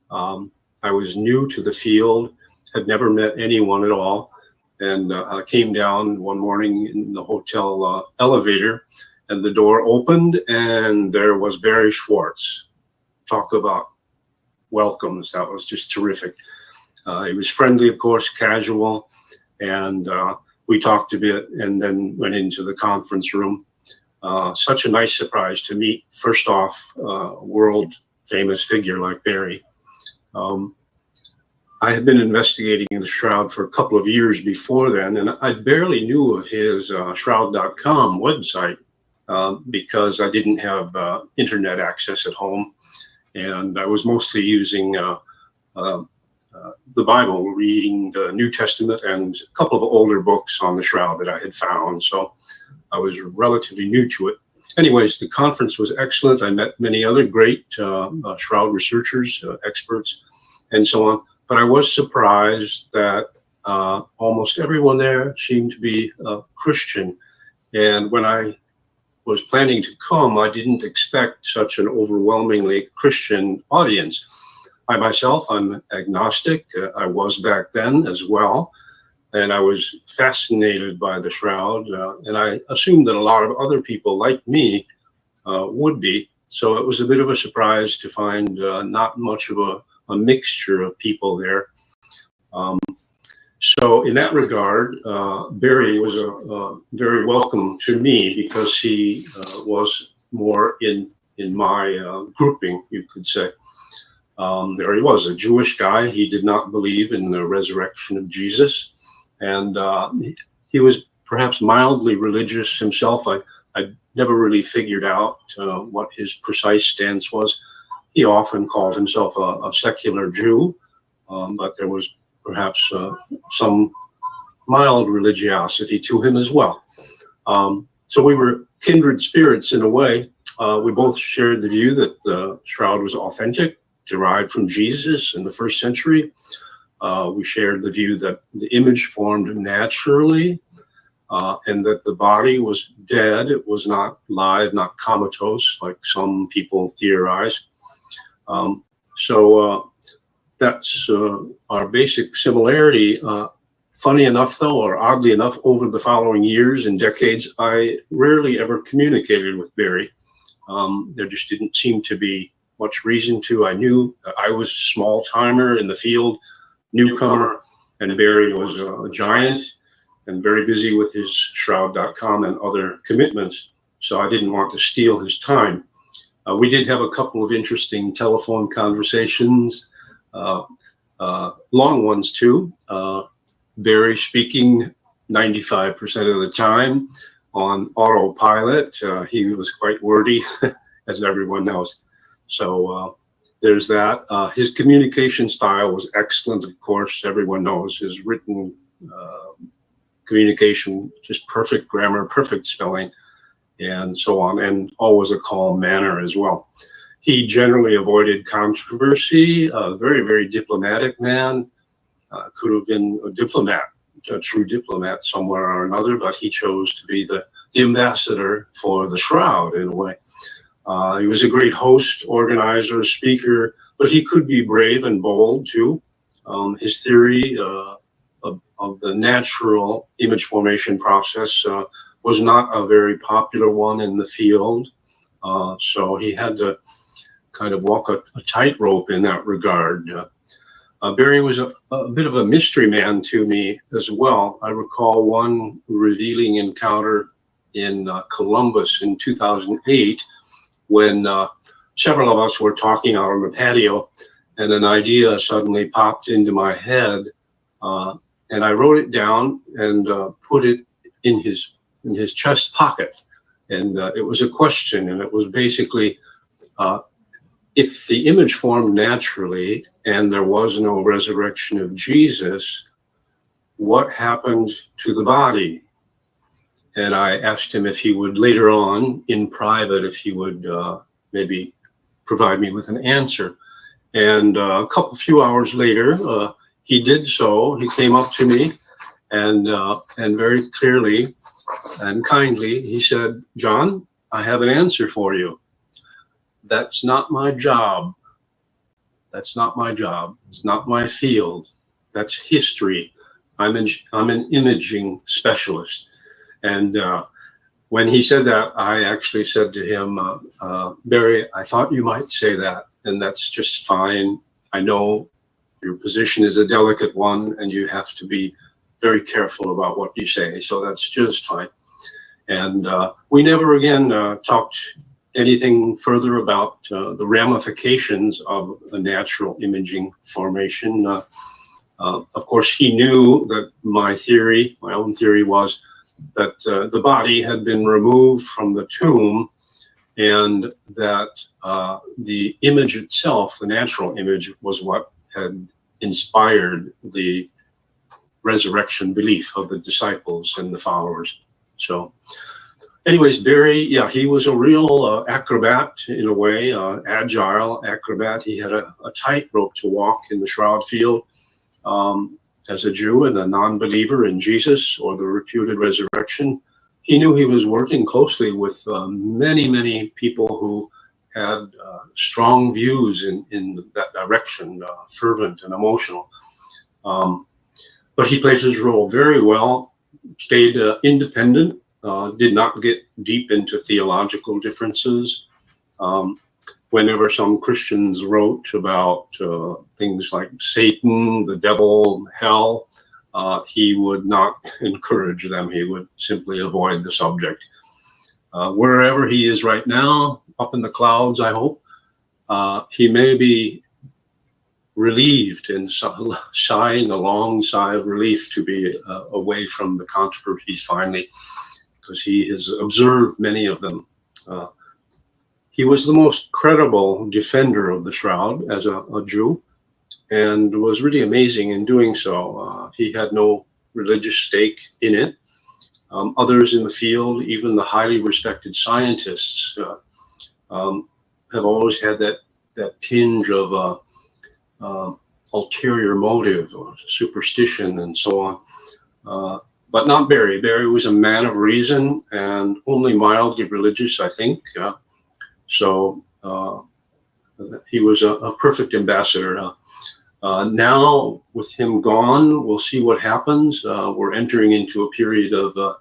I was new to the field, had never met anyone at all. And I came down one morning in the hotel elevator, and the door opened, and there was Barrie Schwortz. Talk about welcomes. That was just terrific. He was friendly, of course, casual, and we talked a bit and then went into the conference room. Such a nice surprise to meet, first off, a world famous figure like Barrie. I had been investigating the Shroud for a couple of years before then, and I barely knew of his shroud.com website because I didn't have internet access at home, and I was mostly using the Bible, reading the New Testament and a couple of older books on the Shroud that I had found. So I was relatively new to it. Anyways, the conference was excellent. I met many other great Shroud researchers, experts, and so on. But I was surprised that almost everyone there seemed to be Christian. And when I was planning to come, I didn't expect such an overwhelmingly Christian audience. I myself, I'm agnostic. I was back then as well. And I was fascinated by the Shroud. And I assumed that a lot of other people like me would be. So it was a bit of a surprise to find not much of a mixture of people there. So in that regard, Barrie was very welcome to me because he was more in my grouping, you could say. There he was, a Jewish guy. He did not believe in the resurrection of Jesus. And he was perhaps mildly religious himself. I I never really figured out what his precise stance was. He often called himself a secular Jew, but there was perhaps some mild religiosity to him as well. So we were kindred spirits in a way. We both shared the view that the Shroud was authentic, derived from Jesus in the first century. We shared the view that the image formed naturally, and that the body was dead. It was not live, not comatose, like some people theorize. So that's our basic similarity. Funny enough, though, or oddly enough, over the following years and decades, I rarely ever communicated with Barrie. There just didn't seem to be much reason to. I knew that I was a small timer in the field, newcomer, and Barrie was a giant and very busy with his Shroud.com and other commitments. So I didn't want to steal his time. We did have a couple of interesting telephone conversations, long ones too. Barrie speaking 95% of the time on autopilot. He was quite wordy, as everyone knows. So there's that. His communication style was excellent, of course. Everyone knows his written communication, just perfect grammar, perfect spelling, and so on, and always a calm manner as well. He generally avoided controversy, a very, very diplomatic man. Could have been a diplomat, a true diplomat somewhere or another, but he chose to be the ambassador for the Shroud in a way. He was a great host, organizer, speaker, but he could be brave and bold too. His theory of the natural image formation process was not a very popular one in the field. So he had to kind of walk a tightrope in that regard. Barrie was a bit of a mystery man to me as well. I recall one revealing encounter in Columbus in 2008 when several of us were talking out on the patio, and an idea suddenly popped into my head, and I wrote it down and put it in his chest pocket. And it was a question, and it was basically, if the image formed naturally and there was no resurrection of Jesus, what happened to the body? And I asked him if he would later on, in private, if he would maybe provide me with an answer. And a few hours later, he did so. He came up to me and very clearly and kindly, he said, "John, I have an answer for you. That's not my job. That's not my job. It's not my field. That's history. I'm an imaging specialist." And when he said that, I actually said to him, "Barrie, I thought you might say that, and that's just fine. I know your position is a delicate one, and you have to be very careful about what you say, so that's just fine." And we never again talked anything further about the ramifications of a natural imaging formation. Of course, he knew that my own theory was that the body had been removed from the tomb, and that the image itself, the natural image, was what had inspired the resurrection belief of the disciples and the followers. So anyways, Barrie, yeah, he was a real acrobat in a way, agile acrobat. He had a tightrope to walk in the Shroud field as a Jew and a non-believer in Jesus or the reputed resurrection. He knew he was working closely with many, many people who had strong views in that direction, fervent and emotional. But he played his role very well, stayed independent, did not get deep into theological differences. Whenever some Christians wrote about things like Satan, the devil, hell, he would not encourage them. He would simply avoid the subject. Wherever he is right now, up in the clouds, I hope, he may be relieved and sighing a long sigh of relief to be away from the controversies finally. because he has observed many of them. He was the most credible defender of the Shroud as a Jew, and was really amazing in doing so. He had no religious stake in it. Others in the field, even the highly respected scientists, have always had that tinge of ulterior motive or superstition and so on. But not Barrie. Barrie was a man of reason and only mildly religious, I think. So he was a perfect ambassador. Now, with him gone, we'll see what happens. We're entering into a period of,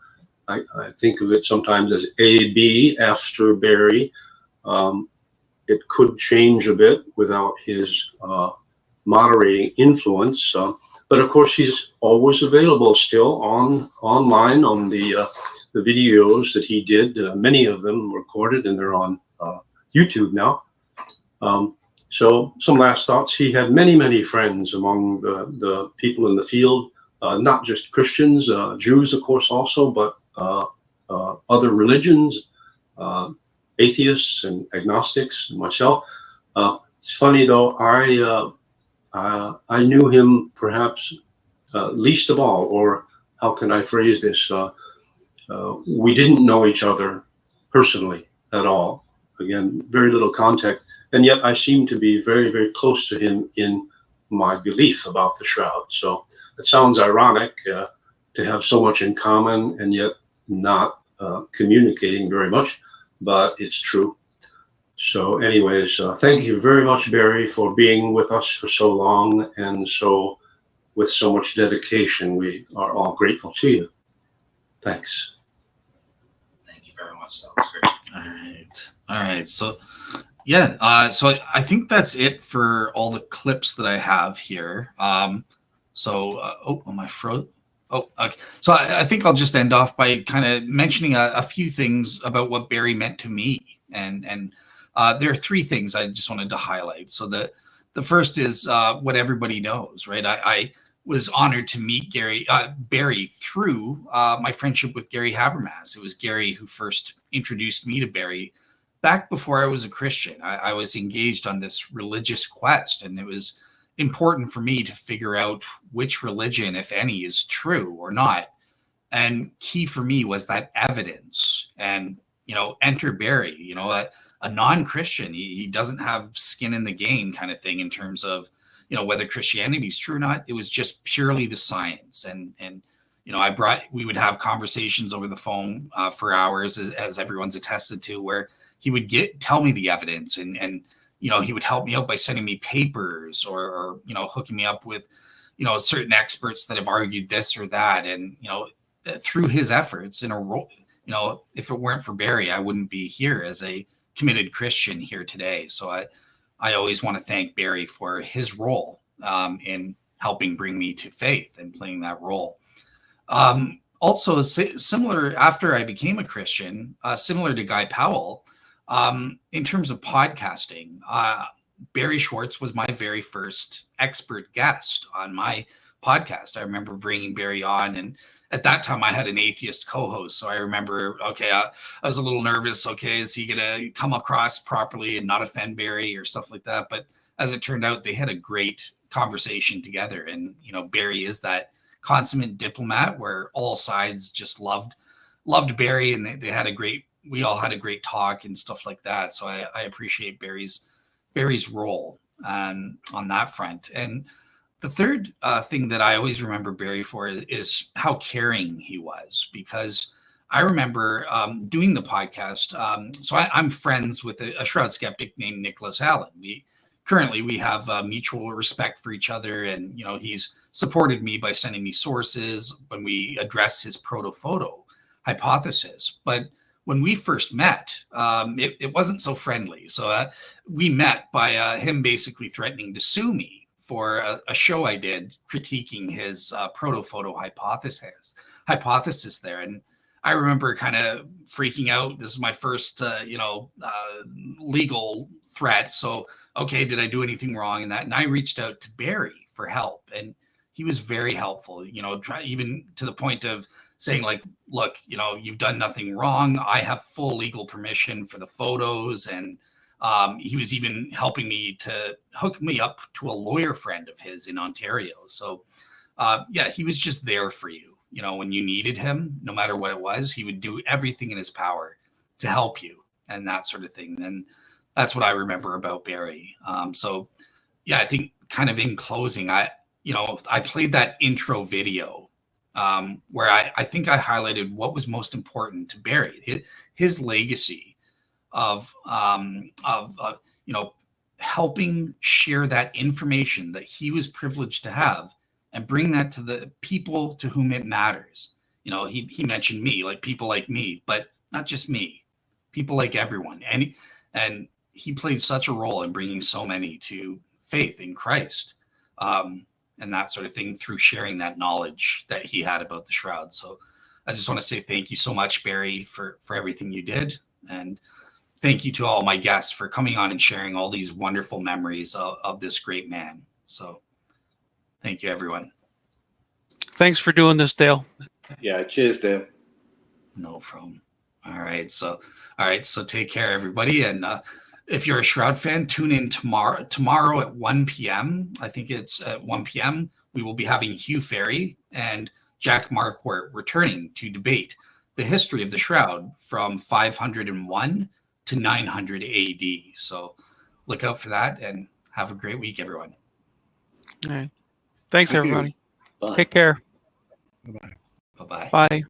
I think of it sometimes as AB after Barrie. It could change a bit without his moderating influence. But of course, he's always available still online on the videos that he did. Many of them recorded, and they're on YouTube now. So some last thoughts. He had many, many friends among the people in the field, not just Christians, Jews, of course, also, but other religions, atheists and agnostics, and myself. It's funny, though, I knew him perhaps least of all, or how can I phrase this? We didn't know each other personally at all. Again, very little contact. And yet I seem to be very, very close to him in my belief about the Shroud. So it sounds ironic to have so much in common and yet not communicating very much, but it's true. So anyways, thank you very much, Barrie, for being with us for so long and so with so much dedication. We are all grateful to you. Thanks. Thank you very much. That was great. All right. So, yeah. So I think that's it for all the clips that I have here. Oh, am I froze? Oh, okay. So I think I'll just end off by kind of mentioning a few things about what Barrie meant to me, and there are three things I just wanted to highlight. So the first is what everybody knows, right? I was honored to meet Barrie through my friendship with Gary Habermas. It was Gary who first introduced me to Barrie back before I was a Christian. I was engaged on this religious quest, and it was important for me to figure out which religion, if any, is true or not. And key for me was that evidence. And, enter Barrie, a non-Christian. He doesn't have skin in the game kind of thing in terms of, whether Christianity is true or not. It was just purely the science. And we would have conversations over the phone for hours, as everyone's attested to, where he would tell me the evidence, and he would help me out by sending me papers or hooking me up with, certain experts that have argued this or that. And, through his efforts in a role, if it weren't for Barrie, I wouldn't be here as a committed Christian here today. So I always want to thank Barrie for his role in helping bring me to faith and playing that role. Also, similar after I became a Christian, similar to Guy Powell, in terms of podcasting, Barrie Schwortz was my very first expert guest on my podcast. I remember bringing Barrie on, and at that time I had an atheist co-host. So I remember, I was a little nervous. Okay, is he going to come across properly and not offend Barrie or stuff like that? But as it turned out, they had a great conversation together. And, Barrie is that consummate diplomat where all sides just loved Barrie, and they had we all had a great talk and stuff like that. So I appreciate Barrie's role on that front. And the third thing that I always remember Barrie for is how caring he was, because I remember doing the podcast. So I'm friends with a Shroud skeptic named Nicholas Allen. We have mutual respect for each other, and he's supported me by sending me sources when we address his proto-photo hypothesis. But when we first met, it wasn't so friendly. So we met by him basically threatening to sue me for a show I did critiquing his proto-photo hypothesis there. And I remember kind of freaking out. This is my first, legal threat. So, okay, did I do anything wrong in that? And I reached out to Barrie for help, and he was very helpful, even to the point of saying like, look, you know, you've done nothing wrong. I have full legal permission for the photos. And he was even helping me to hook me up to a lawyer friend of his in Ontario. So yeah, he was just there for you. You know, when you needed him, no matter what it was, he would do everything in his power to help you and that sort of thing. And that's what I remember about Barrie. So yeah, I think kind of in closing, I played that intro video where I think I highlighted what was most important to Barrie, his legacy of helping share that information that he was privileged to have and bring that to the people to whom it matters. You know, he mentioned me, like people like me, but not just me, people like everyone. And he played such a role in bringing so many to faith in Christ, and that sort of thing through sharing that knowledge that he had about the Shroud. So I just want to say thank you so much, Barrie, for everything you did. And thank you to all my guests for coming on and sharing all these wonderful memories of this great man. So thank you, everyone. Thanks for doing this, Dale. Yeah, cheers, Dale. No problem. All right. So take care, everybody. And if you're a Shroud fan, tune in tomorrow at 1 p.m. I think it's at 1 p.m. We will be having Hugh Fery and Jack Markwardt returning to debate the history of the Shroud from 501 to 900 AD. So look out for that and have a great week, everyone. All right. Thanks, Thank you. everybody. Bye. Take care. Bye-bye. Bye-bye. Bye.